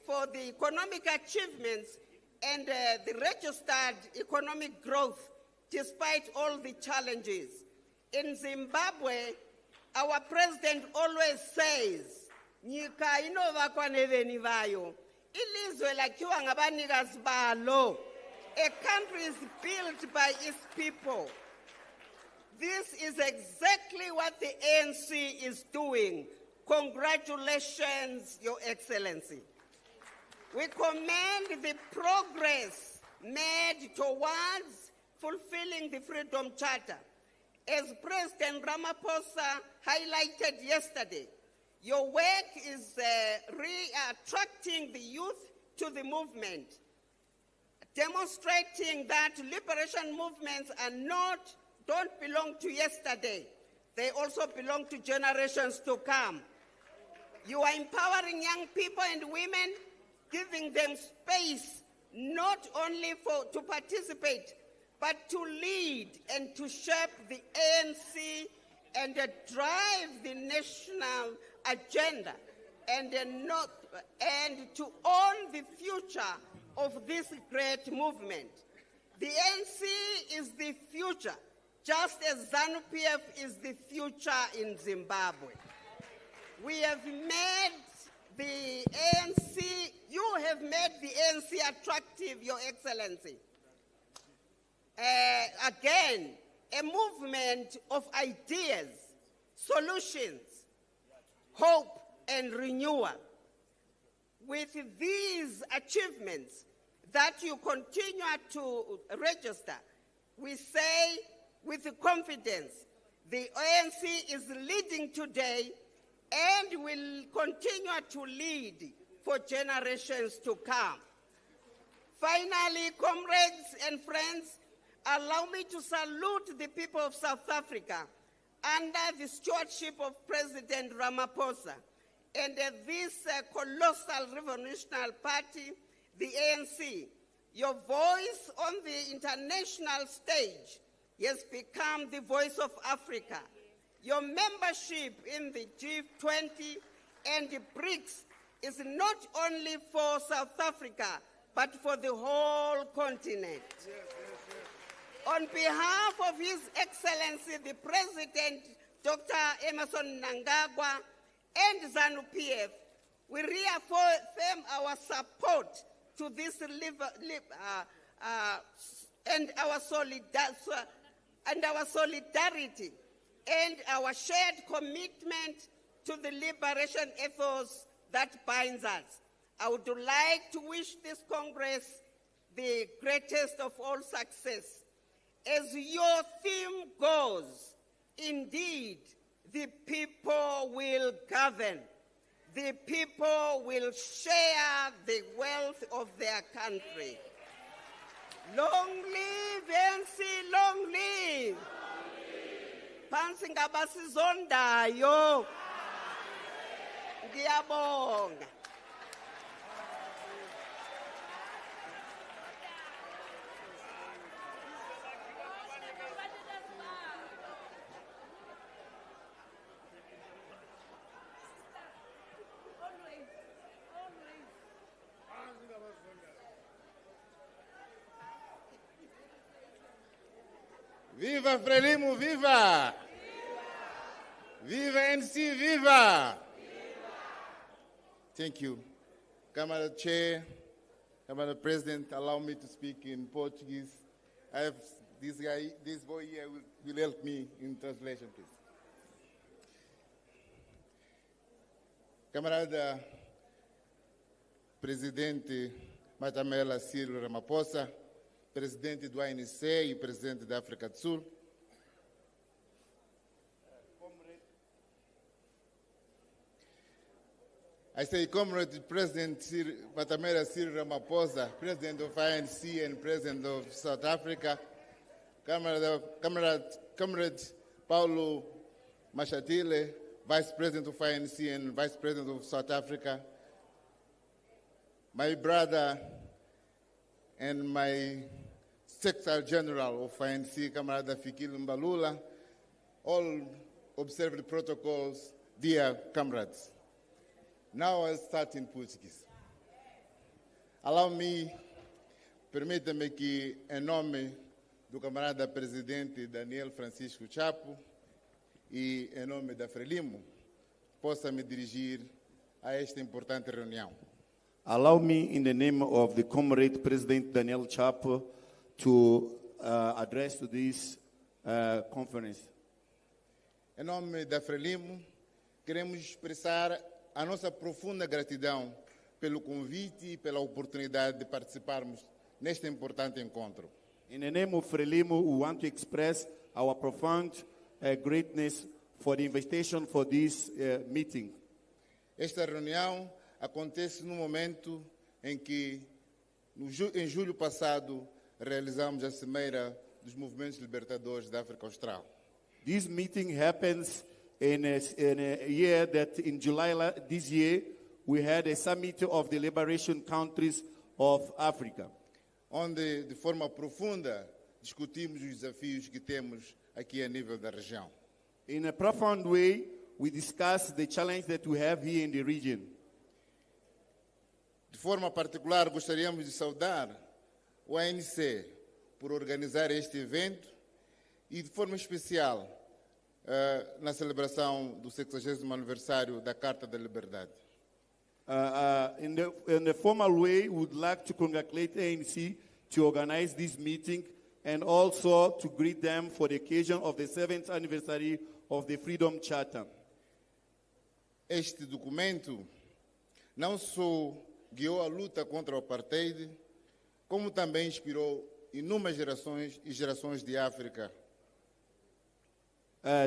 for the economic achievements and the registered economic growth despite all the challenges. In Zimbabwe, our president always says, "Nyika inovakwa neveni vayo, ilizwe lakhiwa ngabanikazi balo." A country is built by its people. This is exactly what the ANC is doing. Congratulations, Your Excellency. We commend the progress made towards fulfilling the Freedom Charter. As President Ramaphosa highlighted yesterday, your work is re-attracting the youth to the movement, demonstrating that liberation movements don't belong to yesterday. They also belong to generations to come. You are empowering young people and women, giving them space not only to participate, but to lead and to shape the ANC and drive the national agenda and to own the future of this great movement. The ANC is the future, just as ZANU-PF is the future in Zimbabwe. We have made the ANC, you have made the ANC attractive, Your Excellency. Again, a movement of ideas, solutions, hope, and renewal. With these achievements that you continue to register, we say with confidence, the ANC is leading today and will continue to lead for generations to come. Finally, comrades and friends, allow me to salute the people of South Africa under the stewardship of President Ramaphosa and this colossal revolutionary party, the ANC. Your voice on the international stage has become the voice of Africa. Your membership in the G20 and the BRICS is not only for South Africa, but for the whole continent. On behalf of His Excellency, the President, Dr. Emmerson Mnangagwa, and ZANU-PF, we reaffirm our support to this and our solidarity and our shared commitment to the liberation ethos that binds us. I would like to wish this Congress the greatest of all success. As your theme goes, indeed, the people will govern. The people will share the wealth of their country. Long live ANC, long live! Phansi ngabasizondayo. Ngiyabonga. Viva Frelimo, viva! Viva ANC, viva! Thank you. Camara Chair, Camara President, allow me to speak in Portuguese. I have this boy here will help me in translation, please. Camarada Presidente Matamela Ciro Ramaphosa, Presidente do ANC e Presidente da África do Sul, I say Comrade President Matamela Ciro Ramaphosa, President of ANC and President of South Africa, Comrade Paulo Mashatile, Vice President of ANC and Vice President of South Africa, my brother and my Secretary General of ANC, Camarada Fikile Mbalula, all observe the protocols, dear comrades. Now I'll start in Portuguese. Allow me, permita-me que, em nome do camarada Presidente Daniel Francisco Chapo e em nome da Frelimo, possa me dirigir a esta importante reunião. Allow me, in the name of the Comrade President Daniel Chapo, to address to this conference. Em nome da Frelimo, queremos expressar a nossa profunda gratidão pelo convite e pela oportunidade de participarmos neste importante encontro. In the name of Frelimo, we want to express our profound greatness for the invitation for this meeting. Esta reunião acontece no momento em que, em julho passado, realizamos a Cimeira dos Movimentos Libertadores da África Austral. This meeting happens in a year that in July this year, we had a summit of the liberation countries of Africa. onde, de forma profunda, discutimos os desafios que temos aqui a nível da região. In a profound way, we discussed the challenge that we have here in the region. De forma particular, gostaríamos de saudar o ANC por organizar este evento e, de forma especial, na celebração do 60º aniversário da Carta da Liberdade. In a formal way, we would like to congratulate ANC to organize this meeting and also to greet them for the occasion of the 7th anniversary of the Freedom Charter. Este documento não só guiou a luta contra o apartheid, como também inspirou inúmeras gerações de África.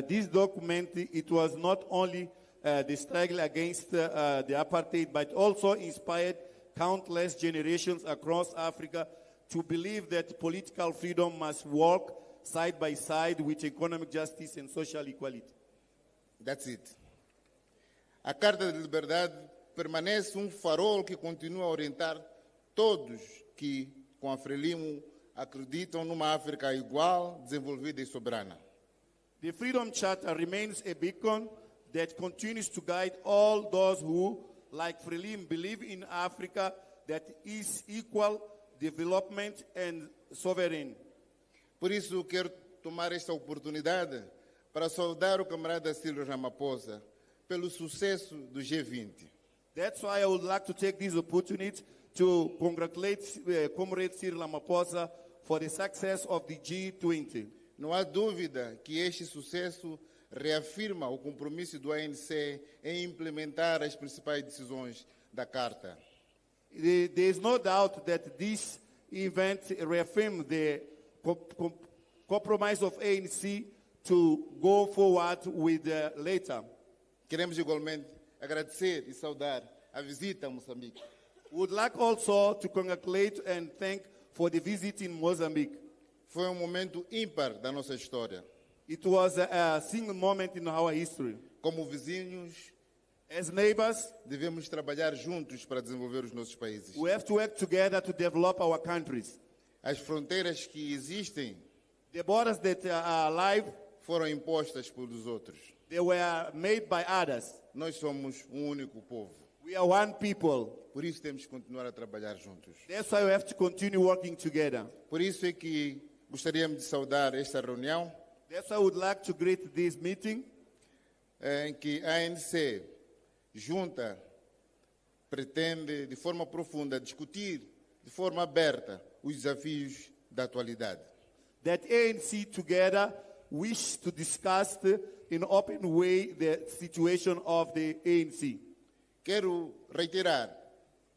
This document, it was not only the struggle against the apartheid, but also inspired countless generations across Africa to believe that political freedom must work side by side with economic justice and social equality. That's it. A Carta da Liberdade permanece farol que continua a orientar todos que, com a Frelimo, acreditam numa África igual, desenvolvida e soberana. The Freedom Charter remains a beacon that continues to guide all those who, like Frelimo, believe in Africa that is equal, development and sovereign. Por isso, quero tomar esta oportunidade para saudar o camarada Cyril Ramaphosa pelo sucesso do G20. That's why I would like to take this opportunity to congratulate Comrade Cyril Ramaphosa for the success of the G20. Não há dúvida que este sucesso reafirma o compromisso do ANC em implementar as principais decisões da Carta. There is no doubt that this event reaffirms the compromise of ANC to go forward with later. Queremos igualmente agradecer e saudar a visita a Moçambique. We would like also to congratulate and thank for the visit in Mozambique. Foi momento ímpar da nossa história. It was a single moment in our history. Como vizinhos, as neighbors, devemos trabalhar juntos para desenvolver os nossos países. We have to work together to develop our countries. As fronteiras que existem, the borders that are alive, foram impostas pelos outros. They were made by others. Nós somos único povo. We are one people. Por isso temos que continuar a trabalhar juntos. That's why we have to continue working together. Por isso é que gostaríamos de saudar esta reunião. That's why I would like to greet this meeting. Em que a ANC junta pretende de forma profunda discutir de forma aberta os desafios da atualidade. That ANC together wish to discuss in open way the situation of the ANC. Quero reiterar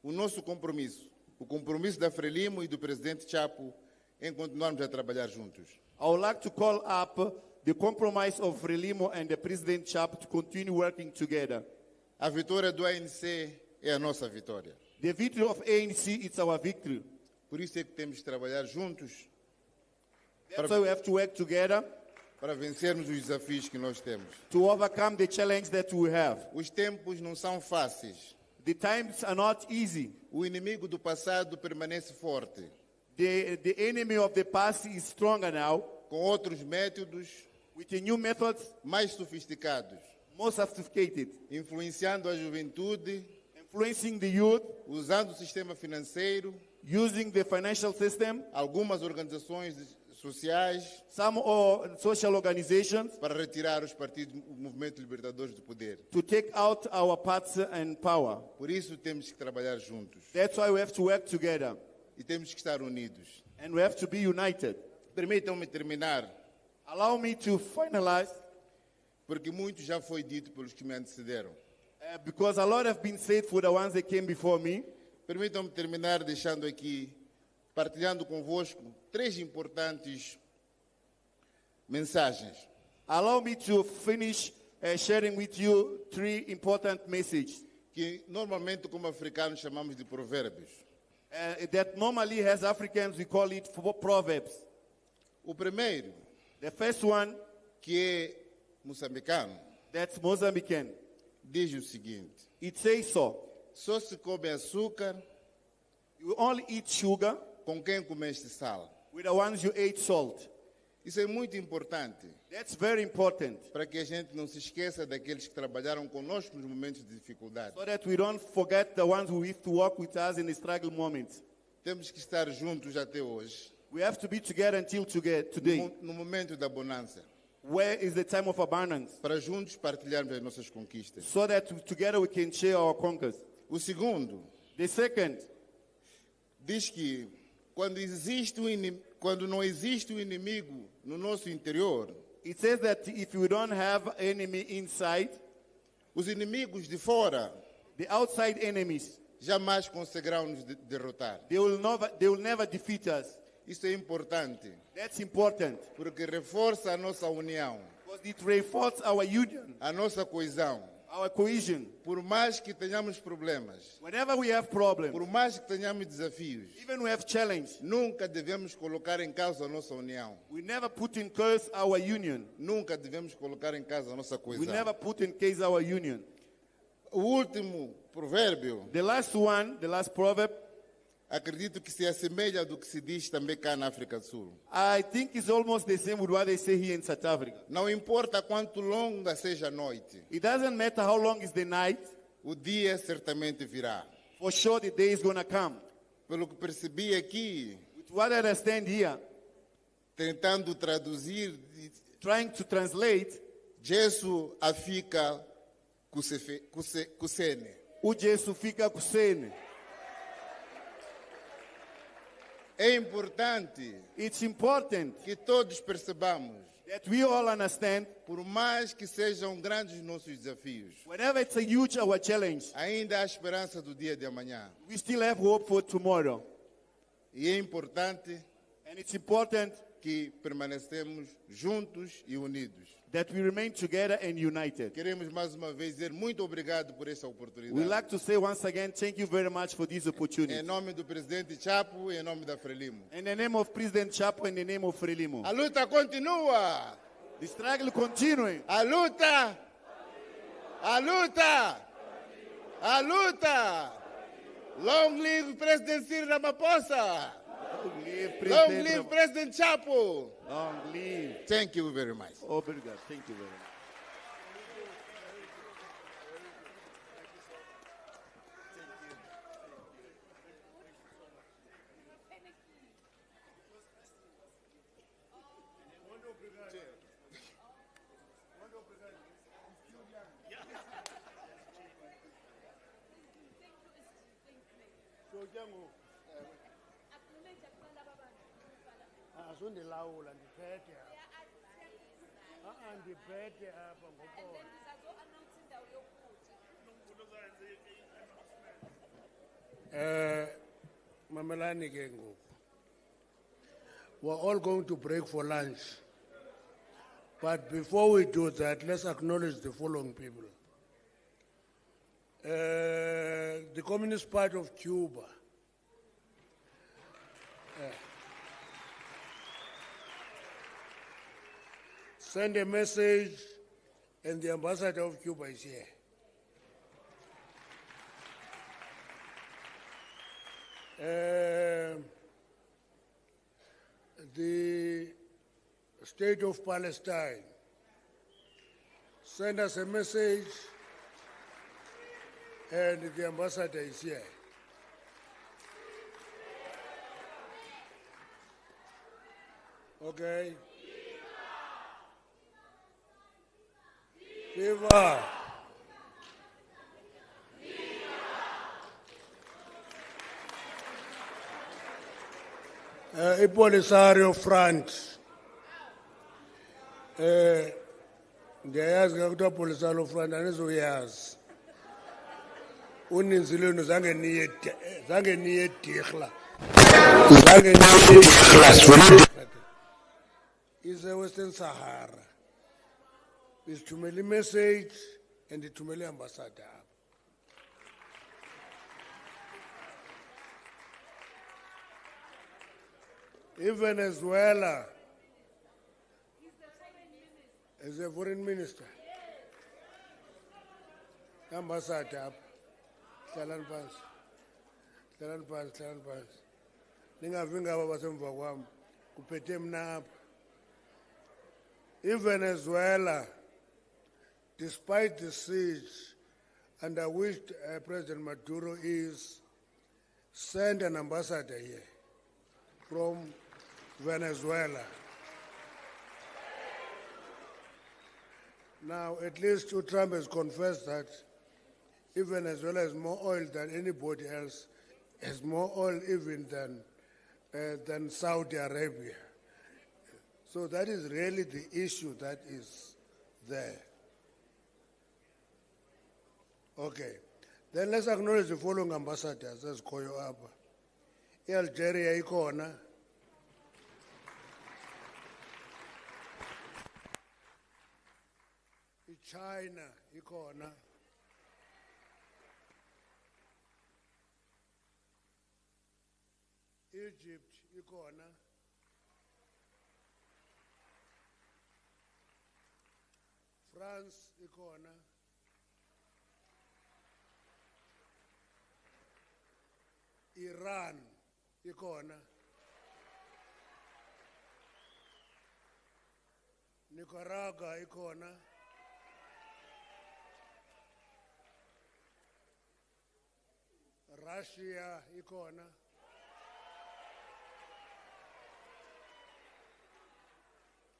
o nosso compromisso, o compromisso da Frelimo e do presidente Chapo em continuarmos a trabalhar juntos. I would like to call up the compromise of Frelimo and the President Chapo to continue working together. A vitória do ANC é a nossa vitória. The victory of ANC is our victory. Por isso é que temos que trabalhar juntos. That's why we have to work together. Para vencermos os desafios que nós temos. To overcome the challenge that we have. Os tempos não são fáceis. The times are not easy. O inimigo do passado permanece forte. The enemy of the past is stronger now. Com outros métodos. With the new methods. Mais sofisticados. More sophisticated. Influenciando a juventude. Influencing the youth. Usando o sistema financeiro. Using the financial system. Algumas organizações sociais, some social organizations, para retirar os partidos, o movimento libertadores do poder. To take out our parts and power. Por isso temos que trabalhar juntos. That's why we have to work together. E temos que estar unidos. And we have to be united. Permitam-me terminar. Allow me to finalize. Porque muito já foi dito pelos que me antecederam. Because a lot have been said for the ones that came before me. Permitam-me terminar deixando aqui, partilhando convosco, 3 importantes mensagens. Allow me to finish sharing with you 3 important messages. Que normalmente como africanos chamamos de provérbios. That normally as Africans we call it proverbs. O primeiro, the first one, que é moçambicano, That's Mozambican. diz o seguinte: It says so. só se come açúcar You only eat sugar com quem comeste sal. with the ones you ate salt. Isso é muito importante That's very important. para que a gente não se esqueça daqueles que trabalharam conosco nos momentos de dificuldade. So that we don't forget the ones who used to walk with us in the struggle moments. Temos que estar juntos até hoje, We have to be together until today. no momento da bonança, Where is the time of abundance? para juntos partilharmos as nossas conquistas. So that together we can share our conquers. O segundo The second, diz que quando não existe um inimigo no nosso interior, it says that if we don't have enemy inside, os inimigos de fora the outside enemies, jamais conseguirão nos derrotar. they will never defeat us. Isso é importante, That's important. porque reforça a nossa união, Because it reinforces our union, a nossa coesão. our cohesion. Por mais que tenhamos problemas, Whenever we have problems, por mais que tenhamos desafios, even we have challenge, nunca devemos colocar em causa a nossa união. we never put in curse our union. Nunca devemos colocar em causa a nossa We coesão. never put in case our union. O último provérbio, The last one, the last proverb, acredito que se assemelha do que se diz também cá na África do Sul. I think it's almost the same with what they say here in South Africa. Não importa quanto longa seja a noite, It doesn't matter how long is the night, o dia certamente virá. for sure the day is going to come. Pelo que percebi aqui, With what I understand here, tentando traduzir, trying to translate, Jesu afika kusene. o Jesu fica kusene. É importante It's important que todos percebamos, that we all understand, por mais que sejam grandes nossos desafios, whenever it's a huge our challenge, ainda há esperança do dia de amanhã. we still have hope for tomorrow. E é importante And it's important que permanecemos juntos e unidos. that we remain together and united. Queremos mais uma vez dizer muito obrigado por essa oportunidade. We'd like to say once again, thank you very much for this opportunity. Em nome do presidente Chapo e em nome da Frelimo. In the name of President Chapo, in the name of Frelimo. A luta continua! The struggle continuing. A luta! A luta! A luta! Long live President Cyril Ramaphosa! Long live Long President. live President Chapo! Long live. Thank you very much. Obrigado. Thank you very much. Asundilawula ndiphethe apha. Ndiphethe apha ngokona. Mamelani ke ngoku. We're all going to break for lunch. But before we do that, let's acknowledge the following people. The Communist Party of Cuba. Send a message, and the ambassador of Cuba is here. The State of Palestine, send us a message, and the ambassador is here. Okay. Viva! Ipolisario front. Ndiyayazi ke kuthiwa Polisario front anizuyazi. Uninzi lwenu zange niye dirhla. Zange niye dirhla. Is a Western Sahara. Isithumele message and ithumele ambassador. Venezuela is a foreign minister. Ambassador, hlalani phansi. Hlalani phansi, hlalani phansi. Ningavi ngaba basemva kwami. Kuphethe mina apha. In Venezuela, despite the siege under which President Maduro is, sent an ambassador here from Venezuela. Now, at least Trump has confessed that if Venezuela has more oil than anybody else, has more oil even than Saudi Arabia. So that is really the issue that is there. Okay. Then let's acknowledge the following ambassadors as Koyo Abba. Algeria ikona. China ikona. Egypt ikona. France ikona. Iran ikona. Nicaragua ikona. Russia ikona.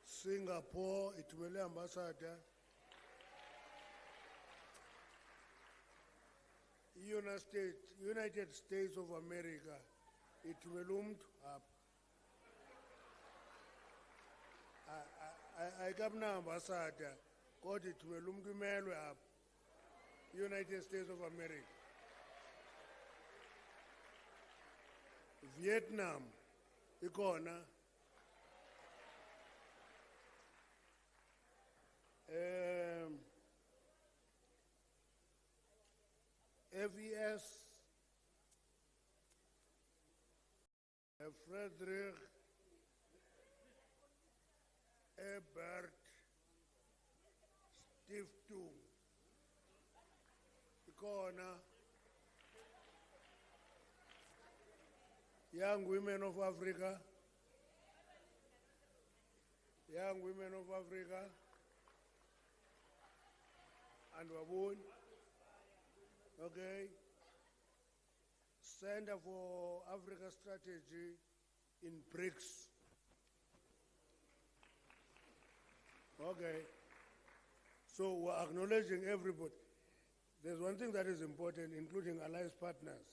Singapore ithumele ambassador. United States of America ithumele umuntu apha. Ayikabina ambassador kodwa ithumele umuntu imelwe apha. United States of America. Vietnam ikona. FES Frederick Ebert Stiftung ikona. Young Women of Africa. Young Women of Africa. And Wabun. Okay. Center for Africa Strategy in BRICS. Okay. So we're acknowledging everybody. There's one thing that is important, including alliance partners.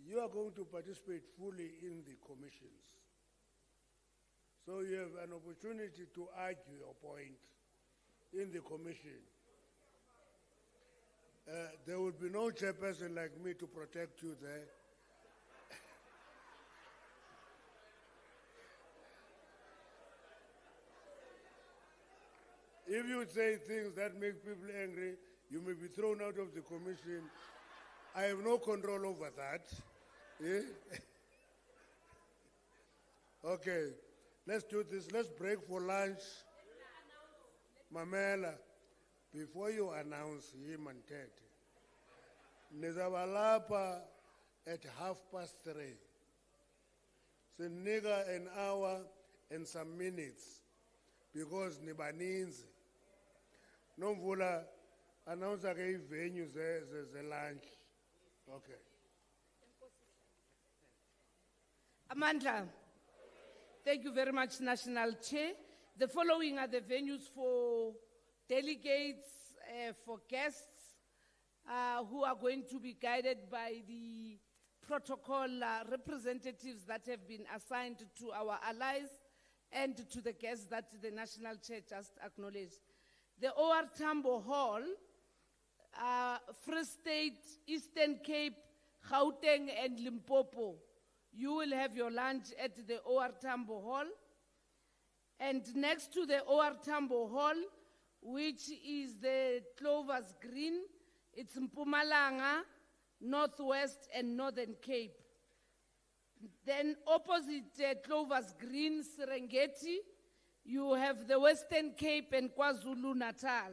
You are going to participate fully in the commissions. So you have an opportunity to argue your point in the commission. There will be no chairperson like me to protect you there. If you say things that make people angry, you may be thrown out of the commission. I have no control over that. Yeah? Okay, let's do this. Let's break for lunch. Mamela, before you announce him and Ted, Nizabalapa at 3:30. Siniga an hour and some minutes because Nibaninzi. No vula announce a venue the lunch. Okay. Amanda, thank you very much, National Chair. The following are the venues for delegates, for guests who are going to be guided by the protocol representatives that have been assigned to our allies and to the guests that the National Chair just acknowledged. The OR Tambo Hall, Free State, Eastern Cape, Gauteng and Limpopo. You will have your lunch at the OR Tambo Hall. And next to the OR Tambo Hall, which is the Clovers Green, it's Mpumalanga, Northwest and Northern Cape. Then opposite Clovers Green, Serengeti, you have the Western Cape and KwaZulu-Natal.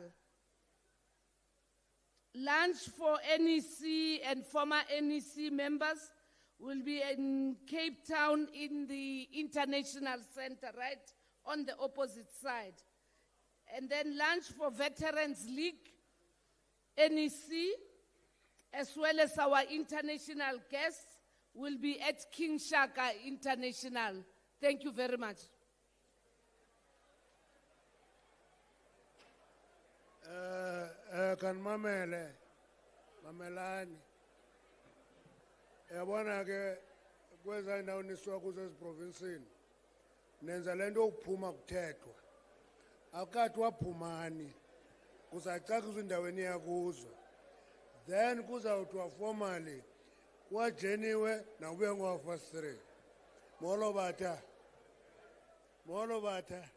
Lunch for NEC and former NEC members will be in Cape Town in the International Center, right on the opposite side. And then lunch for Veterans League, NEC, as well as our international guests, will be at King Shaka International. Thank you very much. Kan mamelani yabona ke kweza indawo niswa kuzo eziprovinsini nenza lento ukuphuma kuthethwa akathi waphumani kuzacakiswa indaweni yakuzo then kuzawuthiwa formally kwajeniwe nakubuye ngo-3 molo batha